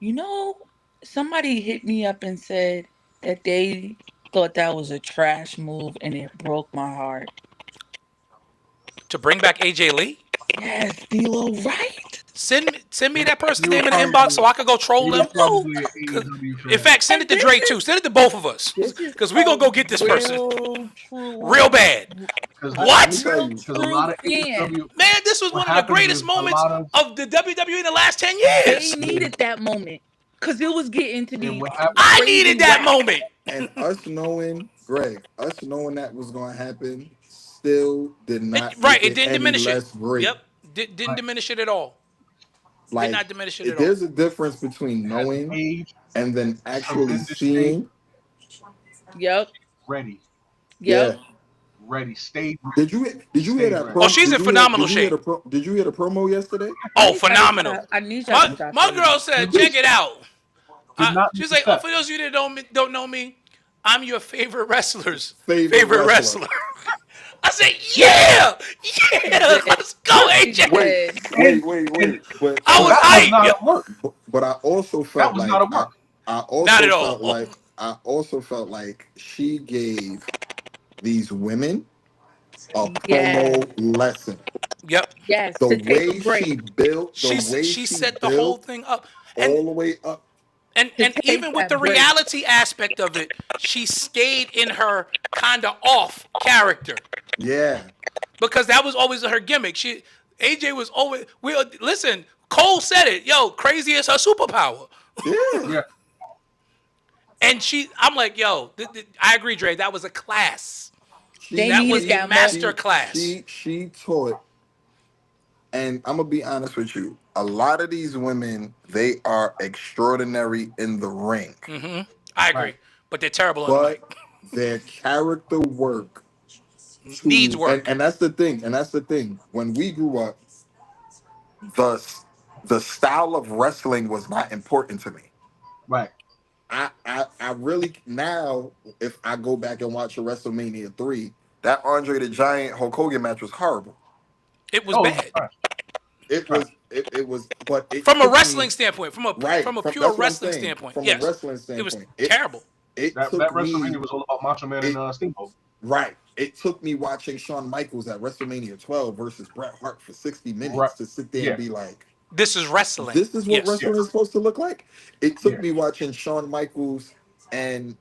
You know, somebody hit me up and said that they thought that was a trash move and it broke my heart. To bring back AJ Lee? Yes, D-Lo, right? Send me that person's He was name in the probably inbox so I could go troll he them. was probably an AEW fan. In fact, send it to Dre too. Send it to both of us. This is Because we're going to go get this person. true. Real bad. What? Because a lot of AEW, Man, this was what one of the happens greatest is a moments lot of the WWE in the last 10 They years. needed that moment because it was getting to and be. what happened, I crazy needed that whack. moment. And us knowing, Greg, us knowing that was going to happen, still did not. Right, make it didn't any diminish it. less great. Yep, didn't diminish it at all. Like, Did not diminish it at all. there's a difference between knowing age, and then actually tremendous seeing. Yep. ready, Yep. ready, stayed Did you hear that? ready. Promo? Oh, she's in phenomenal shape. Did you hear the promo yesterday? Oh, phenomenal. I need y'all to stop My saying girl said, check it out. Did not She's miss like, a oh, step. for those of you that don't know me, I'm your favorite wrestler's Favorite wrestler. I said, yeah, let's go, AJ. Wait. But I was that was hyped. not Yo. a work. but I also felt That was like not a work. I also Not at all. felt like she gave these women a promo lesson. Yep. Yes. The To take way a break. she built, the way She set the whole built thing up. all the way up. And take even with that the break. reality aspect of it, she stayed in her kind of off character Yeah. because that was always her gimmick. AJ was always listen. Cole said it. Yo, crazy is her superpower. Yeah. And I'm like, yo, I agree, Dre. That was a class. They That needed was a that master class. She taught, and I'm gonna be honest with you. A lot of these women, they are extraordinary in the ring, I agree, Right. but they're terrible on the but mic. their character work Needs work. And that's the thing. And that's the thing. When we grew up, the style of wrestling was not important to me. Right. I really now, if I go back and watch a WrestleMania 3, that Andre the Giant Hulk Hogan match was horrible. It was Oh, bad. right. It was, but it From a took wrestling me- standpoint, from a right pure that's what I'm wrestling saying. standpoint, From yes, a wrestling it was standpoint, terrible. It That took WrestleMania me was all about Macho Man and Steamboat. right. It took me watching Shawn Michaels at WrestleMania 12 versus Bret Hart for 60 minutes Right. to sit there Yeah. and be like, This is wrestling. this is what Yes. wrestling is supposed to look like. It took Yeah. me watching Shawn Michaels and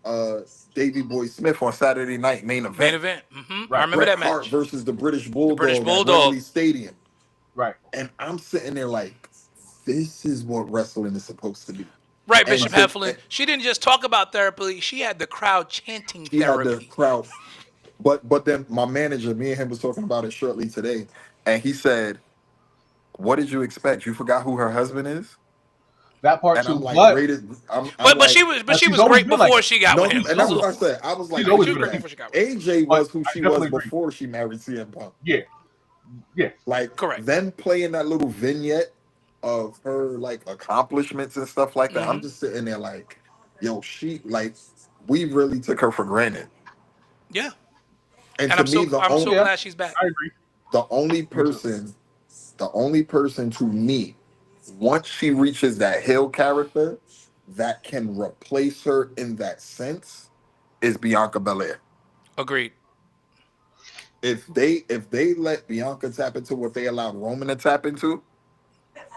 Davey Boy Smith on Saturday night main event. Main event. I Right. remember Bret that Hart match. versus the British Bulldog, British at Bulldog. Wembley Stadium. Right. And I'm sitting there like, this is what wrestling is supposed to be. Right, And Bishop so- Heflin. She didn't just talk about therapy; she had the crowd chanting He had the therapy. crowd. But then my manager, me and him was talking about it shortly today, and he said, "What did you expect? You forgot who her husband is?" That part And too. I'm like, But rated. I'm But like, she was she's was always great been before like- she got no, with him. and that's what I said. I was like, She's always She was been great like- before she got with him. AJ was who I she was definitely agree. before she married CM Punk. yeah. Like, Correct. them playing that little vignette of her like accomplishments and stuff like that. Mm-hmm. I'm just sitting there like, yo, she like, we really took her for granted. Yeah, And and to I'm me, so the glad she's back. I agree. only person to me, once she reaches that heel character, that can replace her in that sense, is Bianca Belair. Agreed. If they let Bianca tap into what they allowed Roman to tap into,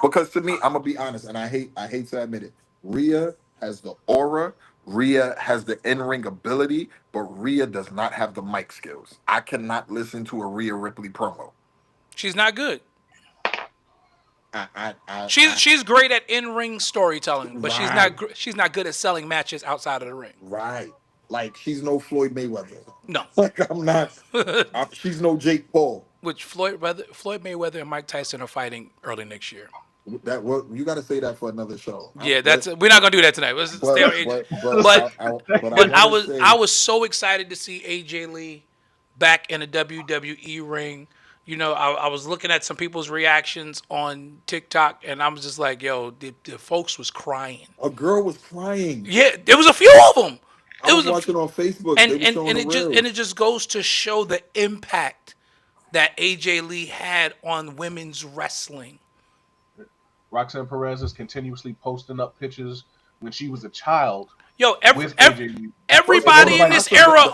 because to me, I'm gonna be honest, and I hate to admit it, Rhea has the aura, Rhea has the in-ring ability, but Rhea does not have the mic skills. I cannot listen to a Rhea Ripley promo. She's not good. I She's great at in-ring storytelling, but Right. she's not good at selling matches outside of the ring. right. Like, she's no Floyd Mayweather. No. Like, she's no Jake Paul. Which Floyd Mayweather and Mike Tyson are fighting early next year. You got to say that for another show. Yeah, we're not gonna do that tonight. Let's stay on AJ. But I was so excited to see AJ Lee back in a WWE ring, I was looking at some people's reactions on TikTok, and I was just like, yo, the folks was crying. A girl was crying. Yeah, there was a few of them. I was watching on Facebook. They were showing And the it reels. just goes to show the impact that AJ Lee had on women's wrestling. Roxanne Perez is continuously posting up pictures when she was a child Yo, with AJ Lee. everybody in Nobody- this era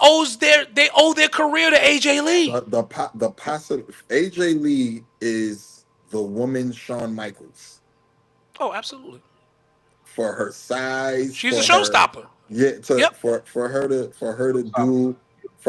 they owe their career to AJ Lee. The passive AJ Lee is the woman Shawn Michaels Oh, absolutely. for her size. She's a for her- showstopper. Yeah, Yep. for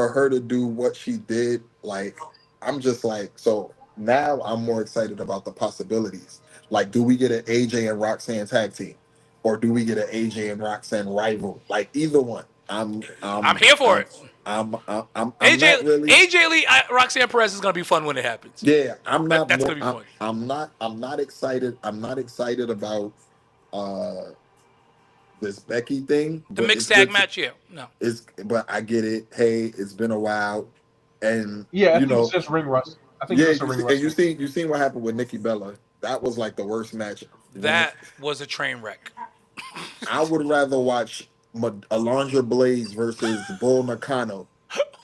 her to do what she did, like I'm just like, so now I'm more excited about the possibilities. Like, do we get an AJ and Roxanne tag team, or do we get an AJ and Roxanne rival? Like either one, I'm here for it. I'm AJ not really. AJ Lee, Roxanne Perez is gonna be fun when it happens. Yeah, I'm not. That's more, gonna be fun. I'm not excited. I'm not excited about uh this Becky thing. The but mixed it's tag good to- match, yeah. No. But I get it. Hey, it's been a while, and Yeah, I you think know, it's just ring rust. I think yeah. it's just a ring rust. And you seen what happened with Nikki Bella. That was like the worst match. That was a train wreck. I would rather watch Alondra Blaze versus Bull Nakano.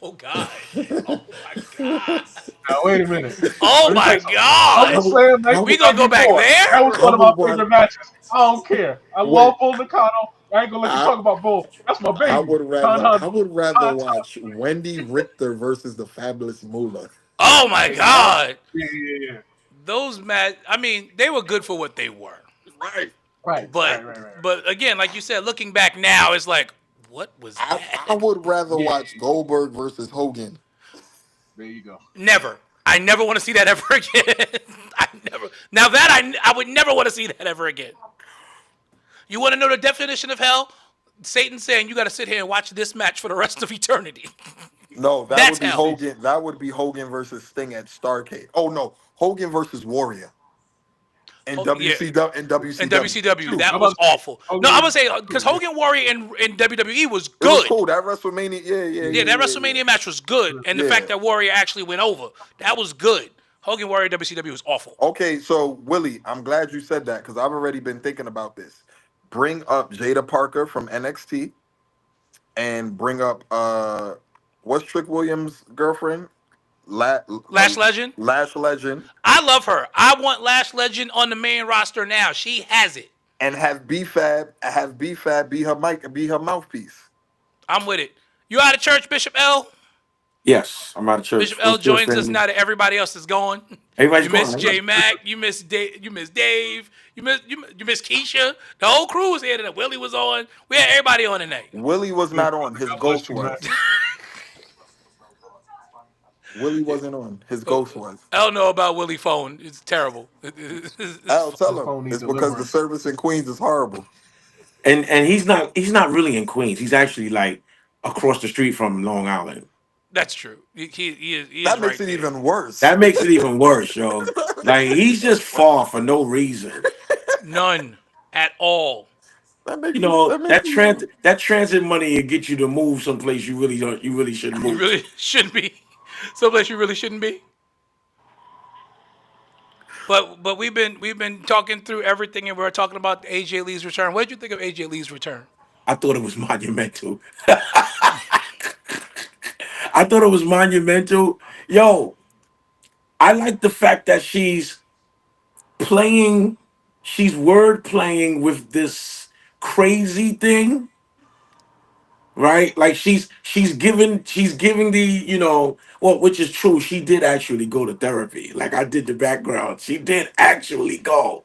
Oh God. Oh my God. Now, wait a minute. Oh my I God. was saying, like We gonna go back before, there? That was one of my Wait. favorite matches. I don't care. I love Bull Nakano. I ain't gonna let you talk about Bull. That's my baby. I would rather watch Wendy Richter versus the Fabulous Moolah. Oh my God. Yeah. Those I mean, they were good for what they were. Right. Right. But but again, like you said, looking back now, it's like, what was that? I would rather watch Goldberg versus Hogan. There you go. Never. I never want to see that ever again. I never. Now that I would never want to see that ever again. You want to know the definition of hell? Satan saying you got to sit here and watch this match for the rest of eternity. No, that That's would be hell. Hogan. That would be Hogan versus Sting at Starrcade. Oh no, Hogan versus Warrior. And WCW and WCW. And WCW, that was awful. No, I'm gonna say because Hogan Warrior in WWE was It was good. cool. That WrestleMania, Yeah, that WrestleMania match was good, and the Yeah. fact that Warrior actually went over, that was good. Hogan Warrior WCW was awful. Okay, so Willie, I'm glad you said that because I've already been thinking about this. Bring up Jada Parker from NXT, and bring up what's Trick Williams' girlfriend? Lash Legend. Lash Legend, I love her. I want Lash Legend on the main roster now. She has it. and have B-Fab be her mouthpiece. I'm with it. You out of church, Bishop L? Yes, I'm out of church. Bishop L joins us now that everybody else is gone. Everybody's You miss gone. J Mac. You miss Dave. You miss Dave. You miss Keisha. The whole crew was here today. Willie was on. We had everybody on tonight. Willie was not on. His ghost was. Willie wasn't on. His ghost was. I don't know about Willie phone. It's terrible. I'll tell him. It's because the service in Queens is horrible. And he's not really in Queens. He's actually like across the street from Long Island. That's true. He is That makes right it there. even worse. That makes it even worse, yo. Like he's just far for no reason. None at all. You know that transit money will get you to move someplace you really shouldn't You move. really shouldn't be. Someplace you really shouldn't be. But we've been talking through everything, and we're talking about AJ Lee's return. What did you think of AJ Lee's return? I thought it was monumental. I thought it was monumental. Yo, I like the fact that she's word playing with this crazy thing, right? Like she's giving the, well, which is true. She did actually go to therapy. Like I did the background. She did actually go.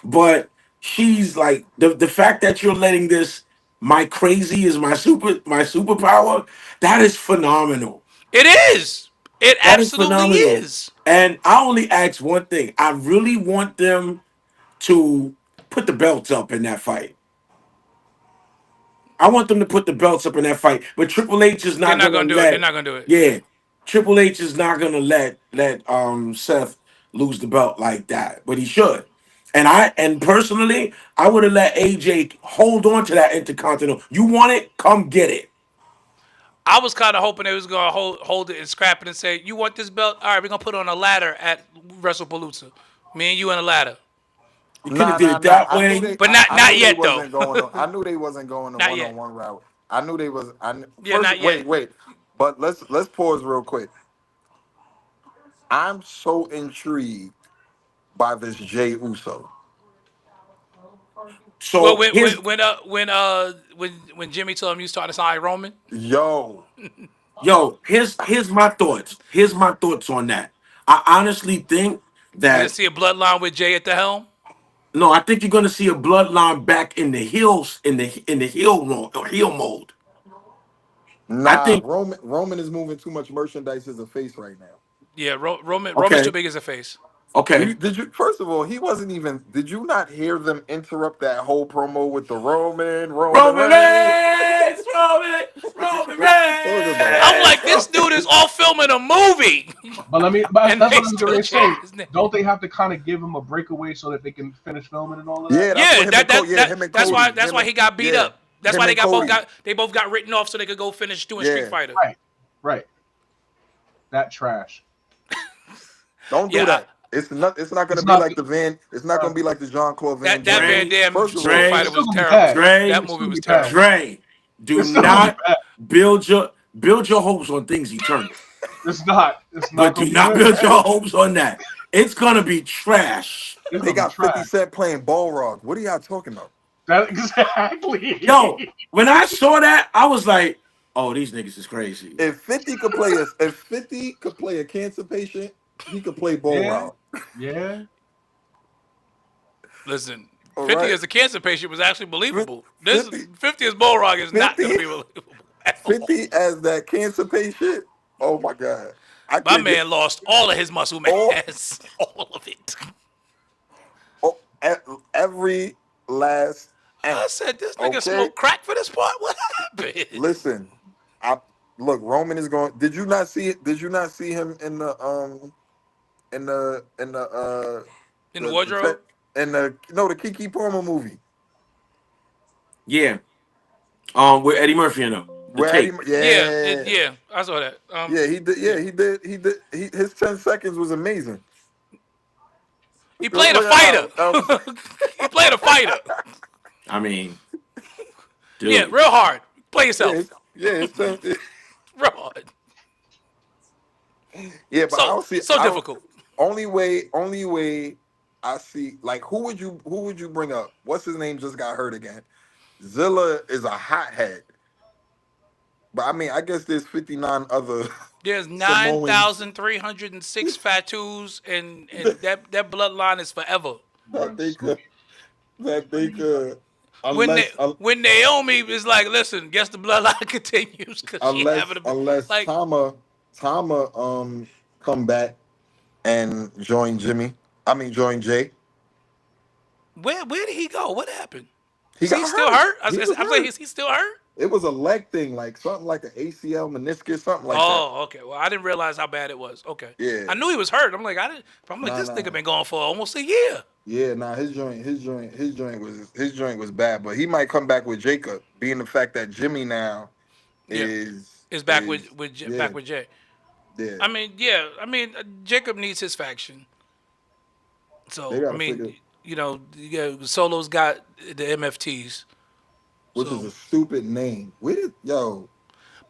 But she's like the fact that you're letting this my crazy is my superpower, that is phenomenal. It is. It That is absolutely phenomenal. is. And I only ask one thing. I really want them to put the belts up in that fight. I want them to put the belts up in that fight. But Triple H is They're not not gonna gonna do it. let They're not gonna do it. Yeah. Triple H is not gonna let Seth lose the belt like that. But he should. And personally, I would have let AJ hold on to that Intercontinental. You want it? Come get it. I was kind of hoping they was gonna hold it and scrap it and say, "You want this belt? All right, we're gonna put it on a ladder at WrestlePalooza. Me and you on a ladder." You could have Nah, did nah, it nah. that way. But I not knew they yet though. wasn't going on. I knew they wasn't going the Not yet. one-on-one route. I knew they was. Yeah, not yet. Wait. But let's pause real quick. I'm so intrigued by this Jey Uso. Well, So here's when Jimmy told him you started to sign Roman, Yo, here's my thoughts. Here's my thoughts on that. I honestly think we're gonna that see a bloodline with Jay at the helm. no, I think you're gonna see a bloodline back in the heels in the heel mode or heel mode. I nah. think Roman is moving too much merchandise as a face right now. Yeah, Roman's okay, too big as a face. okay. Did you? First of all, he wasn't even. Did you not hear them interrupt that whole promo with the Roman Roman Reigns? Reigns, Roman I'm like, Reigns. this dude is all filming a movie, But and that's they what I'm still going to say. change his name. Don't they have to kind of give him a breakaway so that they can finish filming and all of Yeah, that? that's Yeah, what him and that's Cody. why he got beat up. That's him why and Cody. they both got written off so they could go finish doing Yeah. Street Fighter. Right. That trash. Don't do Yeah, that. It's not going to It's be not- like the Van. It's not going to be like the Jean-Claude Van That Damme. Van Damme First of Street all, Fighter it's was still gonna be terrible. bad. Dre, That It's movie still was be bad. terrible. Dre, do It's still gonna be not bad. build your hopes on things eternal. It's not. It's not. But gonna do be not good. build your hopes on that. It's gonna be trash. It's they gonna got be trash. 50 Cent playing Balrog. What are y'all talking about? That exactly. Yo, when I saw that, I was like, "Oh, these niggas is crazy." If 50 could play a cancer patient, he could play Balrog. Yeah. Listen, All 50 right. as a cancer patient was actually believable. 50 50 as Bullrock is not 50 going to be believable. at all. 50 as that cancer patient. Oh my God. I My can't man lost all of his muscle mass, all of it. every last I ounce. said, this nigga Okay. smoked crack for this part. What happened? Listen, look. Roman is going. Did you not see it? Did you not see him in the In the wardrobe? the Kiki Palmer movie? Yeah. With Eddie Murphy in them. The Where tape. Yeah, I saw that. Yeah, he did. Yeah, he did. His 10 seconds was amazing. He played a Look at fighter. how- He played a fighter. I mean, dude. Yeah, real hard. Play yourself. Yeah, his 10 Real hard. yeah, but I don't see So I don't- difficult. Only way I see, like, who would you bring up? What's his name just got hurt again? Zilla is a hothead. But I mean, I guess there's 59 other There's Samoan- 9,306 Fatus, and that bloodline is forever. that they could When Naomi is like, listen, guess the bloodline continues because she having a unless like. Tama come back and join Jimmy. I mean join Jay. Where did he go? What happened? He Is he got still hurt? He was I'm hurt. like, is he still hurt? It was a leg thing, like something like an ACL meniscus, something like that. Oh, okay. Well, I didn't realize how bad it was. Okay. Yeah. I knew he was hurt. I'm like, this nigga been going for almost a year. Yeah, nah, his joint was bad, but he might come back with Jacob, being the fact that Jimmy now is back with Jay. Yeah. I mean, Jacob needs his faction. They So gotta I mean, figure- Solo's got the MFTs. which is a stupid name.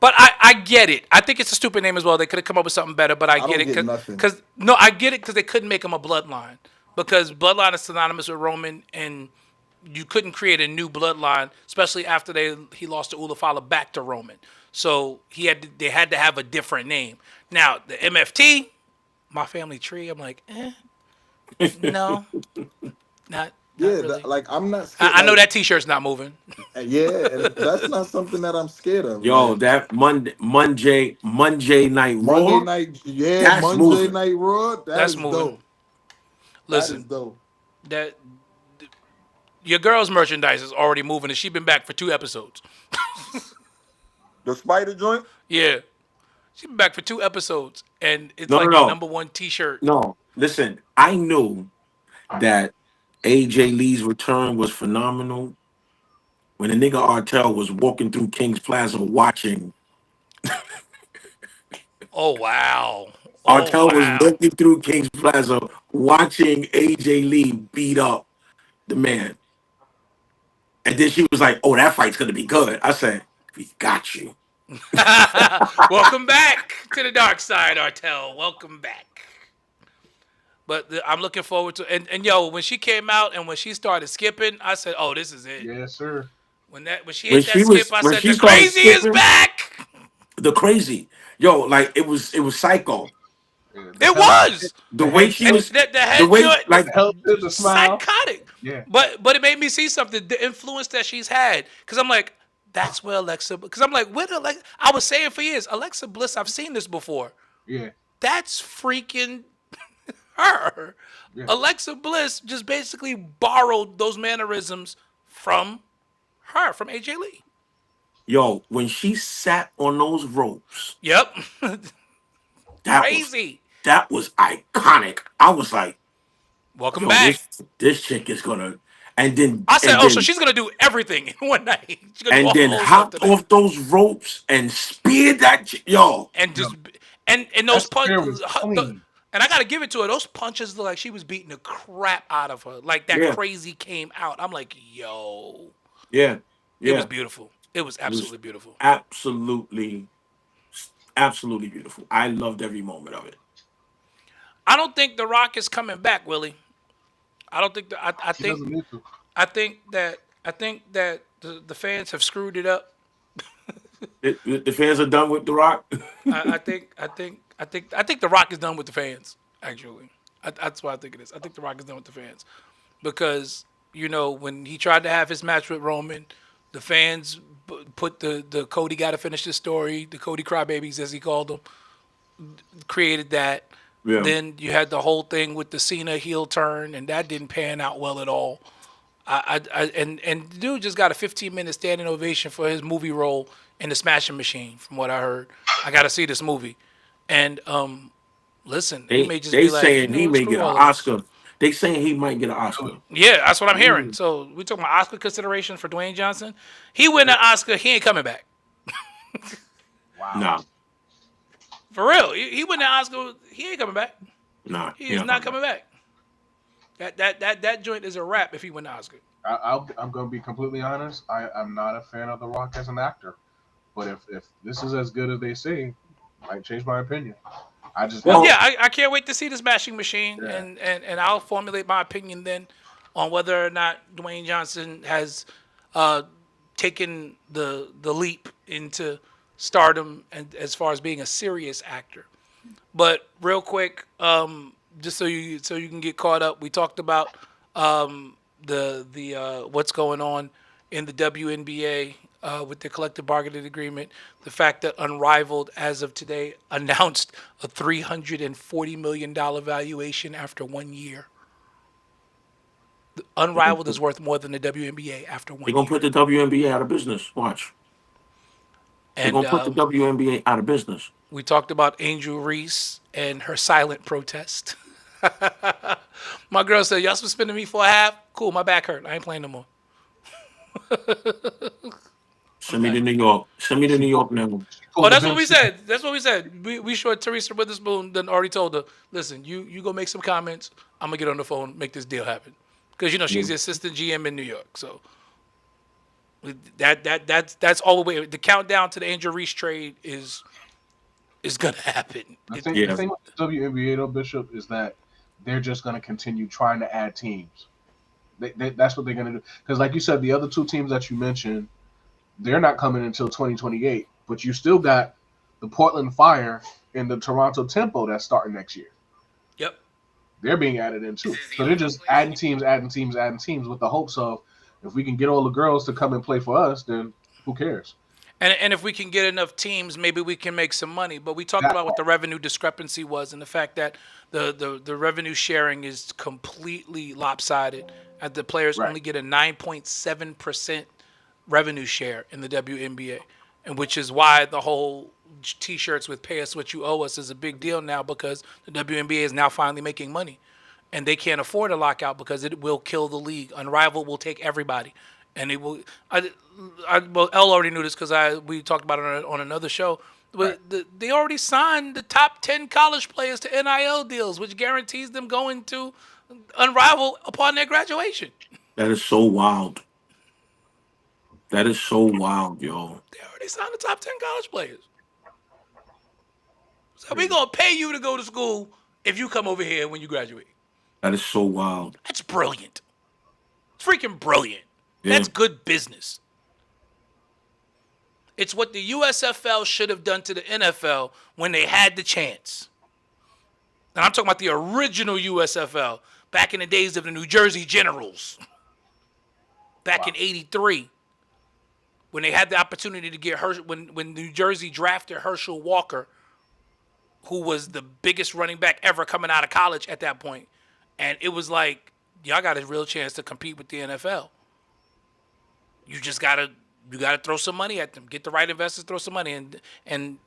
But I get it. I think it's a stupid name as well. They could have come up with something better, but I don't get it get nothing. I get it because they couldn't make him a bloodline because bloodline is synonymous with Roman, and you couldn't create a new bloodline, especially after he lost to Ulafala back to Roman. So they had to have a different name. Now the MFT, my family tree. I'm like, no, not. Yeah, really. I'm not scared. I know that T-shirt's not moving. Yeah, and that's not something that I'm scared of. Yo, man. that Monday Night Raw. Monday night, That's Monday moving. Night Raw. That's is moving. dope. Listen, That is dope. that your girl's merchandise is already moving, and she's been back for 2 episodes. The spider joint. Yeah, she's been back for 2 episodes, and it's No, like no. the number 1 T-shirt. No, listen, I knew that AJ Lee's return was phenomenal when the nigga Artel was walking through King's Plaza watching Oh wow. Oh Artel was wow. walking through Kings Plaza watching AJ Lee beat up the man. And then she was like, "Oh, that fight's gonna be good." I said, "We got you." Welcome back to the dark side, Artel. Welcome back. But I'm looking forward to and yo, when she came out and when she started skipping, I said, "Oh, this is it." Yes, sir. When she hit that skip, I When said, she "The started crazy is skipping, back." the crazy, yo, like it was psycho. Yeah, It was. The the way head she And tilt, was, the the head way joint, like the hell tilt, the smile. psychotic. Yeah, But it made me see something, the influence that she's had. Because I'm like, that's where Alexa. Because I'm like, what Alexa? I was saying for years, Alexa Bliss. I've seen this before. yeah, That's freaking her. yeah. Alexa Bliss just basically borrowed those mannerisms from her, from AJ Lee. yo, when she sat on those ropes, Yep. that was Crazy. that was iconic. I was like, Welcome yo, back. this chick is gonna, and then I said, and oh, so then she's gonna do everything in one night. She's gonna do and all the then whole stuff hopped today. off those ropes and speared that yo. And Yo, just and that those spear was punches, clean. and I gotta give it to her. Those punches look like she was beating the crap out of her. Like that Yeah, crazy came out. I'm like, yo, yeah, it was yeah. beautiful. It was It was absolutely beautiful. absolutely, absolutely beautiful. I loved every moment of it. I don't think The Rock is coming back, Willie. I don't think that. I He think doesn't need to. I think that the fans have screwed it up. The fans are done with The Rock. I think The Rock is done with the fans. Actually, that's what I think it is. I think The Rock is done with the fans because when he tried to have his match with Roman, the fans put the Cody got to finish the story, the Cody crybabies as he called them, created that. Yeah. Then you had the whole thing with the Cena heel turn, and that didn't pan out well at all. And the dude just got a 15-minute standing ovation for his movie role in the Smashing Machine, from what I heard. I got to see this movie, and listen, he They may just they be like, saying he may screw get an all of this. Oscar. They saying he might get an Oscar. Yeah, that's what I'm hearing. Ooh, So we talking about Oscar consideration for Dwayne Johnson. He win an Oscar, he ain't coming back. wow. Nah, For real, he win an Oscar, he ain't coming back. nah, He he is not not coming coming back. That joint is a wrap if he win the Oscar. I'm going to be completely honest. I'm not a fan of The Rock as an actor. But if this is as good as they say, I might change my opinion. I just Well, Well, yeah, I can't wait to see this Smashing Machine, yeah. and I'll formulate my opinion then on whether or not Dwayne Johnson has taken the leap into stardom and as far as being a serious actor. But real quick, just so you can get caught up, we talked about the what's going on in the WNBA with the collective bargaining agreement. The fact that Unrivaled, as of today, announced a $340 million valuation after 1 year. Unrivaled is worth more than the WNBA after they're 1 gonna year. put the WNBA out of business. Watch, they're And gonna put the WNBA out of business. we talked about Angel Reese and her silent protest. My girl said, y'all suspending me for a half? Cool, my back hurt. I ain't playing no more. Send me to New York. Send me to New York now. Oh, that's what we said. That's what we said. We sure Teresa Witherspoon then already told her, listen, you go make some comments. I'm going to get on the phone, make this deal happen. Because, she's the assistant GM in New York. So that's all the way. The countdown to the Angel Reese trade is going to happen. The thing with the WNBA, though, Bishop, is that they're just going to continue trying to add teams. That's what they're going to do. Because, like you said, the other two teams that you mentioned, they're not coming until 2028. But you still got the Portland Fire and the Toronto Tempo that's starting next year. Yep. They're being added in too. So they're just adding teams with the hopes of, if we can get all the girls to come and play for us, then who cares? And if we can get enough teams, maybe we can make some money. But we talked about what the revenue discrepancy was and the fact that the revenue sharing is completely lopsided. And the players only get a 9.7% revenue share in the WNBA, and which is why the whole T-shirts with "Pay us what you owe us" is a big deal now, because the WNBA is now finally making money, and they can't afford a lockout because it will kill the league. Unrivaled will take everybody, and it will. Well, Elle already knew this because we talked about it on another show. Right. They already signed the top 10 college players to NIL deals, which guarantees them going to Unrivaled upon their graduation. That is so wild. That is so wild, yo. They already signed the top 10 college players. So we're going to pay you to go to school if you come over here when you graduate. That is so wild. That's brilliant. It's freaking brilliant. Yeah. That's good business. It's what the USFL should have done to the NFL when they had the chance. And I'm talking about the original USFL back in the days of the New Jersey Generals. Back in '83, when they had the opportunity to get when New Jersey drafted Herschel Walker, who was the biggest running back ever coming out of college at that point. And it was like, y'all got a real chance to compete with the NFL. You just gotta throw some money at them. Get the right investors, throw some money. And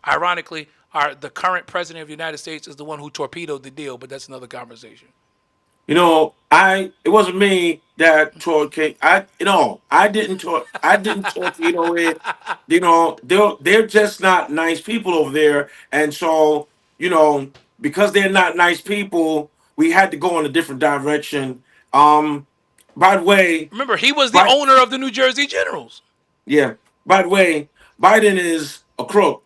ironically, the current president of the United States is the one who torpedoed the deal, but that's another conversation. You know, it wasn't me that torpedoed. I didn't torpedo it. You know, they're just not nice people over there, and so because they're not nice people, we had to go in a different direction. By the way, remember he was the owner of the New Jersey Generals. Yeah. By the way, Biden is a crook.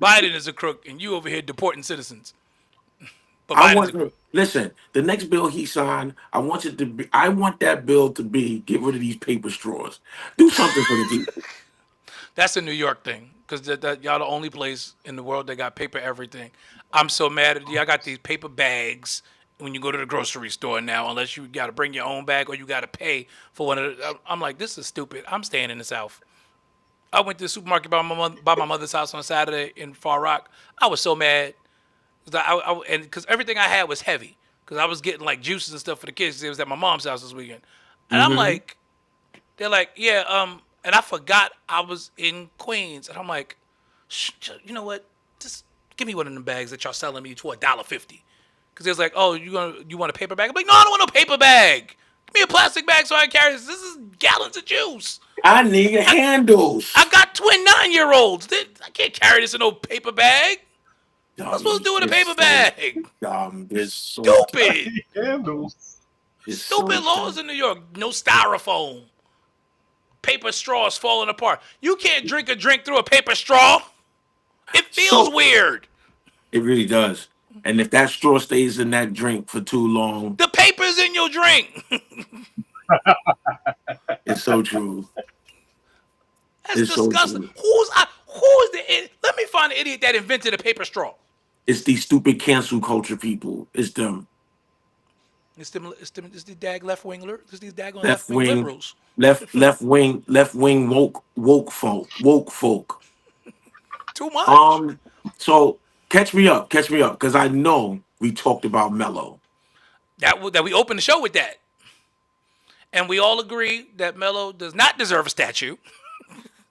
Biden is a crook, and you over here deporting citizens. But listen, the next bill he signed, I want that bill to be get rid of these paper straws. Do something for the people. That's a New York thing, because y'all the only place in the world that got paper everything. I'm so mad at y'all got these paper bags when you go to the grocery store now, unless you got to bring your own bag or you got to pay for one of the. I'm like, this is stupid. I'm staying in the South. I went to the supermarket by my mother's house on Saturday in Far Rock. I was so mad. Because everything I had was heavy. Because I was getting like juices and stuff for the kids. It was at my mom's house this weekend. And I'm like, they're like, yeah, and I forgot I was in Queens. And I'm like, you know what? Just give me one of them bags that y'all selling me for $1.50. Because it was like, oh, you want a paper bag? I'm like, no, I don't want no paper bag. Give me a plastic bag so I can carry this. This is gallons of juice. I need handles. I got twin 9-year-olds. I can't carry this in no paper bag. What am I supposed to do with a paper bag? It's so stupid. It's stupid laws in New York. No styrofoam. Paper straws falling apart. You can't drink a drink through a paper straw. It feels weird. It really does. And if that straw stays in that drink for too long, the paper's in your drink. It's so true. That's disgusting. Who is the? Let me find the idiot that invented a paper straw. It's these stupid cancel culture people. It's them. It's the dag left wing. It's these daggone left wing liberals. Left wing woke folk. Too much. So catch me up, because I know we talked about Melo. That we opened the show with that, and we all agree that Melo does not deserve a statue.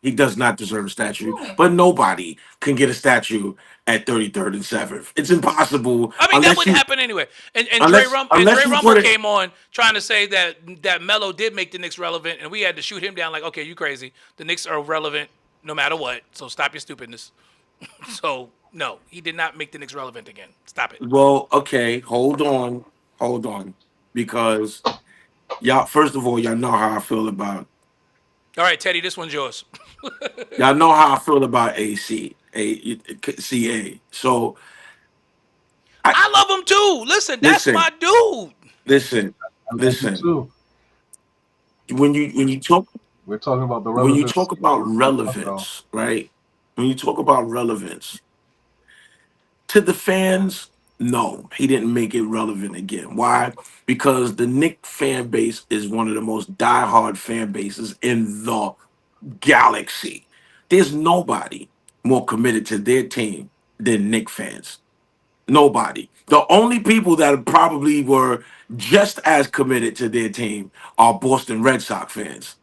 He does not deserve a statue, but nobody can get a statue at 33rd and 7th. It's impossible. I mean, that wouldn't happen anyway. And Dre Rumble came on trying to say that Melo did make the Knicks relevant, and we had to shoot him down like, okay, you crazy. The Knicks are relevant no matter what, so stop your stupidness. So, no, he did not make the Knicks relevant again. Stop it. Well, okay, hold on. Because, first of all, y'all know how I feel about. All right, Teddy, this one's yours. Y'all know how I feel about CA. So I love him too. Listen, that's my dude. Listen. When you talk, we're talking about the relevance. When you talk about relevance, right? When you talk about relevance to the fans, no, he didn't make it relevant again. Why? Because the Knicks fan base is one of the most diehard fan bases in the galaxy. There's nobody more committed to their team than Knicks fans. Nobody. The only people that probably were just as committed to their team are Boston Red Sox fans.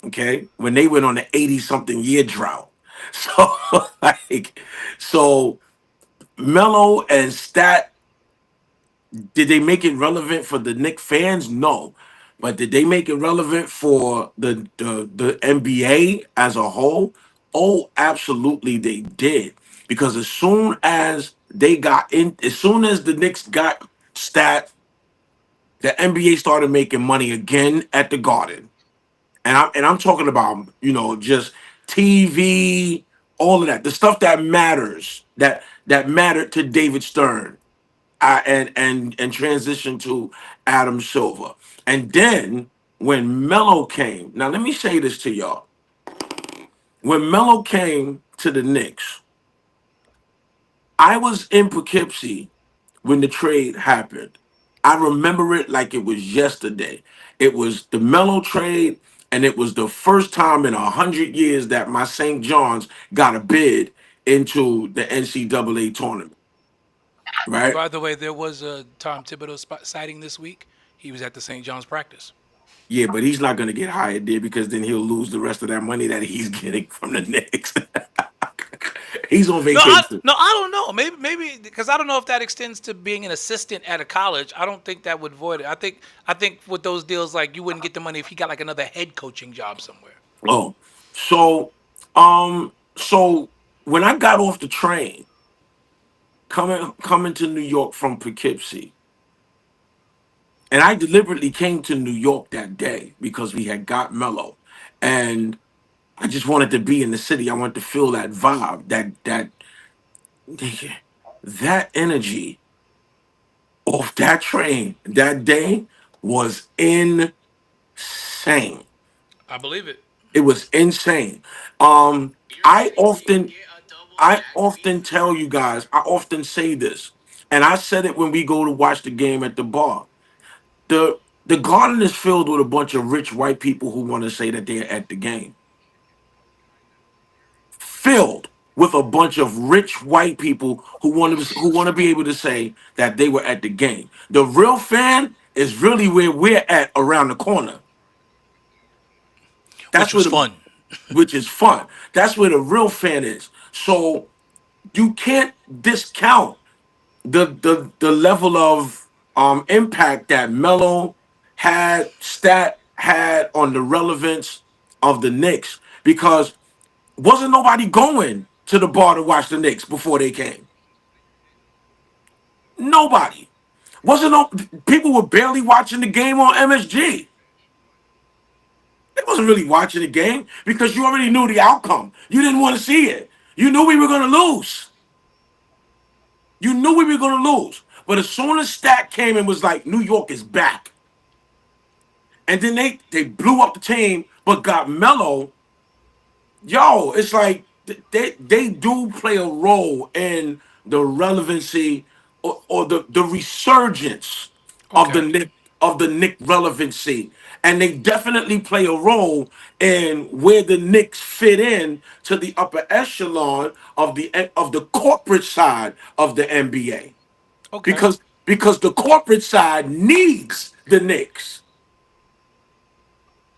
Okay? When they went on an 80-something year drought. So Melo and Stat, did they make it relevant for the Knicks fans? No. But did they make it relevant for the NBA as a whole? Oh, absolutely they did. Because as soon as they got in, as soon as the Knicks got stat, the NBA started making money again at the Garden. And I'm talking about, just TV, all of that, the stuff that matters, that mattered to David Stern, and transition to Adam Silver. And then when Melo came, now let me say this to y'all. When Melo came to the Knicks, I was in Poughkeepsie when the trade happened. I remember it like it was yesterday. It was the Melo trade, and it was the first time in 100 years that my St. John's got a bid into the NCAA tournament. Right? By the way, there was a Tom Thibodeau sighting this week. He was at the St. John's practice. Yeah, but he's not going to get hired there because then he'll lose the rest of that money that he's getting from the Knicks. He's on vacation. I don't know. Maybe because I don't know if that extends to being an assistant at a college. I don't think that would void it. I think with those deals, like you wouldn't get the money if he got like another head coaching job somewhere. Oh, so when I got off the train coming to New York from Poughkeepsie, and I deliberately came to New York that day because we had got Mello, and I just wanted to be in the city. I wanted to feel that vibe, that energy off that train that day was insane. I believe it. It was insane. Um, I often I often tell you guys, I often say this, and I said it when we go to watch the game at the bar. The garden is filled with a bunch of rich white people who want to say that they're at the game. Filled with a bunch of rich white people who want to be able to say that they were at the game. The real fan is really where we're at around the corner. Which That's was where fun. which is fun. That's where the real fan is. So you can't discount the level of impact that Melo Stat had on the relevance of the Knicks because wasn't nobody going to the bar to watch the Knicks before they came. Nobody. Wasn't no people were barely watching the game on MSG. They wasn't really watching the game because you already knew the outcome. You didn't want to see it. You knew we were going to lose. You knew we were going to lose. But as soon as Stat came and was like, New York is back. And then they blew up the team, but got Melo. Yo, it's like they do play a role in the relevancy or the resurgence of Okay. the Nick relevancy. And they definitely play a role in where the Knicks fit in to the upper echelon of the corporate side of the NBA. Okay. Because the corporate side needs the Knicks.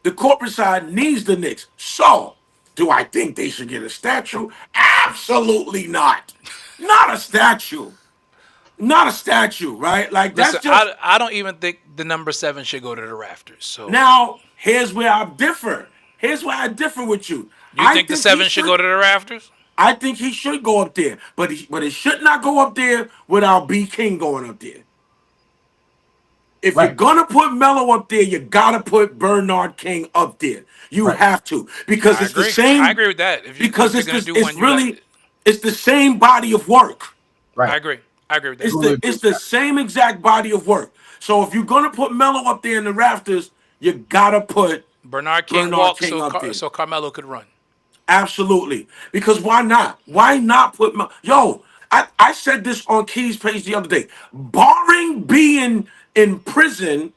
The corporate side needs the Knicks. So, do I think they should get a statue? Absolutely not. Not a statue. Not a statue, right? Like that's Listen, just I don't even think the number 7 should go to the rafters. So now. Here's where I differ. Here's where I differ with you. you I think the think he 7 should should. go to the rafters? I think he should go up there, but it should not go up there without B King going up there. If you're Right. gonna put Melo up there, you gotta put Bernard King up there. You Right. have to because I it's the agree. same. I agree with that. If Because you're it's gonna this. do It's one, you got. really. It's the same body of work. Right. I agree. I agree with that. It's Truly the agree it's with the that. same exact body of work. So if you're gonna put Melo up there in the rafters, you gotta put Bernard King Bernard walked King so up there. so Carmelo could run. Absolutely. Because why not? Why not put Yo, I said this on Key's page the other day. Barring being in prison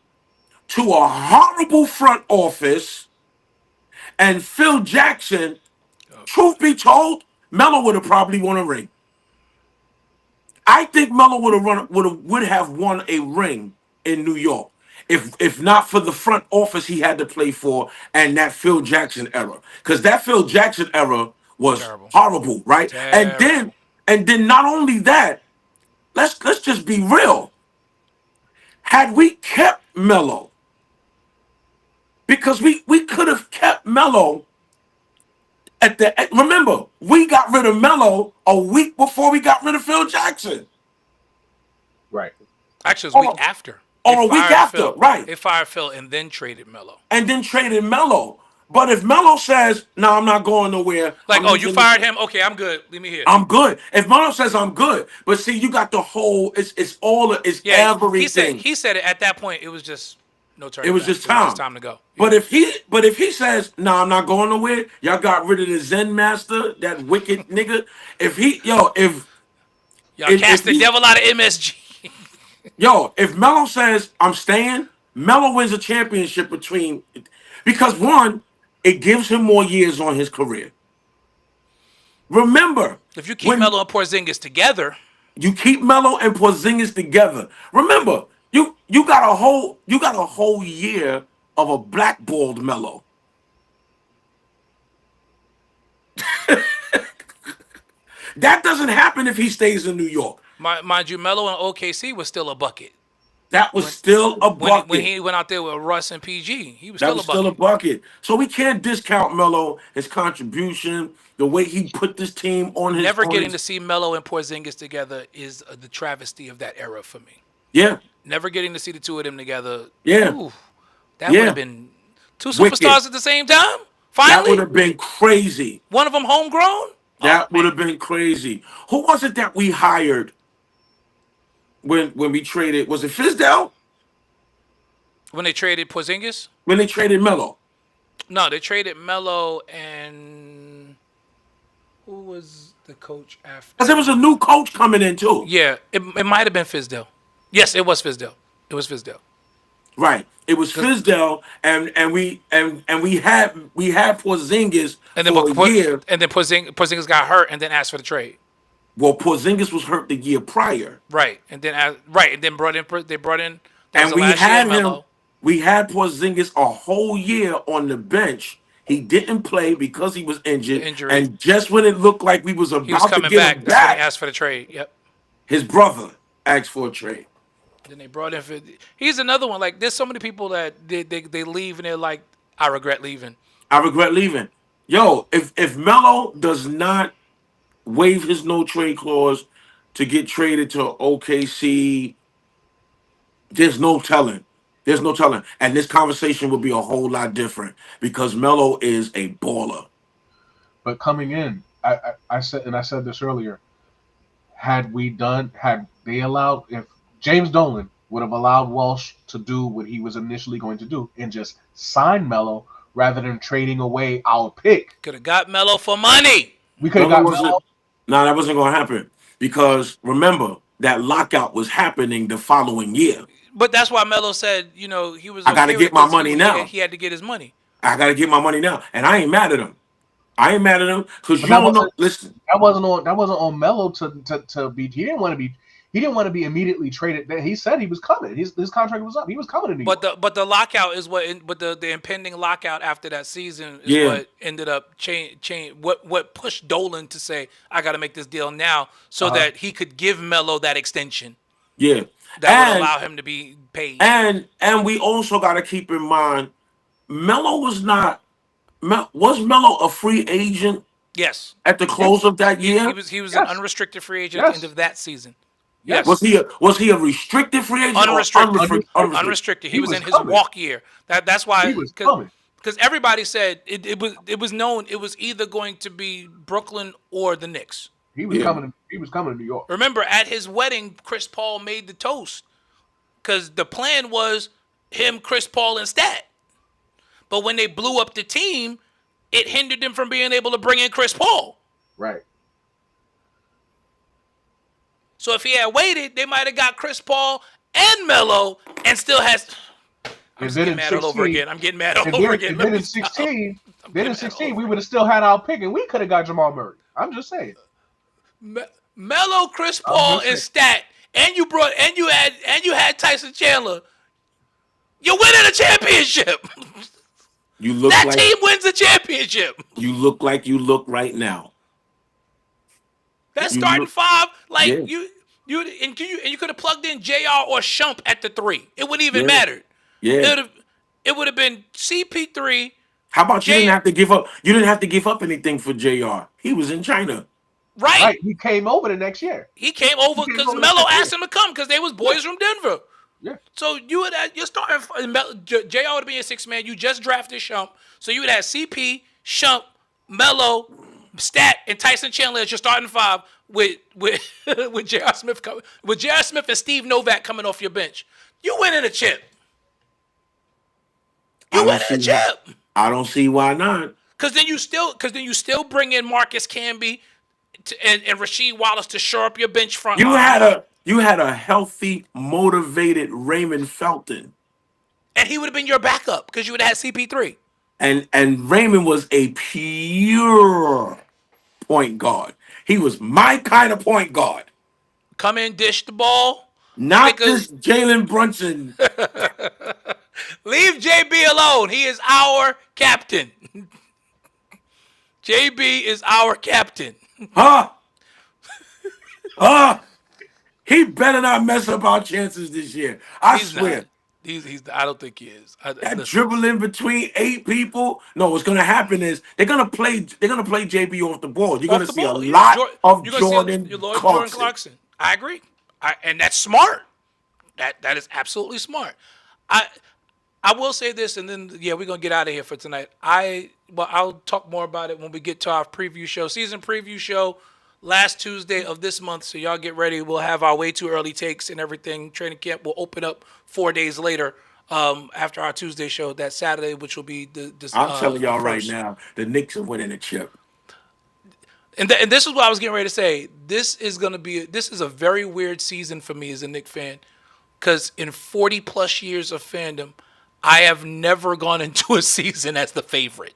to a horrible front office and Phil Jackson, truth be told, Melo would have probably won a ring. I think Melo would have won a ring in New York if not for the front office he had to play for and that Phil Jackson era. Because that Phil Jackson era was Terrible. horrible, right? Terrible. And then not only that, let's just be real. Had we kept Melo, because we could have kept Melo remember, we got rid of Melo a week before we got rid of Phil Jackson. Right. Actually, it was a week after. Or a week after, right. They fired Phil and then traded Melo. But if Melo says, "No, I'm not going nowhere," like, you fired him? Okay, I'm good. Leave me here. I'm good. If Melo says I'm good, but see, you got the whole. It's everything. He said it at that point. It was just no turning. It was back. just time. It was just time to go. But if he says, "No, I'm not going nowhere," y'all got rid of the Zen master, that wicked nigga. If y'all cast the devil out of MSG. If Melo says I'm staying, Melo wins a championship because one, it gives him more years on his career. Remember, if you keep Melo and Porzingis together, Remember, you got a whole year of a blackballed Melo. That doesn't happen if he stays in New York. Mind you, Melo in OKC was still a bucket. That was still a bucket. When he went out there with Russ and PG, he was still a bucket. So we can't discount Melo, his contribution, the way he put this team on his. Never getting to see Melo and Porzingis together is the travesty of that era for me. Yeah. Never getting to see the two of them together. Yeah. Ooh, that would have been two superstars at the same time. Finally, that would have been crazy. One of them homegrown. That would have been crazy. Who was it that we hired when we traded? Was it Fizdale? When they traded Porzingis? When they traded Melo? No, they traded Melo and who was the coach after? Because there was a new coach coming in too. Yeah, it might have been Fizdale. Yes, it was Fizdale. Right. It was Fizdale, and we had Porzingis for a year. And then Porzingis got hurt and then asked for the trade. Well, Porzingis was hurt the year prior. Right. And then brought in and we had him. We had Porzingis a whole year on the bench. He didn't play because he was injured. And just when it looked like we was about to get him back, that's when he asked for the trade. Yep. His brother asked for a trade. Then they brought in. He's another one. Like, there's so many people that they leave and they're like, I regret leaving. Yo, if Melo does not waive his no trade clause to get traded to OKC, there's no telling. And this conversation will be a whole lot different because Melo is a baller. But coming in, I said this earlier, if James Dolan would have allowed Walsh to do what he was initially going to do and just sign Melo rather than trading away our pick. Could have got Melo for money. We could have got Melo. No, that wasn't going to happen because remember that lockout was happening the following year. But that's why Melo said, he was. I got to get my money now. He had to get his money. I got to get my money now, and I ain't mad at him. Because you don't know. Listen, that wasn't on Melo to be. He didn't want to be. He didn't want to be immediately traded. He said he was coming. His contract was up. He was coming to New York. But the lockout is the impending lockout after that season is what ended up what pushed Dolan to say, I got to make this deal now so that he could give Melo that extension. Yeah. That would allow him to be paid. And we also got to keep in mind, Melo was Melo a free agent? Yes. At the close of that year? He was an unrestricted free agent at the end of that season. Yes. Was he a restricted free agent? Unrestricted. He was in his walk year. That's why he was coming. Because everybody said it was known it was either going to be Brooklyn or the Knicks. He was coming. He was coming to New York. Remember, at his wedding, Chris Paul made the toast because the plan was him, Chris Paul, and Stat. But when they blew up the team, it hindered them from being able to bring in Chris Paul. Right. So if he had waited, they might have got Chris Paul and Melo and still has. I'm getting mad all over again. Then in 16, we would have still had our pick, and we could have got Jamal Murray. I'm just saying. Melo, Chris Paul, and Stat, and you had Tyson Chandler. You're winning a championship. Team wins a championship. You look like you look right now. That starting five, you could have plugged in JR or Shump at the 3. It wouldn't even matter. Yeah. it would have been CP3. How about you didn't J. have to give up? You didn't have to give up anything for Jr. He was in China. Right. Right. He came over the next year. He came over because Melo asked him to come because they was boys from Denver. Yeah. So you would have, you're starting, JR would be a 6-man. You just drafted Shump. So you would have CP, Shump, Melo, Stat, and Tyson Chandler as your starting 5 with with J.R. Smith with J.R. Smith and Steve Novak coming off your bench. You winning a chip. You winning a chip. I don't see why not. Because then you still bring in Marcus Camby and Rasheed Wallace to shore up your bench front. You had a healthy, motivated Raymond Felton. And he would have been your backup because you would have had CP3. And Raymond was a pure point guard. He was my kind of point guard. Come in, dish the ball. Not this Jalen Brunson. Leave JB alone. He is our captain. JB is our captain. Huh? He better not mess up our chances this year. I swear. Not. I don't think he is. Dribbling between 8 people. No, what's gonna happen is they're gonna play JB off the ball. You're gonna see a lot of Jordan Clarkson. I agree. And that's smart. That is absolutely smart. I will say this, and then we're gonna get out of here for tonight. I'll talk more about it when we get to our preview show, season preview show, last Tuesday of this month. So y'all get ready. We'll have our way too early takes and everything. Training camp will open up 4 days later after our Tuesday show. That Saturday, which will be I'm telling y'all right now, the Knicks are winning a chip. And this is what I was getting ready to say. This is a very weird season for me as a Knicks fan, because in 40 plus years of fandom, I have never gone into a season as the favorite.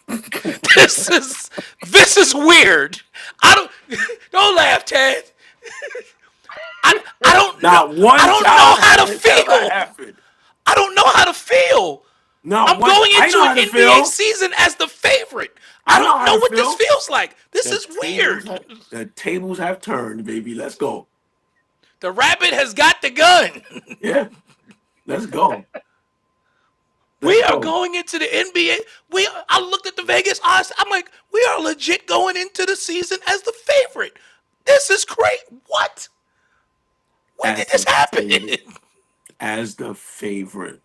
This is weird. Don't laugh, Ted. I don't know how to feel. I don't know how to feel. I'm going into an NBA season as the favorite. I don't know what this feels like. This is weird. The tables have turned, baby. Let's go. The rabbit has got the gun. Yeah. Let's go. We are going into the NBA. I looked at the Vegas odds. I'm like, we are legit going into the season as the favorite. This is great. What? When did this happen? As the favorite.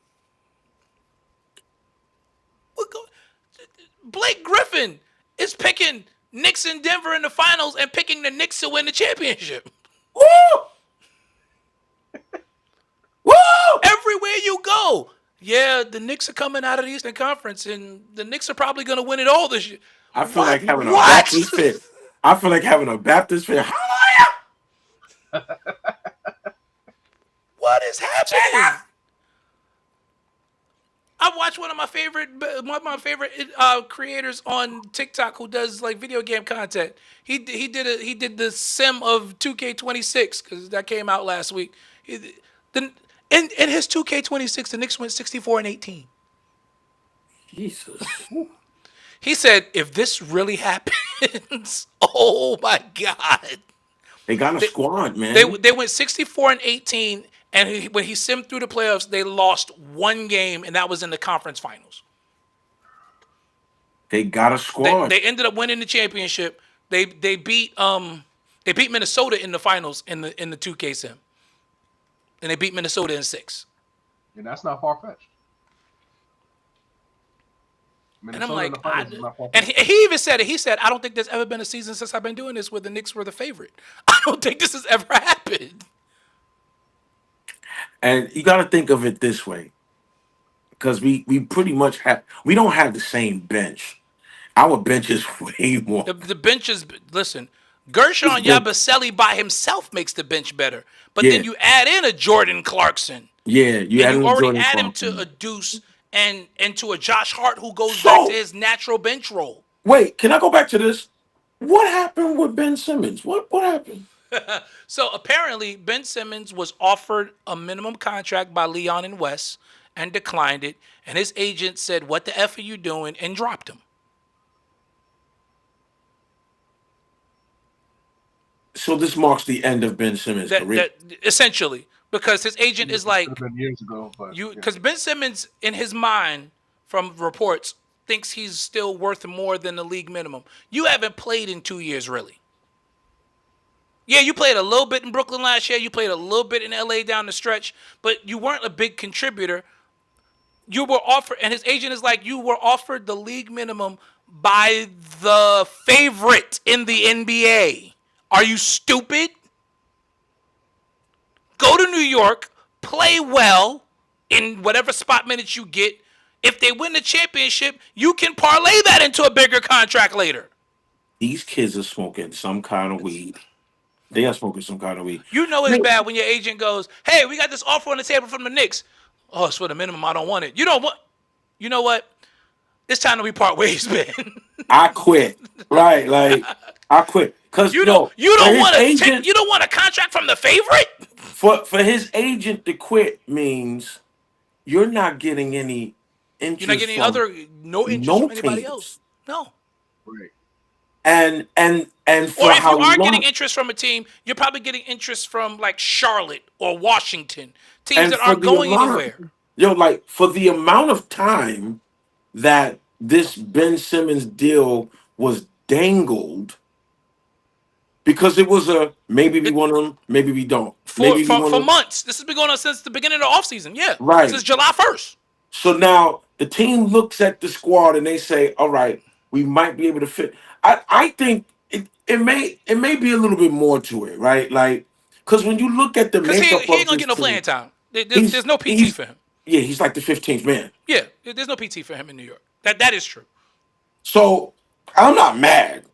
Blake Griffin is picking Knicks in Denver in the finals and picking the Knicks to win the championship. Woo! Woo! Everywhere you go. Yeah, the Knicks are coming out of the Eastern Conference, and the Knicks are probably going to win it all this year. I feel like having a Baptist fit. Hallelujah! What is happening? I watched one of my favorite creators on TikTok who does like video game content. He did the sim of 2K26 because that came out last week. In his 2K26, the Knicks went 64-18. Jesus. He said, if this really happens, oh my God. They got a squad, man. They went 64-18, and when he simmed through the playoffs, they lost one game, and that was in the conference finals. They got a squad. They ended up winning the championship. They beat Minnesota in the finals in the 2K sim. And they beat Minnesota in 6. And that's not far-fetched. And I'm like, and he even said it. He said, I don't think there's ever been a season since I've been doing this where the Knicks were the favorite. I don't think this has ever happened. And you got to think of it this way. Because we pretty much we don't have the same bench. Our bench is way more. The bench is, listen, Gershon Yabusele by himself makes the bench better. But then you add in a Jordan Clarkson. Yeah, you already add him to a Deuce and to a Josh Hart who goes back to his natural bench role. Wait, can I go back to this? What happened with Ben Simmons? What happened? So apparently Ben Simmons was offered a minimum contract by Leon and Wes and declined it. And his agent said, what the F are you doing? And dropped him. So this marks the end of Ben Simmons' career. Essentially. because his agent is Could have like, been years ago, but you, yeah. because Ben Simmons, in his mind, from reports, thinks he's still worth more than the league minimum. You haven't played in 2 years, really. Yeah, you played a little bit in Brooklyn last year. You played a little bit in LA down the stretch, but you weren't a big contributor. You were offered, and his agent is like, you were offered the league minimum by the favorite in the NBA. Are you stupid? Go to New York, play well in whatever spot minutes you get. If they win the championship, you can parlay that into a bigger contract later. These kids are smoking some kind of weed. They are smoking some kind of weed. You know it's bad when your agent goes, hey, we got this offer on the table from the Knicks. Oh, it's for the minimum. I don't want it. You don't want. You know what? It's time that we part ways, man. I quit. Right, like I quit because You don't want agent. You don't want a contract from the favorite. For his agent to quit means you're not getting any interest. You're not getting no interest from anybody else. No. Right. And for Or if how you are long, getting interest from a team, you're probably getting interest from like Charlotte or Washington, teams and that for aren't the going amount, anywhere. like for the amount of time that this Ben Simmons deal was dangled, because it was a maybe we want him, maybe we don't. Maybe we want For him. months. This has been going on since the beginning of the offseason. Yeah. Right. Since July 1st. So now the team looks at the squad and they say, all right, we might be able to fit. I think it may be a little bit more to it, right? Like, because when you look at the Because makeup he ain't of going to this get no team, playing time. There's no PT for him. Yeah, he's like the 15th man. Yeah. There's no PT for him in New York. That is true. So I'm not mad.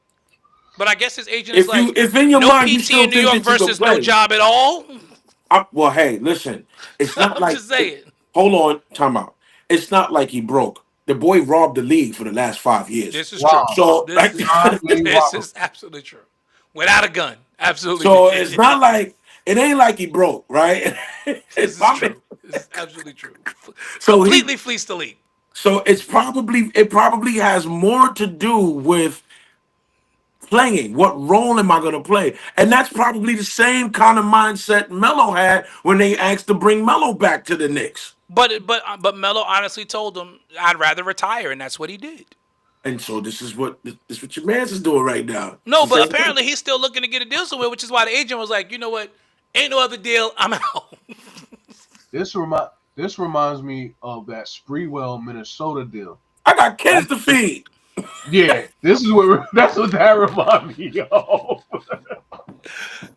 But I guess his agent is like, if in your no mind you PT still in New think York that you can versus no play, job at all. well, hey, listen, it's not I'm like just saying. hold on, time out. It's not like he broke. The boy robbed the league for the last 5 years. This is Wow. true. So This, like, this is absolutely true. Without a gun. Absolutely. so it's not like it ain't like he broke, right? This It's is my true. man. This is absolutely true. So Completely fleeced the league. So it probably has more to do with playing. What role am I going to play? And that's probably the same kind of mindset Melo had when they asked to bring Melo back to the Knicks. But Melo honestly told him, I'd rather retire, and that's what he did. And so this is what your man's is doing right now. No, It's the but same apparently thing. he's still looking to get a deal somewhere, which is why the agent was like, you know what? Ain't no other deal. I'm out. This reminds me of that Spreewell, Minnesota deal. I got kids to feed. Yeah, that's what that reminds me of.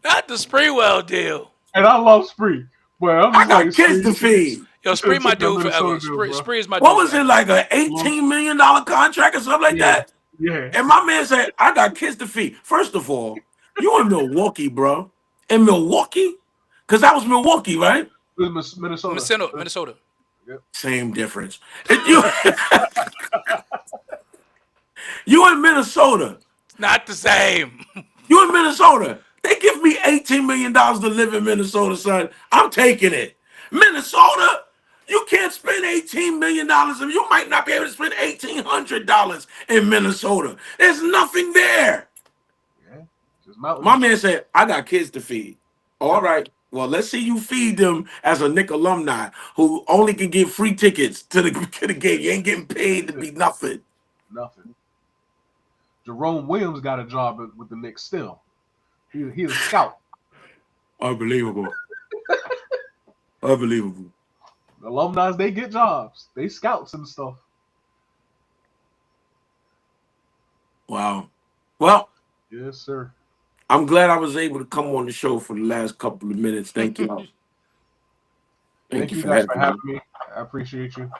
Not the Spreewell deal. And I love Spree, but I'm I just got like kids to feed. Yo, Spree my Took that dude forever. Minnesota deal, bro. Spree is my dude. What was it, forever. like an $18 million contract or something like that? Yeah. And my man said, I got kids to feed. First of all, you in Milwaukee, bro. In Milwaukee? Because that was Milwaukee, right? It was Minnesota. Minnesota. Same difference. And you in Minnesota. Not the same. You in Minnesota. They give me $18 million to live in Minnesota, son. I'm taking it. Minnesota, you can't spend $18 million and you might not be able to spend $1,800 in Minnesota. There's nothing there. Yeah. Just mountains. My man said, I got kids to feed. All right. Well, let's see you feed them as a Knick alumni who only can get free tickets to the game. You ain't getting paid to be nothing. Nothing. Jerome Williams got a job with the Knicks still. He's a scout. Unbelievable. Unbelievable. Alumni, they get jobs. They scouts and stuff. Wow. Well, Yes, sir. I'm glad I was able to come on the show for the last couple of minutes. Thank you. Thank you guys for having me. I appreciate you.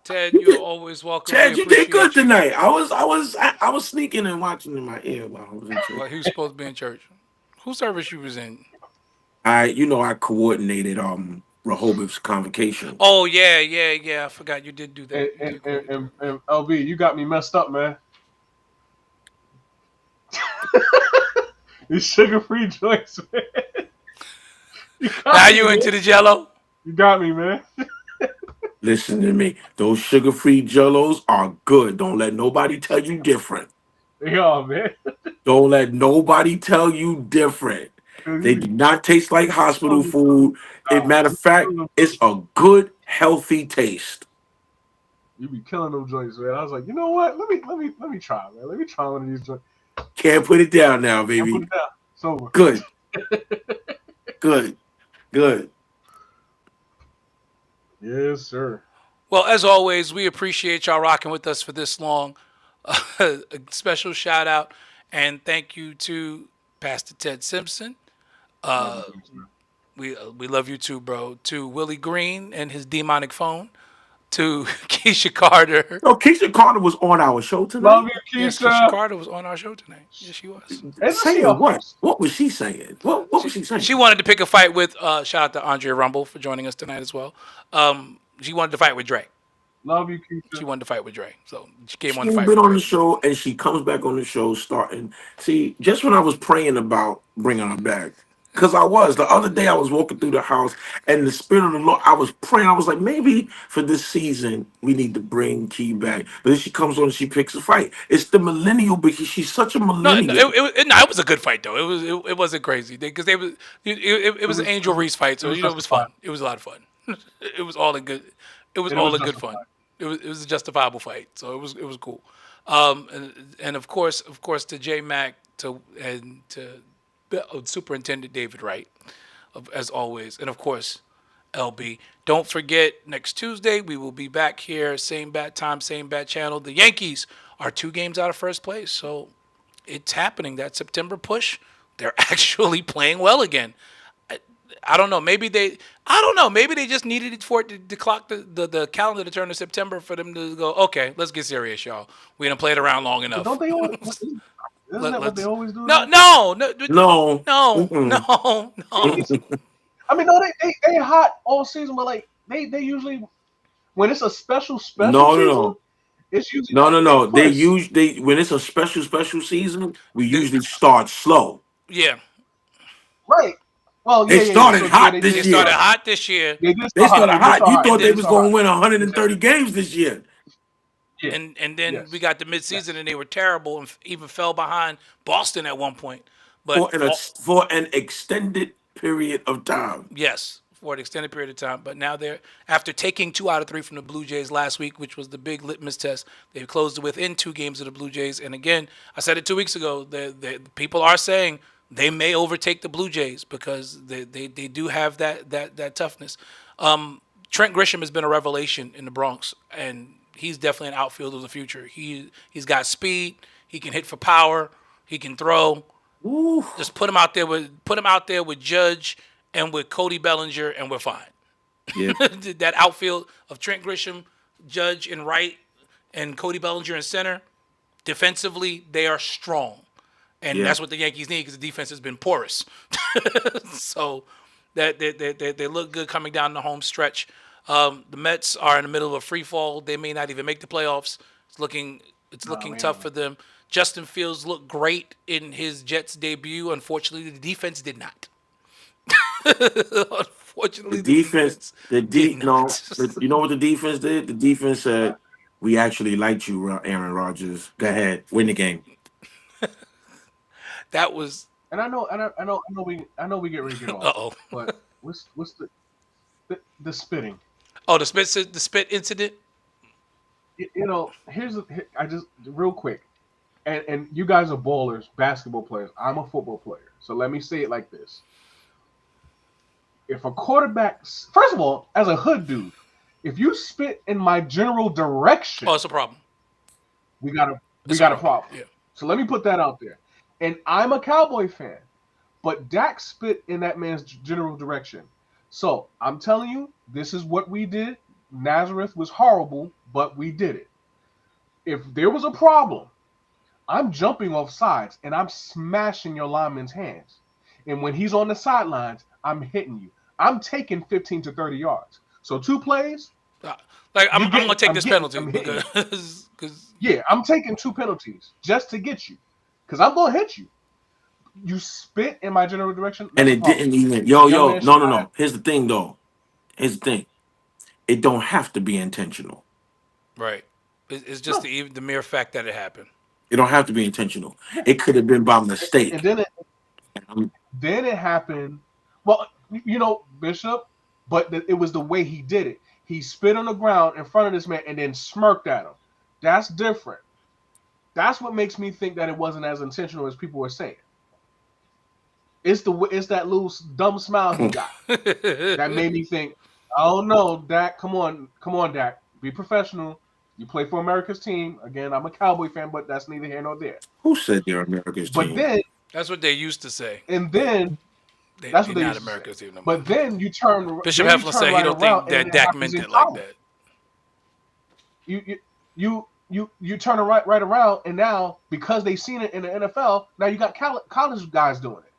Ted, you're always welcome. Chad, We you did good appreciate you. tonight. I was sneaking and watching in my ear while I was in church. Well, he was supposed to be in church. Whose service you was in? I coordinated Rehoboth's convocation. Oh yeah. I forgot you did do that. And LB, you got me messed up, man. These sugar-free joints, man. Now you into the Jello? You got me, man. Listen to me. Those sugar-free Jellos are good. Don't let nobody tell you different. They are, man. Don't let nobody tell you different. They do not taste like hospital food. matter of fact, it's a good, healthy taste. You be killing them joints, man. I was like, you know what? Let me try, man. Let me try one of these joints. Can't put it down now, baby. Put it down. It's over. Good. Good. Yes, sir. Well, as always, we appreciate y'all rocking with us for this long. A special shout out and thank you to Pastor Ted Simpson. We love you too, bro. To Willie Green and his demonic phone. To Keisha Carter. No, Keisha Carter was on our show tonight. Love you, Keisha. Yes, Keisha Carter was on our show tonight. Yes, she was. Saying what? What was she saying? What was she saying? She wanted to pick a fight with, shout out to Andrea Rumble for joining us tonight as well. She wanted to fight with Dre. Love you, Keisha. She wanted to fight with Dre. So she came She's on to fight been with on Dre. the show, and she comes back on the show starting. See, just when I was praying about bringing her back, because the other day I was walking through the house, and the Spirit of the Lord, I was praying. I was like, maybe for this season, we need to bring Key back. But then she comes on and she picks a fight. It's the millennial, because she's such a millennial. It was a good fight, though. It wasn't crazy. Because it was an Angel Reese fight, so, it was fun. It was a lot of fun. It was all in good. It was all in good fun. It was a justifiable fight, so it was cool. And of course to J Mac and to Superintendent David Wright, as always, and of course LB. Don't forget, next Tuesday we will be back here, same bat time, same bat channel. The Yankees are 2 games out of first place, so it's happening. That September push, they're actually playing well again. I don't know. Maybe they just needed it for it to clock the calendar to turn to September for them to go, okay, let's get serious, y'all. We done played around long enough. Don't they always? Isn't that what they always do? No. I mean, no, they hot all season, but like they usually, when it's a special season, it's usually no. When it's a special season, we usually start slow. Yeah. Right. Well, they started hot this year. They started hot this year. They started hot. You thought they was going to win 130 games this year. Yeah. And then we got the midseason and they were terrible and even fell behind Boston at one point. But for an extended period of time. Yes, for an extended period of time. But now they're, after taking 2 out of 3 from the Blue Jays last week, which was the big litmus test, they've closed within 2 games of the Blue Jays. And again, I said it 2 weeks ago, the people are saying they may overtake the Blue Jays because they do have that toughness. Trent Grisham has been a revelation in the Bronx, and he's definitely an outfielder of the future. He's got speed. He can hit for power. He can throw. Ooh. Just put him out there with Judge and with Cody Bellinger, and we're fine. Yeah. That outfield of Trent Grisham, Judge in right, and Cody Bellinger in center. Defensively, they are strong. And that's what the Yankees need because the defense has been porous. So that they look good coming down the home stretch. The Mets are in the middle of a free fall. They may not even make the playoffs. It's looking tough for them. Justin Fields looked great in his Jets debut. Unfortunately, the defense did not. Unfortunately, you know what the defense did? The defense said, "We actually liked you, Aaron Rodgers. Go ahead, win the game." That was, and I know we get ready to get off. But what's the spitting? Oh, the spit incident. Here's I just real quick, and you guys are ballers, basketball players. I'm a football player, so let me say it like this: if a quarterback, first of all, as a hood dude, if you spit in my general direction, it's a problem. We got a problem. Yeah. So let me put that out there. And I'm a Cowboy fan, but Dak spit in that man's general direction. So I'm telling you, this is what we did. Nazareth was horrible, but we did it. If there was a problem, I'm jumping off sides and I'm smashing your lineman's hands. And when he's on the sidelines, I'm hitting you. I'm taking 15 to 30 yards. So 2 plays. I'm going to take this penalty. Yeah, I'm taking 2 penalties just to get you. Because I'm going to hit you. You spit in my general direction. And it didn't even. No. Here's the thing, though. It don't have to be intentional. Right. It's just the mere fact that it happened. It don't have to be intentional. It could have been by mistake. And then it happened. Well, Bishop, but it was the way he did it. He spit on the ground in front of this man and then smirked at him. That's different. That's what makes me think that it wasn't as intentional as people were saying. It's that little dumb smile he got that made me think, oh no, Dak, come on, Dak, be professional. You play for America's team. Again, I'm a Cowboy fan, but that's neither here nor there. Who said they're America's team? But then That's what they used to say. And then that's what they not America's team. But then you turn. Bishop Heflin said he don't think that Dak meant it like that. You turn it right around, and now because they've seen it in the NFL, now you got college guys doing it.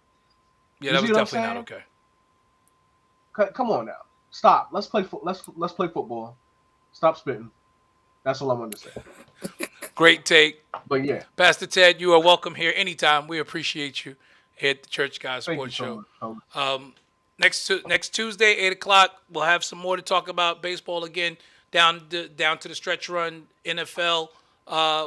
Yeah, that was definitely not okay. Come on now, stop. Let's play football. Stop spitting. That's all I'm going to say. Great take. But yeah, Pastor Ted, you are welcome here anytime. We appreciate you here at the Church Guys Sports Show. Next Tuesday, 8:00, we'll have some more to talk about baseball again. Down to the stretch run. NFL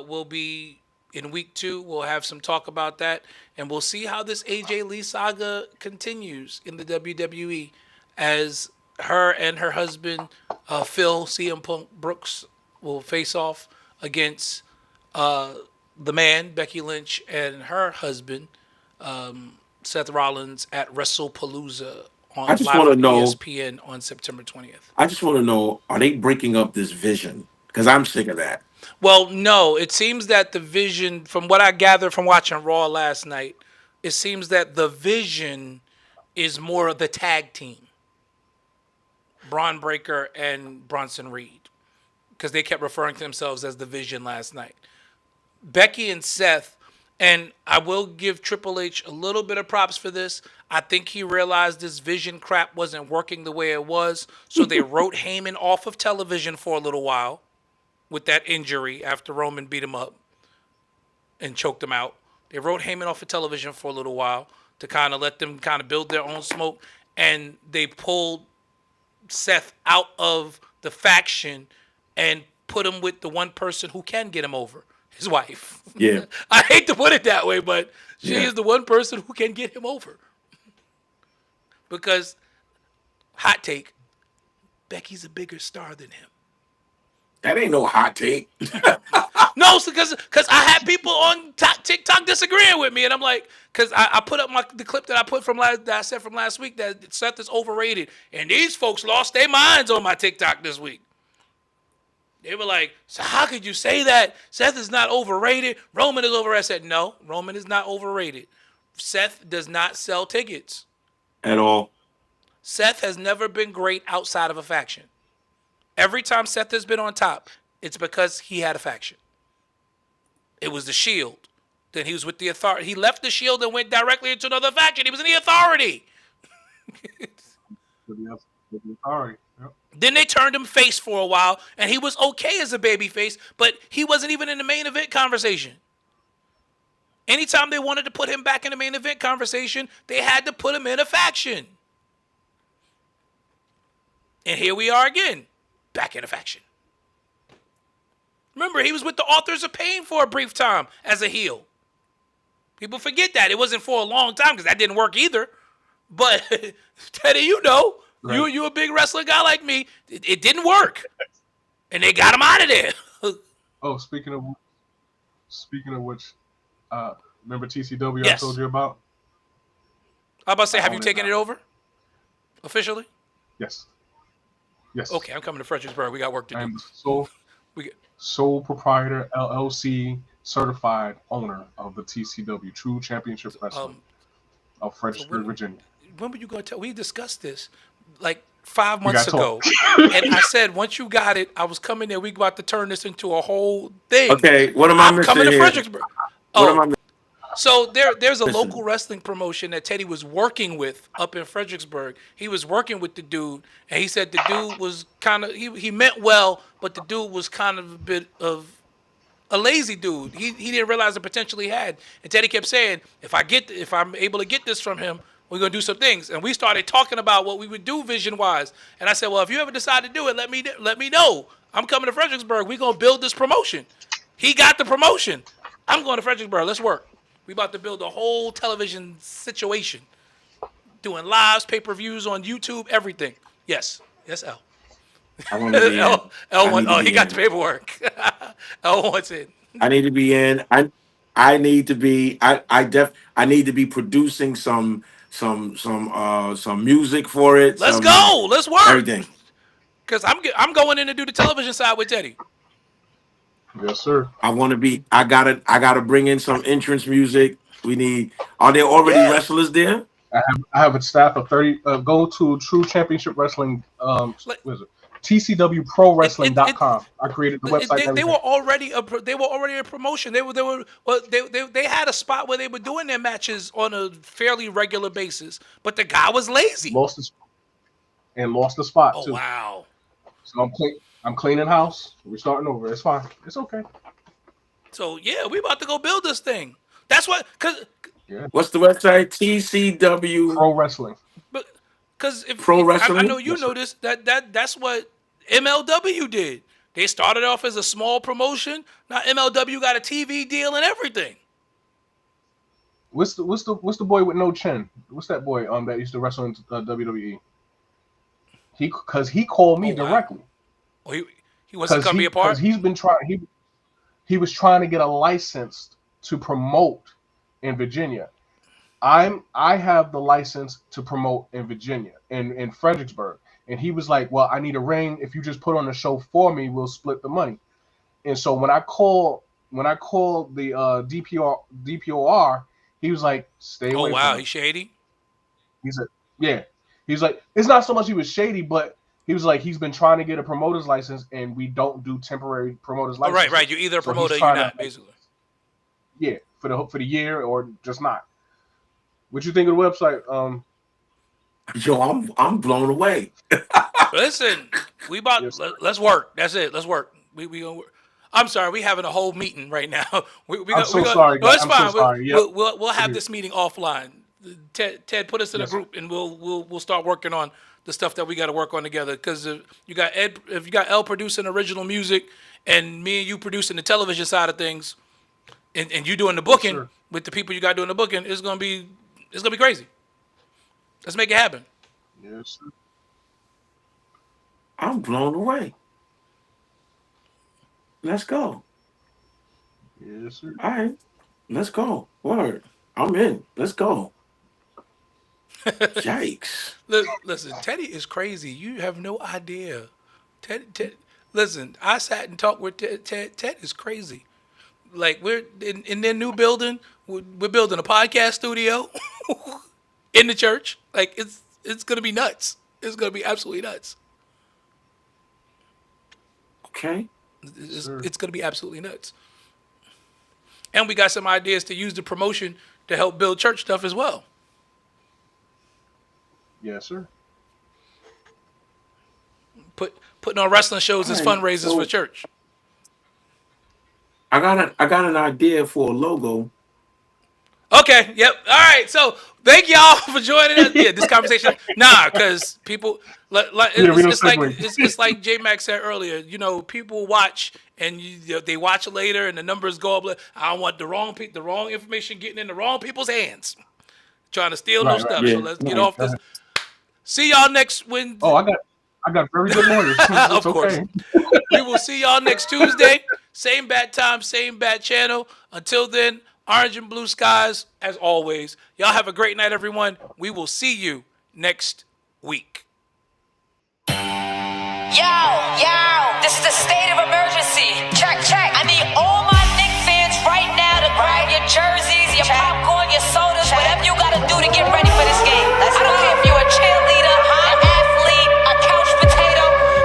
will be in week 2. We'll have some talk about that, and we'll see how this AJ Lee saga continues in the WWE as her and her husband Phil CM Punk Brooks will face off against the man Becky Lynch and her husband Seth Rollins at WrestlePalooza on I just want to know ESPN on September 20th. I just want to know, are they breaking up this vision? Because I'm sick of that. Well, no. It seems that the vision, from what I gathered from watching Raw last night, it seems that the vision is more of the tag team. Braun Breaker and Bronson Reed. Because they kept referring to themselves as the Vision last night. Becky and Seth, and I will give Triple H a little bit of props for this. I think he realized this Vision crap wasn't working the way it was, so they wrote Heyman off of television for a little while with that injury after Roman beat him up and choked him out. They wrote Heyman off of television for a little while to kind of let them kind of build their own smoke, and they pulled Seth out of the faction and put him with the one person who can get him over, his wife. Yeah. I hate to put it that way, but she is the one person who can get him over. Because, hot take, Becky's a bigger star than him. That ain't no hot take. No, because I had people on TikTok disagreeing with me, and I'm like, because I put up the clip that I put that I said from last week that Seth is overrated, and these folks lost their minds on my TikTok this week. They were like, so how could you say that? Seth is not overrated. Roman is overrated. I said, no, Roman is not overrated. Seth does not sell tickets. At all. Seth has never been great outside of a faction. Every time Seth has been on top, it's because he had a faction. It was the Shield. Then he was with the Authority. He left the Shield and went directly into another faction. He was in the Authority. the Authority. Yep. Then they turned him face for a while, and he was okay as a baby face, but he wasn't even in the main event conversation. Anytime they wanted to put him back in the main event conversation, they had to put him in a faction. And here we are again, back in a faction. Remember, he was with the Authors of Pain for a brief time as a heel. People forget that. It wasn't for a long time because that didn't work either. But, Teddy, you know, right. You a big wrestling guy like me. It didn't work. And they got him out of there. Oh, speaking of which, remember TCW yes. I told you about? I was about to say, have you taken it over? Officially? Yes. Yes. Okay, I'm coming to Fredericksburg. We got work to do. I'm sole proprietor, LLC, certified owner of the TCW, True Championship Wrestling of Fredericksburg, Virginia. When were you going to tell? We discussed this like 5 months ago. And I said, once you got it, I was coming there. We about to turn this into a whole thing. Okay, what am I missing coming to here? Fredericksburg. What am I missing? So there's a local wrestling promotion that Teddy was working with up in Fredericksburg. He was working with the dude, and he said the dude was kind of, he meant well, but the dude was kind of a bit of a lazy dude. He didn't realize the potential he had. And Teddy kept saying, if I'm able to get this from him, we're going to do some things. And we started talking about what we would do vision-wise. And I said, well, if you ever decide to do it, let me know. I'm coming to Fredericksburg. We're going to build this promotion. He got the promotion. I'm going to Fredericksburg. Let's work. We about to build a whole television situation. Doing lives, pay-per-views on YouTube, everything. Yes, L. I want to be in. L I one. need to Oh, he be got the in. paperwork. L wants in. I need to be in. I need to be. I need to be producing some music for it. Let's Some go. Let's work. everything. Because I'm going in to do the television side with Teddy. Yes, sir. I want to be. I gotta bring in some entrance music. We need. Are there already Yeah. wrestlers there? I have a staff of 30. Go to True Championship Wrestling. What is it? TCWProWrestling.com. I created the website. They were already a promotion. They had a spot where they were doing their matches on a fairly regular basis, but the guy was lazy. Lost the spot Oh too. wow! So I'm cleaning house. We're starting over. It's fine. It's okay. So yeah, we about to go build this thing. That's what, What's the website? TCW Pro Wrestling. because if Pro Wrestling. I know you noticed that's what MLW did. They started off as a small promotion. Now MLW got a TV deal and everything. What's the boy with no chin? What's that boy that used to wrestle in WWE? He called me directly. Oh, he wants to come be a part. Because he's been trying. He was trying to get a license to promote in Virginia. I have the license to promote in Virginia, in Fredericksburg. And he was like, well, I need a ring. If you just put on a show for me, we'll split the money. And so when I called the DPOR, he was like, stay away. Oh wow, from he's shady. He said, yeah. He's like, it's not so much he was shady, but he was like, he's been trying to get a promoter's license, and we don't do temporary promoter's license. Oh, right. You're either a promoter or you're not, basically. Yeah, for the year or just not. What you think of the website? Yo, I'm blown away. Listen, let's work. That's it. Let's work. We gonna work. I'm sorry, we having a whole meeting right now. I'm so sorry. No, it's I'm fine. so sorry. Yep. We'll have this meeting offline. Ted, put us in a group, and we'll start working on the stuff that we got to work on together. Because if you got L producing original music, and me and you producing the television side of things, and you doing the booking with the people you got doing the booking, it's gonna be crazy. Let's make it happen. Yes, sir. I'm blown away. Let's go. Yes, sir. All right, let's go. Word. I'm in. Let's go. Yikes. Listen, Teddy is crazy. You have no idea. Ted, listen, I sat and talked with Ted. Ted is crazy. Like, we're in their new building. We're building a podcast studio in the church. Like, it's going to be nuts. It's going to be absolutely nuts. Okay. It's going to be absolutely nuts. And we got some ideas to use the promotion to help build church stuff as well. Yes, sir. Putting on wrestling shows as fundraisers for church. I got an idea for a logo. Okay. Yep. All right. So thank y'all for joining us. Yeah, this conversation. Because people, it's like J Max said earlier. You know, people watch and they watch it later, and the numbers go up. I don't want the wrong information getting in the wrong people's hands, trying to steal no stuff. Yeah. So let's get off this. See y'all next Wednesday. Oh, I got very good lawyers. Of course. We will see y'all next Tuesday. Same bat time, same bat channel. Until then, orange and blue skies as always. Y'all have a great night, everyone. We will see you next week. Yo, this is the state of emergency. Check. I need all my Knick fans right now to grab your jerseys, your popcorn, your sodas, whatever you gotta do to get ready for this game. I don't care if you're a cheerleader, an athlete, a couch potato.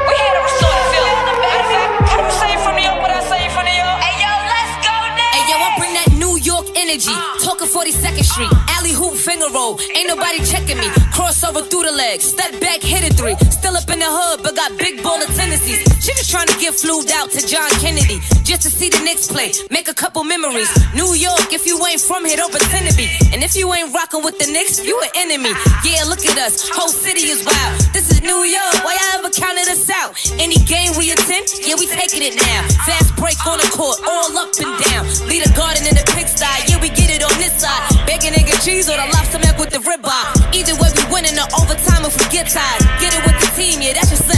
We're here to restore the feeling. Matter of fact, can you say it from New York what I say from New York? Hey yo, let's go now. Hey yo, I bring that New York energy. Talking 42nd Street, alley hoop finger roll. Ain't nobody checking me. Crossover through the legs, step back, hit it 3. Still up in the hood, but got big baller tendencies. She just trying to get flued out to John Kennedy just to see the Knicks play, make a couple memories. New York, if you ain't from here, don't pretend to be. And if you ain't rocking with the Knicks, you an enemy. Yeah, look at us, whole city is wild. This is New York, why y'all ever counted us out? Any game we attend, yeah, we taking it now. Fast break on the court, all up and down. Lead a garden in the pigsty, yeah, we get it on this side. Bacon, egg, and cheese or the lobster mac with the ribeye. Either way, we winning the overtime if we get get tired. Get it with the team, yeah, that's just